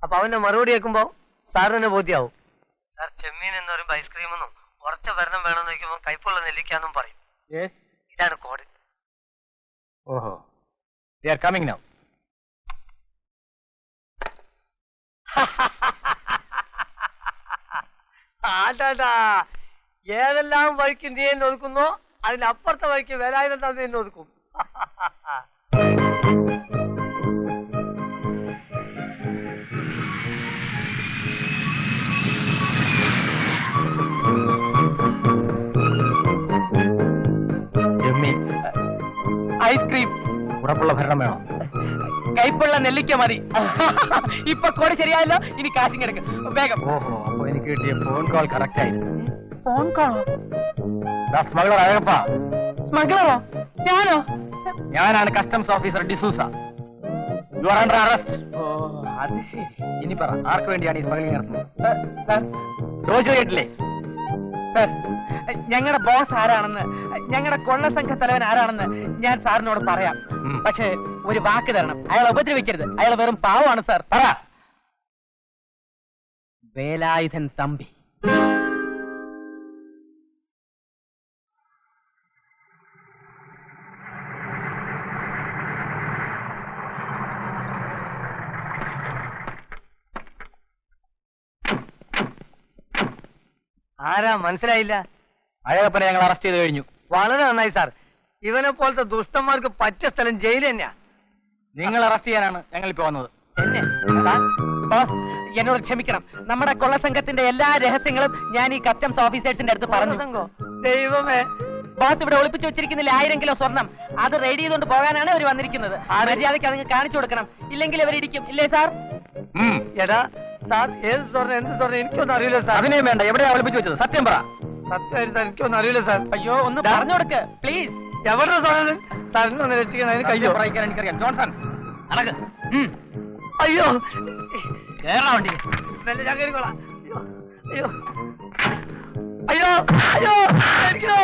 അപ്പൊ അവന്റെ മറുപടി കേൾക്കുമ്പോ സാറിന് ബോധ്യാവും. സാർ, ചെമ്മീൻ എന്ന് പറയുമ്പോ ഐസ്ക്രീം എന്നും ഉറച്ച ഭരണം വേണമെന്ന് ചോദിക്കുമ്പോൾ കൈപ്പുള്ള നെല്ലിക്കാന്നും പറയും. ഇതാണ് കോഡ്. ഓഹോ, they are coming now. ആട്ടാ, ഏതെല്ലാം വഴിക്ക് നീ എന്നെ ഒതുക്കുന്നോ അതിനപ്പുറത്തെ വഴിക്ക് വേലായുധം തന്നെ എന്നെ ഒതുക്കും. ചെമ്മീൻ, ഐസ്ക്രീം, ഉറപ്പുള്ള ഭരണം വേണം. കൈപ്പുള്ള നെല്ലിക്ക മതി. ഇപ്പൊ കോടി ശരിയായല്ലോ, ഇനി കാശിങ് എടുക്കും വേഗം. ഓഹോ, അപ്പൊ എനിക്ക് കിട്ടിയ ഫോൺ കോൾ കറക്റ്റ് ആയിരുന്നു. ഫോൺ കോളോ? സ്മഗ്ലർ അഴകപ്പ. സ്മഗ്ലറോ? ഞാനോ? ഞാനാണ് customs officer D'Souza. You are under arrest. ഓ, അത് ശരി. ഇനി പറ, ആർക്ക് വേണ്ടിയാണ് ഈ സ്മഗ്ലിംഗ് നടത്തുന്നത്? സാർ, ചോദിച്ചു കേട്ടില്ലേ? സാർ, ഞങ്ങളുടെ ബോസ് ആരാണെന്ന്, ഞങ്ങളുടെ കൊള്ള സംഘ തലവൻ ആരാണെന്ന് ഞാൻ സാറിനോട് പറയാം. പക്ഷെ ഒരു വാക്ക് തരണം, അയാളെ ഉപദ്രവിക്കരുത്. അയാൾ വെറും പാവമാണ് സാർ. പറ. വേലായുധൻ തമ്പി. ആരാ മനസ്സിലായില്ല? അഴകപ്പനെ ഞങ്ങൾ അറസ്റ്റ് ചെയ്ത് കഴിഞ്ഞു. വളരെ നന്നായി സാർ. ഇവനെ പോലത്തെ ദുഷ്ടന്മാർക്ക് പറ്റിയ സ്ഥലം ജയിൽ തന്നെയാ. നിങ്ങൾ അറസ്റ്റ് ചെയ്യാനാണ് ഞങ്ങൾ ഇപ്പൊ വന്നത്. എന്നെ? ബോസ്, എന്നോട് ക്ഷമിക്കണം. നമ്മുടെ കൊള്ള സംഘത്തിന്റെ എല്ലാ രഹസ്യങ്ങളും ഞാൻ ഈ കസ്റ്റംസ് ഓഫീസേഴ്സിന്റെ അടുത്ത് പറഞ്ഞു. ദൈവമേ, ബോസ് ഇവിടെ ഒളിപ്പിച്ചു വെച്ചിരിക്കുന്നില്ല 1000 കിലോ സ്വർണം. അത് റെഡി ചെയ്തുകൊണ്ട് പോകാനാണ് അവർ വന്നിരിക്കുന്നത്. മര്യാദയ്ക്ക് അത് കാണിച്ചു കൊടുക്കണം, ഇല്ലെങ്കിൽ അവർ ഇടിക്കും. ഇല്ലേ സാർ? എടാ സാർ, ഏത് സ്വർണ്ണം എന്ത് സ്വർണ്ണം എനിക്കൊന്നും അറിയില്ല സാർ. അതിനെ വേണ്ട, എവിടെയാ ഒളിപ്പിച്ചു വെച്ചത്? സത്യം പറ. സത്യമായിട്ട് സാർ, എനിക്കൊന്നും അറിയില്ല സാർ. അയ്യോ, ഒന്ന് പറഞ്ഞു കൊടുക്ക് പ്ലീസ്. എവിടെ സ്വർണ്ണം? സാറിനെ ഒന്ന് രക്ഷിക്കണം, അതിന് കയ്യോ പറയിക്കാൻ എനിക്കറിയാം. ജോൺസൺ, നടക്ക്. അയ്യോ, കേരള വണ്ടി. മെല്ലെ ഞാൻ കയറിക്കോളാം. അയ്യോ അയ്യോ അയ്യോ, എനിക്കോ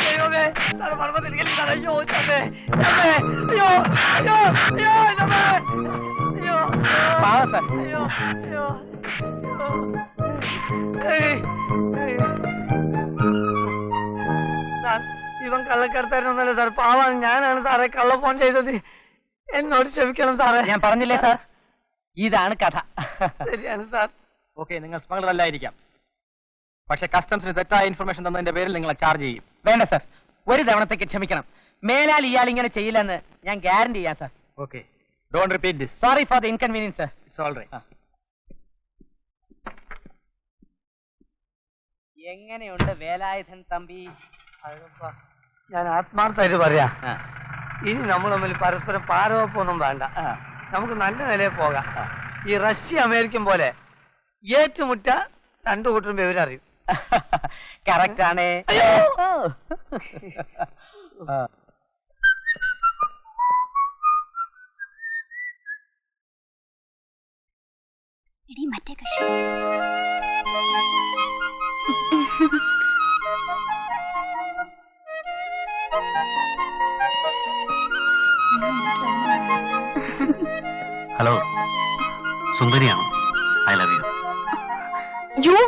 ദൈവമേ, സാറ് മർമ്മത്തിരിക്കല്ലേ സാർ. അയ്യോ ചമ്മേ, ചമ്മേ, അയ്യോ അയ്യോ അയ്യോ ചമ്മേ, അയ്യോ അയ്യോ അയ്യോ സാർ, ഇവൻ കള്ളക്കടത്താരനൊന്നല്ല സാർ, പാവാണ്. ഞാനാണ് സാറെ കള്ള ഫോൺ ചെയ്തത്. എന്നോട് ക്ഷമിക്കണം സാറേ. ഞാൻ പറഞ്ഞില്ലേ സാർ, ഇതാണ് കഥ. ശരിയാണ് സാർ. ഓക്കെ, നിങ്ങൾ സ്മഗ്ലർ അല്ലായിരിക്കാം, പക്ഷെ കസ്റ്റംസിന് തെറ്റായ ഇൻഫർമേഷൻ തന്നതിന്റെ പേരിൽ നിങ്ങളെ ചാർജ് ചെയ്യും. വേണ്ട സാർ, ഒരു തവണത്തേക്ക് ക്ഷമിക്കണം. മേലാൽ ഇയാൾ ഇങ്ങനെ ചെയ്യില്ലെന്ന് ഞാൻ ഗ്യാരണ്ടി ചെയ്യാം sir. Okay, don't repeat this. Sorry for the inconvenience sir. It's all right. എങ്ങനെയുണ്ട് വേലായുധൻ തമ്പി? ഞാൻ ആത്മാർത്ഥമായിട്ട് പറയാ, ഇനി നമ്മൾ തമ്മിൽ പരസ്പരം പാരവപ്പൊന്നും വേണ്ട. നമുക്ക് നല്ല നിലയിൽ പോകാം. ഈ റഷ്യ അമേരിക്കൻ പോലെ ഏറ്റുമുട്ട രണ്ടു കൂട്ടരും വിവരറിയും. കറക്റ്റ് ആണേ. മറ്റേ കക്ഷി ഹലോ, സുന്ദരിയാണ്. I love you. യു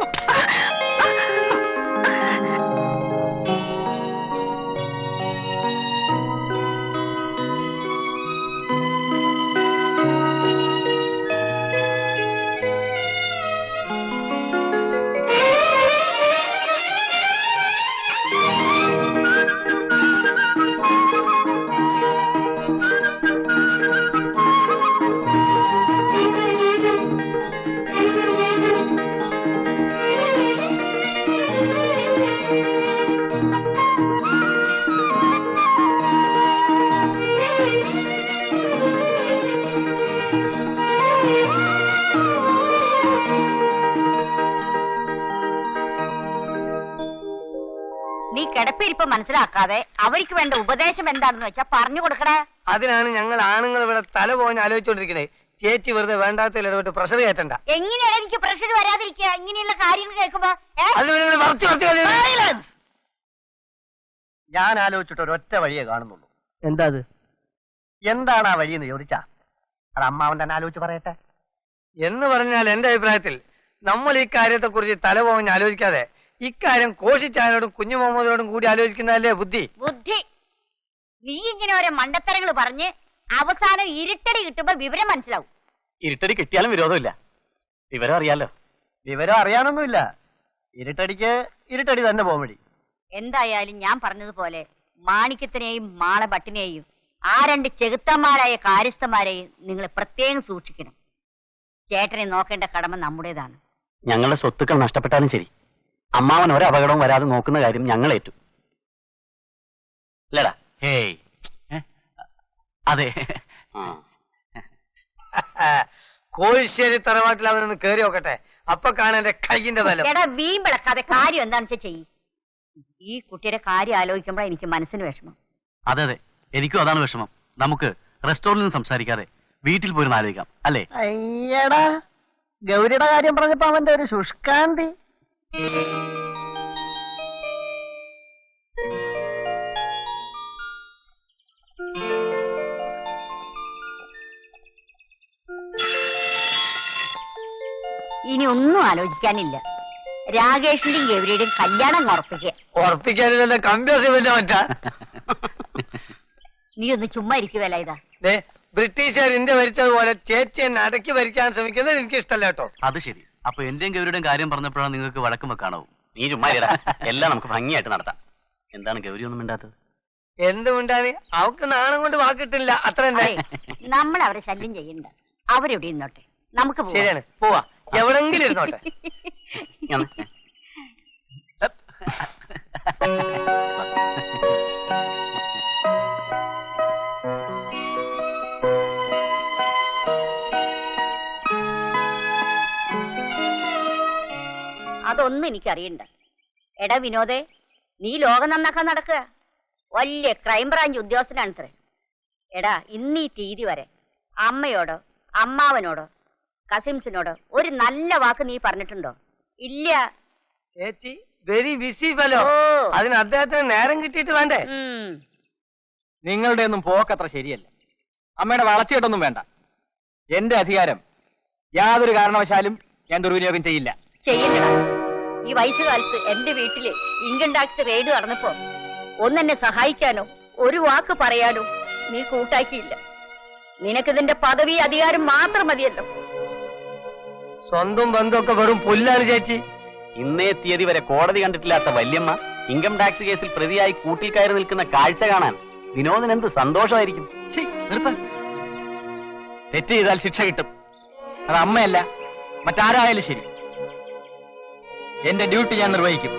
നീ കിടപ്പിരിപ്പ് മനസ്സിലാക്കാതെ അവർക്ക് വേണ്ട ഉപദേശം എന്താണെന്ന് വെച്ചാ പറഞ്ഞു കൊടുക്കണേ. അതിനാണ് ഞങ്ങൾ ആണുങ്ങൾ ഇവിടെ തല പോകാൻ ആലോചിച്ചോണ്ടിരിക്കണേ. ചേച്ചി വെറുതെ വേണ്ടാത്ത ഇടപെട്ട് പ്രഷർ കയറ്റണ്ട. എങ്ങനെയാണ് എനിക്ക് പ്രഷർ വരാതിരിക്കുക ഇങ്ങനെയുള്ള കാര്യങ്ങൾ കേൾക്കുമ്പോ? ഞാൻ ആലോചിച്ചിട്ട് ഒരൊറ്റ വഴിയെ കാണുന്നുള്ളൂ. എന്താ അത്? എന്താണ് ആ വഴിയെന്ന് ചോദിച്ചാ അത് അമ്മാവൻ തന്നെ ആലോചിച്ച് പറയട്ടെ. എന്ന് പറഞ്ഞാൽ എന്റെ അഭിപ്രായത്തിൽ നമ്മൾ ഈ കാര്യത്തെ കുറിച്ച് തല പോകാൻ ആലോചിക്കാതെ ഇക്കാര്യം കോശിച്ചായനോടും കുഞ്ഞു മുഹമ്മദിനോടും കൂടി ആലോചിക്കുന്നതല്ലേ ബുദ്ധി. ബുദ്ധി? നീ ഇങ്ങനെ ഓരോ മണ്ടത്തരങ്ങൾ പറഞ്ഞ് അവസാനം ഇരുട്ടടി കിട്ടുമ്പോ വിവരം മനസ്സിലാവും. ഇരുട്ടടി കിട്ടിയാലും വിരോധമില്ല. വിവരം അറിയാലോ. വിവരം അറിയാനൊന്നുമില്ല. ഇരുട്ടടിക്ക് ഇരുട്ടടി തന്നെ പോകാൻ വഴി. എന്തായാലും ഞാൻ പറഞ്ഞതുപോലെ മാണിക്യത്തിനെയും മാളഭട്ടിനെയും ആ രണ്ട് ചെകുത്തന്മാരായ കാര്യസ്ഥന്മാരെയും നിങ്ങൾ പ്രത്യേകം സൂക്ഷിക്കണം. ചേട്ടനെ നോക്കേണ്ട കടമ നമ്മുടേതാണ്. ഞങ്ങളുടെ സ്വത്തുക്കൾ നഷ്ടപ്പെട്ടാലും ശരി, അമ്മാവൻ ഒരപകടവും വരാതെ നോക്കുന്ന കാര്യം ഞങ്ങൾ ഏറ്റു. അല്ലടാ? ഹേയ്, അതെ. കോഴിശ്ശേരി തറവാട്ടിൽ അവനൊന്ന് കേറി നോക്കട്ടെ. അപ്പൊ കാണാൻ എന്റെ കയ്യിന്റെ ബലം. എടാ വീമ്പിളക്കാതെ കാര്യം എന്താണെന്ന് വെച്ചാ ചെയ്യ്. ഈ കുട്ടിയുടെ കാര്യം ആലോചിക്കുമ്പോഴാ എനിക്ക് മനസ്സിന് വിഷമം. അതെ അതെ, എനിക്കും അതാണ് വിഷമം. നമുക്ക് റെസ്റ്റോറന്റിൽ നിന്ന് സംസാരിക്കാതെ വീട്ടിൽ പോയി ആലോചിക്കാം, അല്ലേ? അയ്യടാ, ഗൗരിയുടെ കാര്യം പറഞ്ഞപ്പോ അവന്റെ ഒരു ശുഷ്കാന്തി. ഇനി ഒന്നും ആലോചിക്കാനില്ല. രാകേഷിന്റെയും ഗൗരിയുടെയും കല്യാണം ഉറപ്പിക്കാനില്ല. കമ്പ്യൂസിന്റെ മറ്റാ. നീ ഒന്ന് ചുമ്മാ ഇരിക്കുവല്ല. ഇതാ ബ്രിട്ടീഷുകാർ ഇന്ത്യ ഭരിച്ചതുപോലെ ചേച്ചി എന്നെ അടക്കി ഭരിക്കാൻ ശ്രമിക്കുന്നത് എനിക്ക് ഇഷ്ടമല്ല കേട്ടോ. അത് ശരി. അപ്പൊ എന്റെയും ഗൗരിയുടെയും കാര്യം പറഞ്ഞപ്പോഴാണ് നിങ്ങൾക്ക് വഴക്കം വെക്കാണോ? നീ ചുമ്മാ എല്ലാം നമുക്ക് ഭംഗിയായിട്ട് നടത്താം. എന്താണ് ഗൗരി ഒന്നും മിണ്ടാത്തത്? എന്ത് മിണ്ടാന്? അവക്ക് നാണം കൊണ്ട് വാക്കിട്ടില്ല. അത്ര നമ്മൾ അവരെ ശല്യം ചെയ്യണ്ട. അവരെവിടെ ഇരുന്നോട്ടെ, നമുക്ക് ശരിയാണ്. പോവാ, എവിടെങ്കിലും ഇരുന്നോട്ടെ. അതൊന്നും എനിക്കറിയണ്ട. എടാ വിനോദേ, നീ ലോകം നന്നാക്കാൻ നടക്കുക. വലിയ ക്രൈംബ്രാഞ്ച് ഉദ്യോഗസ്ഥനാണത്രേ. എടാ ഇന്നീ തീയതി വരെ അമ്മയോടോ അമ്മാവനോടോ കസിംസിനോടോ ഒരു നല്ല വാക്ക് നീ പറഞ്ഞിട്ടുണ്ടോ? ഇല്ല. ചേച്ചി വെരി ബിസി ഫെലോ. അതിന് അദ്ദേഹത്തിന് നേരം കിട്ടിയിട്ട് വേണ്ടേ? നിങ്ങളുടെ ഒന്നും പോക്കത്ര ശരിയല്ല. അമ്മയുടെ വളച്ചിട്ടൊന്നും വേണ്ട. എന്റെ അധികാരം യാതൊരു കാരണവശാലും ഞാൻ ദുർവിനിയോഗം ചെയ്യില്ല. ചെയ്യണ്ടടാ. ഈ വയസ്സുകാലത്ത് എന്റെ വീട്ടില് ഇൻകം ടാക്സ് റെയ്ഡ് നടന്നപ്പോ ഒന്നെന്നെ സഹായിക്കാനോ ഒരു വാക്ക് പറയാനോ നീ കൂട്ടാക്കിയില്ല. നിനക്കിതിന്റെ പദവി അധികാരം മാത്രം മതിയല്ലോ. സ്വന്തം ബന്ധമൊക്കെ വെറും പുല്ലാണ് ചേച്ചി. ഇന്നേ തീയതി വരെ കോടതി കണ്ടിട്ടില്ലാത്ത വല്യമ്മ ഇൻകം ടാക്സ് കേസിൽ പ്രതിയായി കൂട്ടിൽ കയറി നിൽക്കുന്ന കാഴ്ച കാണാൻ വിനോദിന് എന്ത് സന്തോഷമായിരിക്കും. തെറ്റ് ചെയ്താൽ ശിക്ഷ കിട്ടും. അത് അമ്മയല്ല മറ്റാരായാലും ശരി. എന്റെ ഡ്യൂട്ടി ഞാൻ നിർവഹിക്കും.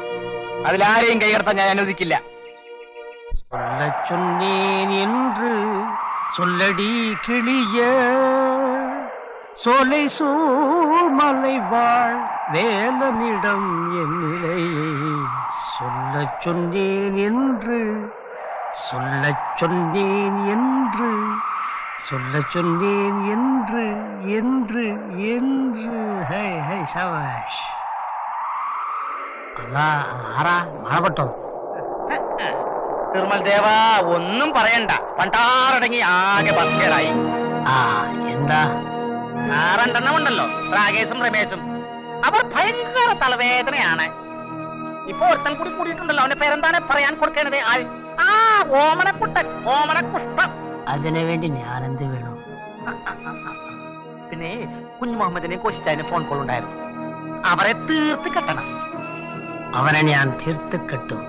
അതിലാരെയും കൈകടത്താൻ ഞാൻ അനുവദിക്കില്ല. சொன்னேன் என்று சொல்லடி கிளிய சோலை சூமலை வாழ் வேலனிடம் என் நிலையை சொல்லச் சொன்னேன் என்று சொல்லச் சொன்னேன் என்று சொல்லச் சொன்னேன் என்று என்று என்று ஹை ஹை சவாஷ். അല്ല ആരാ മാറപ്പെട്ടോ? തിരുമൽ ദേവ ഒന്നും പറയണ്ട. പണ്ടാറടങ്ങി ആകെ ബസ്കേറായി. എന്താ? 6 ഉണ്ടല്ലോ, രാകേശും രമേശും. അവർ ഭയങ്കര തലവേദനയാണ്. ഇപ്പൊ ഒരുത്തൻ കൂടി കൂടിയിട്ടുണ്ടല്ലോ, അവന്റെ പേരെന്താണ് പറയാൻ കൊടുക്കേണ്ടത്? ആൾ ഓമനക്കുട്ടൻ, ഓമനക്കുഷ്ടം. അതിനു വേണ്ടി ഞാൻ എന്ത് വേണം? പിന്നെ കുഞ്ഞു മുഹമ്മദിനെ കോശിച്ചതിന് ഫോൺ കോൾ ഉണ്ടായിരുന്നു. അവരെ തീർത്ത് കെട്ടണം. അവനെ ഞാൻ തീർത്ത് കെട്ടും.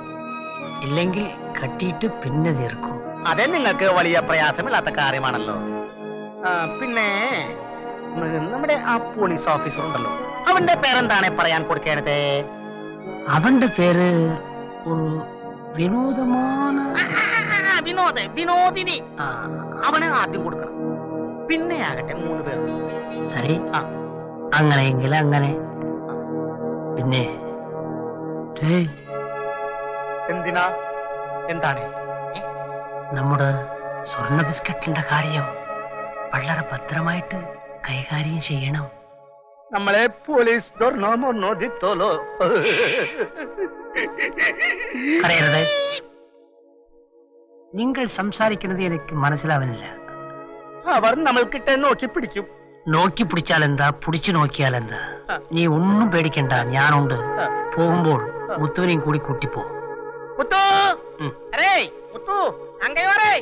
ഇല്ലെങ്കിൽ കെട്ടിയിട്ട് പിന്നെ തീർക്കും. അതെ, നിങ്ങൾക്ക് വലിയ പ്രയാസമില്ലാത്ത കാര്യമാണല്ലോ. പിന്നെ നമ്മുടെ ആ പോലീസ് ഓഫീസർ ഉണ്ടല്ലോ, അവന്റെ പേരെന്താണ് പറയാൻ കൊടുക്കേണ്ടത്? അവന്റെ പേര് ഒരു വിനോദമാണ്. വിനോദിനി. അവന് ആദ്യം കൊടുക്കണം, പിന്നെ ആകട്ടെ 3 പേർ. ശരി, അങ്ങനെയെങ്കിൽ അങ്ങനെ. പിന്നെ എന്തിനാ? എന്താണ്? നമ്മുടെ സ്വർണ്ണ ബിസ്ക്കറ്റിന്റെ കാര്യം വളരെ ഭദ്രമായിട്ട് കൈകാര്യം ചെയ്യണം. നമ്മളെ പോലീസ് അറിയരുത്. നിങ്ങൾ സംസാരിക്കുന്നത് എനിക്ക് മനസ്സിലാവുന്നില്ല. അവർ നമ്മൾക്കിട്ട് നോക്കി പിടിക്കും. നോക്കി പിടിച്ചാൽ എന്താ, പിടിച്ചു നോക്കിയാൽ എന്താ? നീ ഒന്നും പേടിക്കണ്ട, ഞാനുണ്ട്. പോകുമ്പോൾ മുത്തുവിനെയും കൂടി കൂട്ടിപ്പോ. മുത്തു, അരേ മുത്തു, അങ്ങേ വരേ.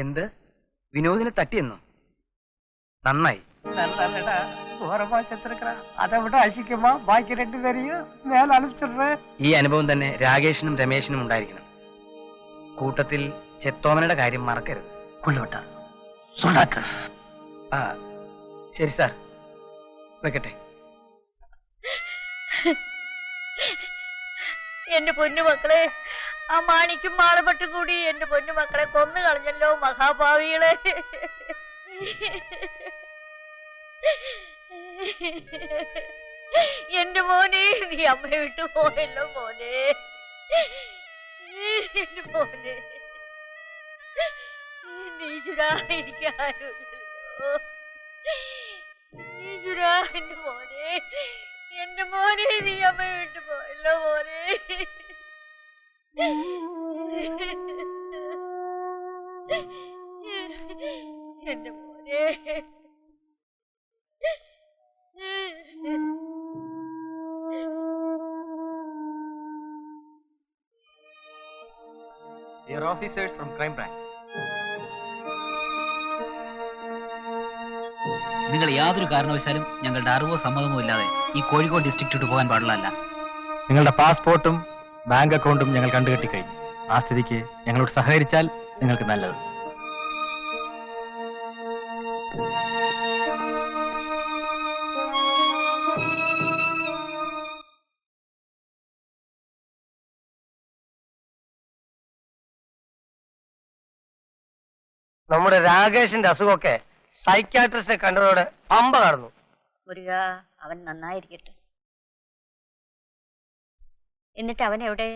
എന്ത്? വിനോദിനെ തട്ടിയെന്നോ? നന്നായി. അതെവിടെ ആശിക്കുമ്പോ ബാക്കി 2 പേരെയും മേലെ അലച്ചിട്ട്. ഈ അനുഭവം തന്നെ രാകേഷിനും രമേശിനും ഉണ്ടായിരിക്കണം. കൂട്ടത്തിൽ ചെത്തോമനയുടെ കാര്യം മറക്കരുത്. കൊല്ലോട്ട. ശരി സാർ, വെക്കട്ടെ. എന്റെ പൊന്നു മക്കളെ, ആ മാണിക്കും മാളപ്പെട്ടും കൂടി എന്റെ പൊന്നു മക്കളെ കൊന്നു കളഞ്ഞല്ലോ മഹാഭാവികളെ. എന്റെ മോനെ, നീ അമ്മയെ വിട്ടു പോയല്ലോ മോനെ. എന്റെ മോനെ, ഈശ്വരാ, എനിക്ക് ആരുമില്ലല്ലോ. ഈശ്വരാ, എന്റെ മോനെ, എന്റെ മോനെ, നീ അമ്മയെ വിട്ടു പോയല്ലോ മോനെ. എന്റെ മോനെ. Dear officers from crime branch, നിങ്ങൾ യാതൊരു കാരണവശാലും ഞങ്ങളുടെ അറിവോ സമ്മതമോ ഇല്ലാതെ ഈ കോഴിക്കോട് ഡിസ്ട്രിക്റ്റ് വിട്ടു പോകാൻ പാടുള്ളതല്ല. നിങ്ങളുടെ പാസ്പോർട്ടും ബാങ്ക് അക്കൗണ്ടും ഞങ്ങൾ കണ്ടുകെട്ടിക്കഴിഞ്ഞു. ആ സ്ഥിതിക്ക് ഞങ്ങളോട് സഹകരിച്ചാൽ നിങ്ങൾക്ക് നല്ലത്. നമ്മുടെ രാകേഷിന്റെ അസുഖമൊക്കെ സൈക്യാട്രിസ്റ്റിനെ കണ്ടതോടെ പമ്പ കടന്നു. മുരുക, അവൻ നന്നായിരിക്കട്ടെ. എന്നിട്ട് അവൻ എവിടെ?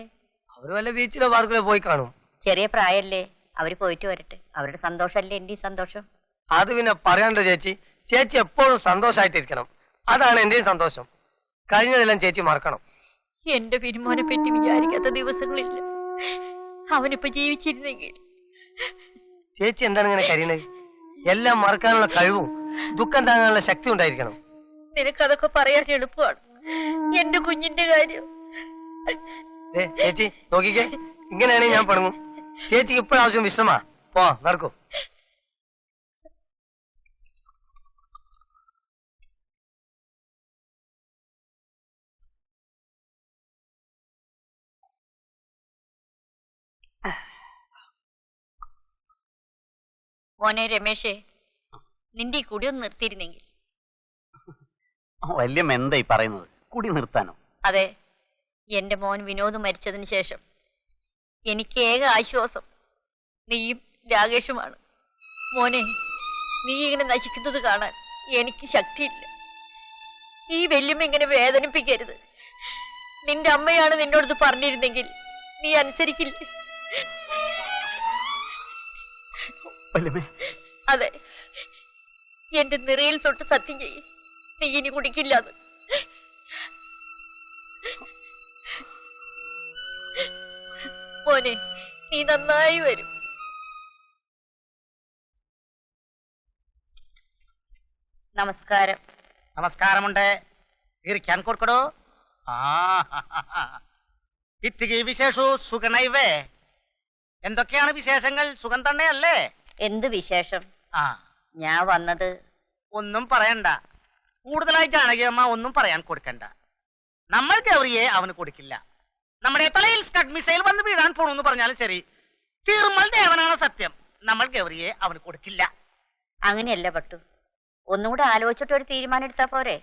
അവര് വല്ല ബീച്ചിലോ പാർക്കിലോ പോയി കാണും. ചെറിയ പ്രായല്ലേ, അവര് പോയിട്ട് വരട്ടെ. അവരുടെ സന്തോഷല്ലേ എന്റെ സന്തോഷം. അത് പിന്നെ പറയാണ്ടോ ചേച്ചി? ചേച്ചി എപ്പോഴും സന്തോഷമായിട്ടിരിക്കണം, അതാണ് എന്റെയും സന്തോഷം. കഴിഞ്ഞതെല്ലാം ചേച്ചി മറക്കണം. എന്റെ പിരിമോനെ പറ്റി വിചാരിക്കാത്ത ദിവസങ്ങളില്ല. അവനിപ്പോ ജീവിച്ചിരുന്നെങ്കിൽ. ചേച്ചി എന്താണ് ഇങ്ങനെ കരയുന്നത്? എല്ലാം മറക്കാനുള്ള കഴിവും ദുഃഖം താങ്ങാനുള്ള ശക്തി ഉണ്ടായിരിക്കണം. നിനക്കതൊക്കെ പറയാൻ എളുപ്പമാണ്. എന്റെ കുഞ്ഞിന്റെ കാര്യം ചേച്ചി നോക്കിക്കേ, ഇങ്ങനെയാണെങ്കിൽ ഞാൻ പടങ്ങും. ചേച്ചിക്ക് ഇപ്പോഴാവശ്യം വിശ്രമാ. പോ, നടക്കൂ. മോനെ രമേശേ, നിന്റെ ഈ കുടി ഒന്ന് നിർത്തിയിരുന്നെങ്കിൽ. വല്യമ്മ എന്തായി പറയുന്നത്? കുടി നിർത്താനോ? അതെ, എന്റെ മോൻ വിനോദ് മരിച്ചതിന് ശേഷം എനിക്ക് ഏക ആശ്വാസം നീയും രാകേഷുമാണ്. മോനെ, നീ ഇങ്ങനെ നശിക്കുന്നത് കാണാൻ എനിക്ക് ശക്തിയില്ല. ഈ വല്യമ്മ ഇങ്ങനെ വേദനിപ്പിക്കരുത്. നിന്റെ അമ്മയാണ് നിന്നോട് പറഞ്ഞിരുന്നെങ്കിൽ നീ അനുസരിക്കില്ല. അതെ, എന്റെ നിറയിൽ തൊട്ട് സത്യം ചെയ്യും, നീ ഇനി കുടിക്കില്ലാന്ന്. മോനെ, നീ നന്നായി വരും. നമസ്കാരം. നമസ്കാരമുണ്ട്. ഇരിക്കാൻ കൊടുക്കടോ. ഇത്തിരി വിശേഷു സുഖനൈവേ. എന്തൊക്കെയാണ് വിശേഷങ്ങൾ? സുഖം തന്നെയല്ലേ? എന്ത് വിശേഷം? ഞാൻ വന്നത് ഒന്നും പറയണ്ട. കൂടുതലായി ജാനകിയമ്മ ഒന്നും പറയാൻ കൊടുക്കണ്ട. നമ്മൾ ഗൗരിയെ അവന് കൊടുക്കില്ല. നമ്മുടെ തലയിൽ സ്കഡ് മിസൈൽ വന്ന് വീഴാൻ പോണെന്ന് പറഞ്ഞാലും ശരി, തീർമൽ ദേവനാണ് സത്യം. നമ്മൾ ഗൗരിയെ അവന് കൊടുക്കില്ല. അങ്ങനെയല്ല പട്ടു, ഒന്നുകൂടെ ആലോചിച്ചിട്ട് ഒരു തീരുമാനം എടുത്താ പോരെ?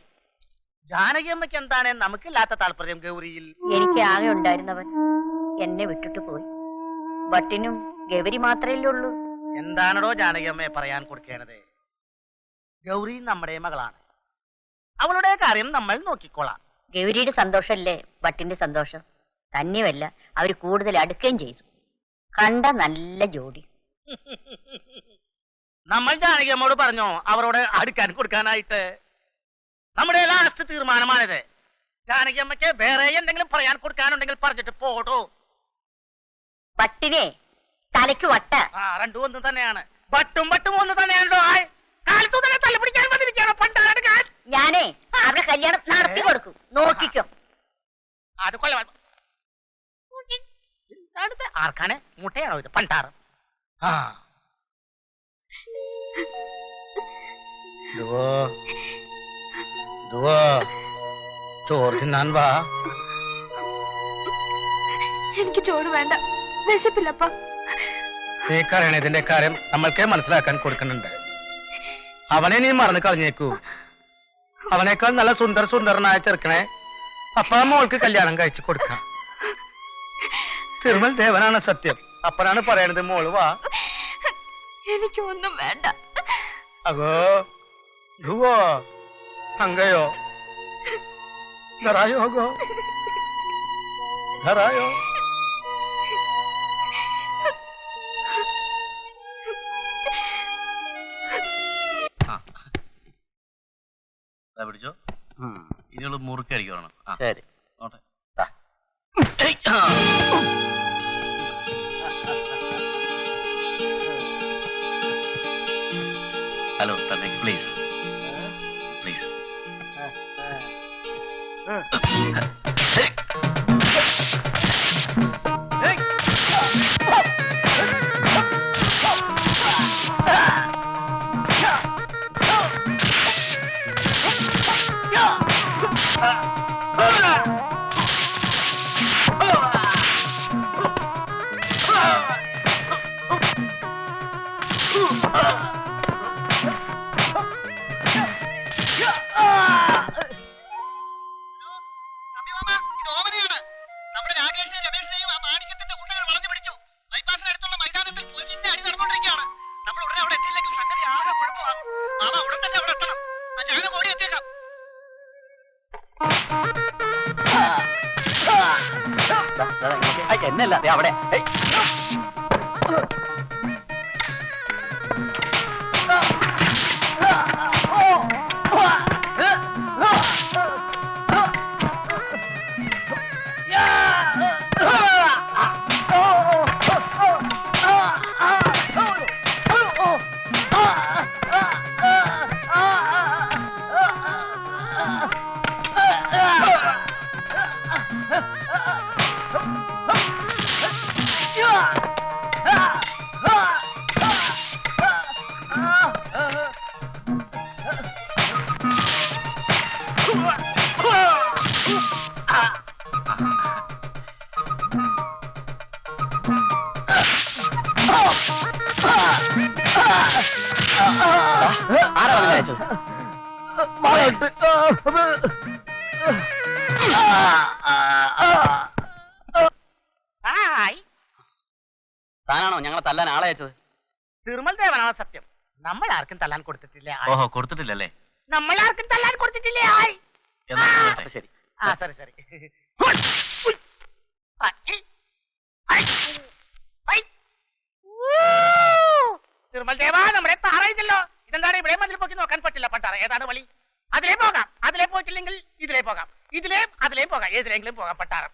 ജാനകിയമ്മയ്ക്ക് എന്താണ് നമുക്കില്ലാത്ത താല്പര്യം ഗൗരിയിൽ? എനിക്ക് ആകെ ഉണ്ടായിരുന്നവൻ എന്നെ വിട്ടിട്ട് പോയി. ഭട്ടിനും ഗൗരി മാത്രമല്ലേ ഉള്ളൂ. എന്താണോ ജാനകിയമ്മയെ പറയാൻ കൊടുക്കേണ്ടത്? ഗൗരി നമ്മുടെ മകളാണ്. അവളുടെ കാര്യം നമ്മൾ നോക്കിക്കോളാം. ഗൗരിയുടെ സന്തോഷല്ലേ ഭട്ടിന്റെ സന്തോഷം. തന്നെയുമല്ല, അവര് കൂടുതൽ അടുക്കുകയും ചെയ്തു. കണ്ട നല്ല ജോഡി. നമ്മൾ ജാനകിയമ്മോട് പറഞ്ഞോ അവരോട് അടുക്കാൻ കൊടുക്കാനായിട്ട്? നമ്മുടെ ലാസ്റ്റ് തീരുമാനമാണിത്. ജാനകിയമ്മയ്ക്ക് വേറെ എന്തെങ്കിലും പറയാൻ കൊടുക്കാനുണ്ടെങ്കിൽ പറഞ്ഞിട്ട് പോടോ. ഭട്ടിനെ തലയ്ക്ക് വട്ട. രണ്ടും ഒന്ന് തന്നെയാണ്. ബട്ടും ബട്ടും ഒന്ന് തന്നെയാണോ? കാലത്തു തന്നെ തലപിടിക്കാൻ വന്നിരിക്കുകയാണോ പണ്ടാരുടെ കാൽ? ഞാനേ അവരുടെ കല്യാണം നടത്തി കൊടുക്കും, നോക്കിക്കോ. അത് കൊല്ലം. ആർക്കാണ്? മുട്ടയാണോ ഇത്? പണ്ടാറ്. ചോറ് തിന്നാൻ വാ. എനിക്ക് ചോറ് വേണ്ട, വിശപ്പില്ലപ്പ. നീ കരയണതിന്റെ കാര്യം നമ്മൾക്ക് മനസ്സിലാക്കാൻ കൊടുക്കുന്നുണ്ട്. അവനെ നീ മറന്നു കളഞ്ഞേക്കൂ. അവനേക്കാൾ നല്ല സുന്ദരനായ ചെറുക്കനെ അപ്പ മോൾക്ക് കല്യാണം കഴിച്ചു കൊടുക്കാം. തിരുമൽ ദേവനാണ് സത്യം. അപ്പനാണ് പറയണത്. മോള് വാ. എനിക്കൊന്നും വേണ്ട. അഗോ ധുവോ ഹങ്കയോ ധരായോ ഗോ ധരായോ. പിടിച്ചോ. ഇനിയുള്ള മുറുക്കടിക്കണം. ശരി. Hello please please. എന്നല്ല അവിടെ ആരാ നിന്നെ അയച്ചത്? താനാണോ ഞങ്ങളെ തല്ലാൻ ആളെ അയച്ചത്? തിരുമൽ ദേവനാണ് സത്യം. നമ്മൾ ആർക്കും തല്ലാൻ കൊടുത്തിട്ടില്ല. ഓഹോ, കൊടുത്തിട്ടില്ലല്ലേ? നമ്മൾ ആർക്കും തല്ലാൻ കൊടുത്തിട്ടില്ലേ? ശരി. ആ സരി സരി. തിരുമൽ ദേവ, നമ്മുടെ താറായില്ലോ. ഇതെന്താണ് ഇവിടെ മതിൽ പോക്കി നോക്കാൻ പറ്റില്ല. പട്ടാറ ഏതാണ് വഴി? അതിലേ പോകാം. അതിലേ പോയിട്ടില്ലെങ്കിൽ ഇതിലേ പോകാം. ഇതിലേ അതിലേ പോകാം. ഏതിലെങ്കിലും പോകാം. പട്ടാറം.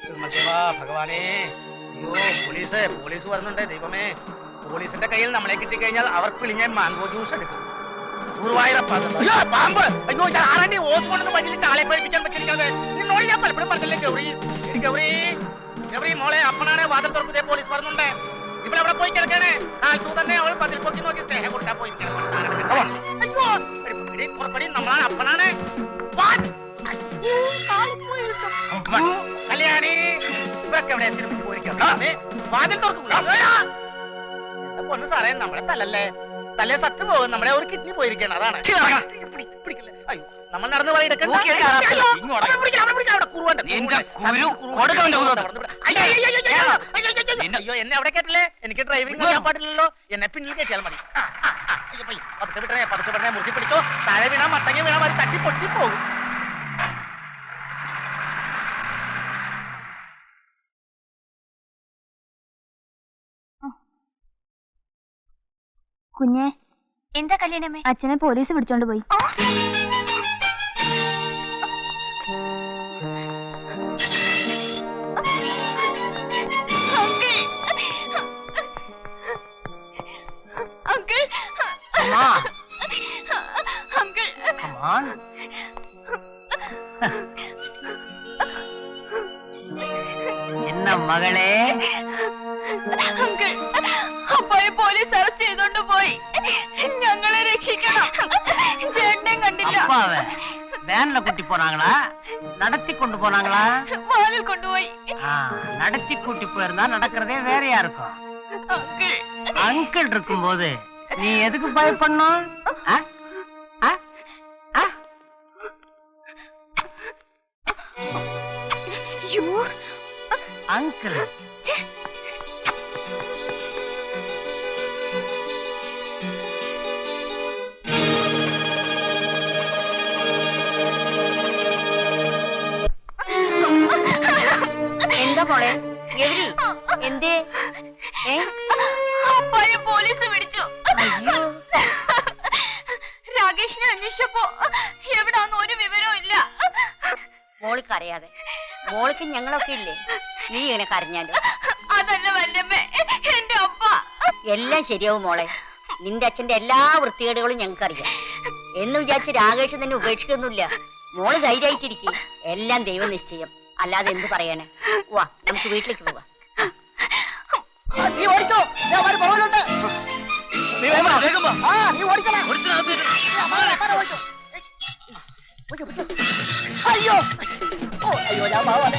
തിരുമൽ ദേവ, ഭഗവാനേ, അയ്യോ പോലീസ് വരുന്നുണ്ട്. ദൈവമേ, പോലീസിന്റെ കയ്യിൽ നമ്മളെ കിട്ടിക്കഴിഞ്ഞാൽ അവർ പിളിഞ്ഞ മാംഗോ ജ്യൂസ് എടുക്കും. പാമ്പ്! അയ്യോ, ഇത് ആരാണ്ടി ഓസ് കൊണ്ടൊന്ന് വഴിയിലിട്ട് ആളെ പഠിപ്പിക്കാൻ പറ്റിയിരിക്കുന്നത്? നിന്നോട് ഞാൻ പലപ്പോഴും പറഞ്ഞില്ലേ ഗൗരി? ഗൗരി മോളെ, അപ്പനാണ് വാതിൽ തുറക്കുന്നേ, പോലീസ് വരുന്നുണ്ട്. ഇവളെവിടെ പോയി കിടക്കണേ? കാലത്തു തന്നെ അവൾ പതിൽ പൊക്കി നോക്കി സ്നേഹം കൊടുക്കാൻ പോയിരിക്കണം. അയ്യോ, പുറപ്പടി, നമ്മളാണ് അപ്പനാണ്. കല്യാണി, ഇവരൊക്കെ എവിടെ സിനിമ പോയിരിക്കാം. വാതിൽ തുറക്കും. പൊന്നു സാറേ, നമ്മളെ തല്ലല്ലേ, തലേ സത്ത് പോകും. നമ്മളെ ഒരു കിഡ്നി പോയിരിക്കണം. അതാണ്. അയ്യോ, നമ്മൾ നടന്ന് വഴി എടുക്കണ്ട. അയ്യോ, എന്നെ അവിടെ കേട്ടില്ലേ? എനിക്ക് ഡ്രൈവിംഗ് ചെയ്യാൻ പാടില്ലല്ലോ. എന്നെ പിന്നിൽ കയറ്റിയാൽ മതി. പതുക്കെ വിടണേ, മുറുക്കി പിടിക്കോ. താഴെ വീണാ മത്തങ്ങ വീണാ മതി, തട്ടി പൊട്ടി പോകും. കുഞ്ഞെ, എന്താ കല്യാണമേ? അച്ഛനെ പോലീസ് പിടിച്ചോണ്ട് പോയി. എന്നാ മകളെ, അപ്പായെ പോലീസ് അറസ്റ്റ് ചെയ്തോണ്ട് പോയി. ഞങ്ങളെ രക്ഷിക്കണം. ചേട്ടനെ കണ്ടില്ല. வேன்ல கூட்டி போனாங்களா, நடத்தி கொண்டு போனாங்களா? மாலில் கொண்டு போய். நடத்தி கூட்டி போயிருந்தா நடக்கிறதே வேறையா இருக்கும். அங்கிள் இருக்கும்போது நீ எதுக்கு பயப்படணும்? அங்கிள் എന്താ മോളെ ഗൗരി, എന്തേ? അപ്പായെ പോലീസ് പിടിച്ചു. രാകേഷിനെ അന്വേഷിച്ചപ്പോ എവിടാന്ന് ഒരു വിവരവും ഇല്ല. മോൾക്ക് അറിയാതെ മോൾക്ക് ഞങ്ങളൊക്കെ ഇല്ലേ? നീ ഇങ്ങനെ കരഞ്ഞാല് അതല്ല വല്യമ്മേ, എന്റെ അപ്പ. എല്ലാം ശരിയാവും മോളെ. നിന്റെ അച്ഛന്റെ എല്ലാ വൃത്തികേടുകളും ഞങ്ങൾക്കറിയാം. എന്ന് വിചാരിച്ച് രാകേഷ് തന്നെ ഉപേക്ഷിക്കൊന്നുമില്ല. മോള് ധൈര്യമായിട്ടിരിക്കും. എല്ലാം ദൈവം നിശ്ചയം, അല്ലാതെ എന്ത് പറയാനാ. വാ, നമുക്ക് വീട്ടിലേക്ക് പോവാ. നീ ഓടിക്കോ, നീ ഓടിക്കണം. അയ്യോ അയ്യോ, ഞാൻ പാവാണ്.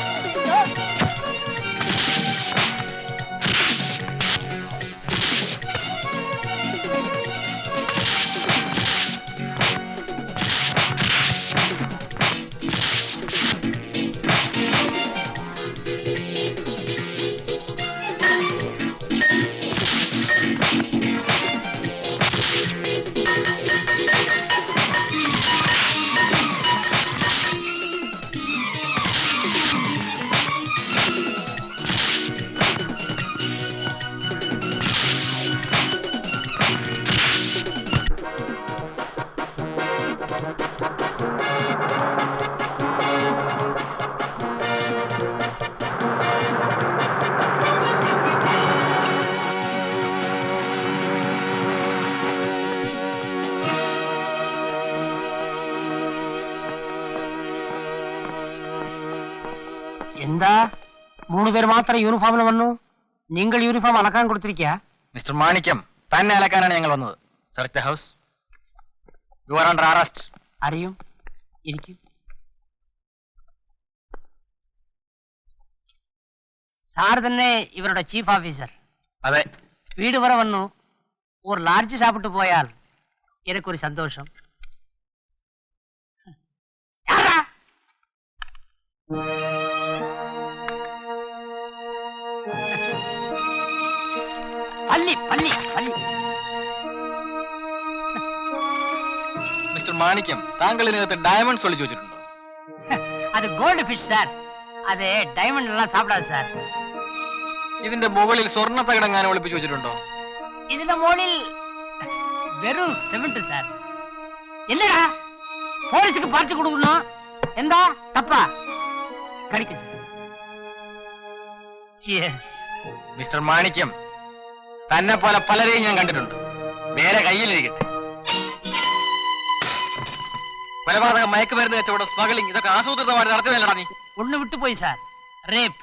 എന്താ 3 പേര് മാത്രം യൂണിഫോമിൽ വന്നു? നിങ്ങൾ യൂണിഫോം അലക്കാൻ കൊടുത്തിരിക്കുക? മിസ്റ്റർ മാണിക്യം, തന്നെ അലക്കാനാണ് ഞങ്ങൾ വന്നത്. Search the house. U are under arrest. അറിയും, ഇരിക്കും. സാർ തന്നെ ഇവരുടെ ചീഫ് ഓഫീസർ? അതെ. വീട് വരെ വന്നു. ஒரு லார்ஜ் சாப்பிட்டு போயால் எனக்கு ஒரு சந்தோஷம். பள்ளி பள்ளி பள்ளி. മിസ്റ്റർ മാണിക്യം, താങ്കൾ ഇതിനകത്ത് ഡയമണ്ട്സ് ഒളിച്ചു വെച്ചിട്ടുണ്ടോ? அது கோல்டு ஃபிஷ் சார். அது டைமண்ட் எல்லாம் சாப்பிடாது சார். ഇതിന്റെ മുകളിൽ സ്വർണ്ണ തകിടങ്ങാനും ഒളിപ്പിച്ചു വെച്ചിട്ടുണ്ടോ? இதுல மோளில் வெறும் சிமெண்ட் சார். என்னடா போலீஸுக்கு பார்த்து கொடுக்கணும்? எந்தா தப்பா கடிக்க சார். യെസ്. മിസ്റ്റർ മാണിക്യം, തന്നെ പോലെ പലരെയും ഞാൻ കണ്ടിട്ടുണ്ട്. വേറെ കയ്യിലിരിക്കട്ടെ. കൊലപാതകം, മയക്കുമരുന്ന് കച്ചവടം, സ്മഗ്ലിംഗ്, ഇതൊക്കെ ആസൂത്രിതമായി നടത്തുന്നല്ലടാ നീ. ഒന്ന് വിട്ടുപോയി സാർ. റേപ്പ്.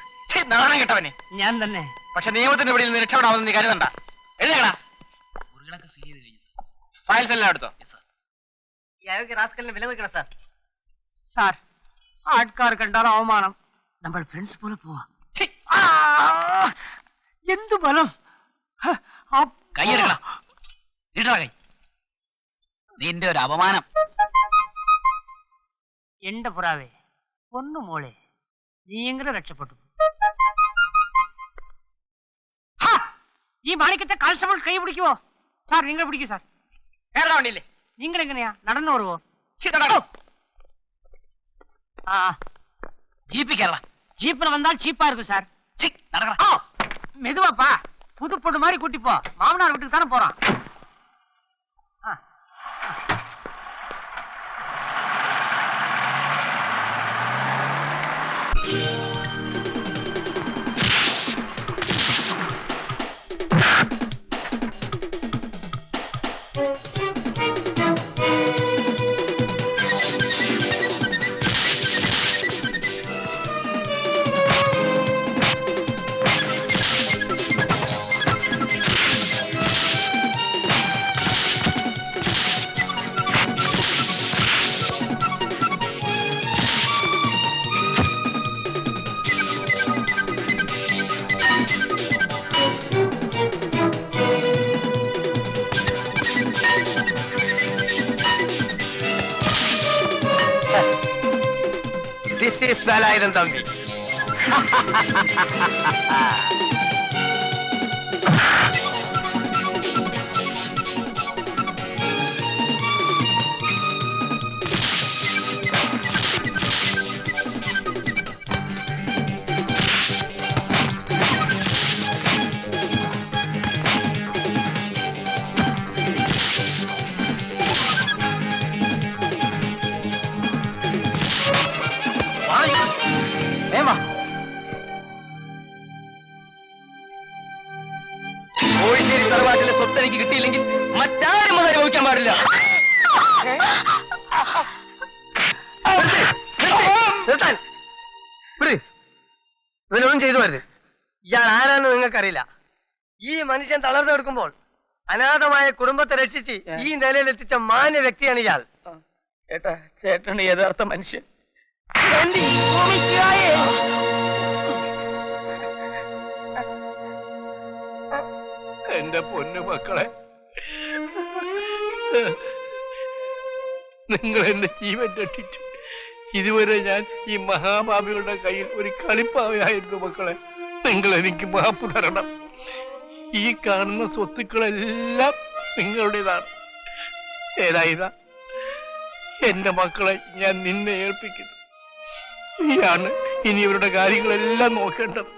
നാണം കെട്ടവനെ. ഞാൻ തന്നെ. പക്ഷെ നിയമത്തിന്റെ പിടിയിൽ നിന്ന് രക്ഷപ്പെടാമെന്ന് നീ കരുതണ്ട. എഴുതേടാ. ഫയൽസ് എല്ലാം എടുത്തോ? വില വെക്കണം സാർ. സാർ, ആൾക്കാർ കണ്ടാൽ അവമാനം. നമ്മൾ ഫ്രണ്ട്സ് പോലെ പോവാ. എന്ത് ബലം! കൈയെടുക്കടാ. കൈ. നിന്റെ ഒരു അപമാനം. എന്റെ പുറാവേ, പൊന്നു മോളെ, നീയെങ്കിലും രക്ഷപ്പെട്ടു. ഈ മാണിക്കത്തെ കാൽസബിൾ കൈ പിടിക്കുവോ? സാർ, നിങ്ങൾ പിടിക്കൂ സാർ. കേരള വണ്ടിയില്ലേ? നിങ്ങൾ എങ്ങനെയാ നടന്നു വരുവോ? ஜீப்பு கேரளா. ஜீப்ல வந்தால் சீப்பா இருக்கும் சார். மெதுவாப்பா, புது பொண்ணு மாதிரி கூட்டிப்போ. மாமனார் வீட்டுக்கு தானே போறான். This is Balayiram Thambi. Kozhissery തറവാട്ടിലെ സ്വത്ത് എനിക്ക് കിട്ടിയില്ലെങ്കിൽ മറ്റാരും അത് അനുഭവിക്കാൻ പാടില്ല. ഇവനൊന്നും ചെയ്തു വരുത്. ഇയാൾ ആരാന്ന് നിങ്ങൾക്കറിയില്ല. ഈ മനുഷ്യൻ തളർന്നു കൊടുക്കുമ്പോൾ അനാഥമായ കുടുംബത്തെ രക്ഷിച്ച് ഈ നിലയിലെത്തിച്ച മാന്യ വ്യക്തിയാണ് ഇയാൾ. ചേട്ടാ, ചേട്ടനാണ് യഥാർത്ഥ മനുഷ്യൻ. എന്റെ പൊന്നു മക്കളെ, നിങ്ങൾ എന്റെ ജീവൻ രക്ഷിച്ചു. ഇതുവരെ ഞാൻ ഈ മഹാഭാവികളുടെ കയ്യിൽ ഒരു കളിപ്പാവയായിരുന്നു. മക്കളെ, നിങ്ങൾ എനിക്ക് മാപ്പ് തരണം. ഈ കാണുന്ന സ്വത്തുക്കളെല്ലാം നിങ്ങളുടേതാണ്. ഏതായതാ എന്റെ മക്കളെ ഞാൻ നിന്നെ ഏൽപ്പിക്കുന്നു. നീയാണ് ഇനി ഇവരുടെ കാര്യങ്ങളെല്ലാം നോക്കേണ്ടത്.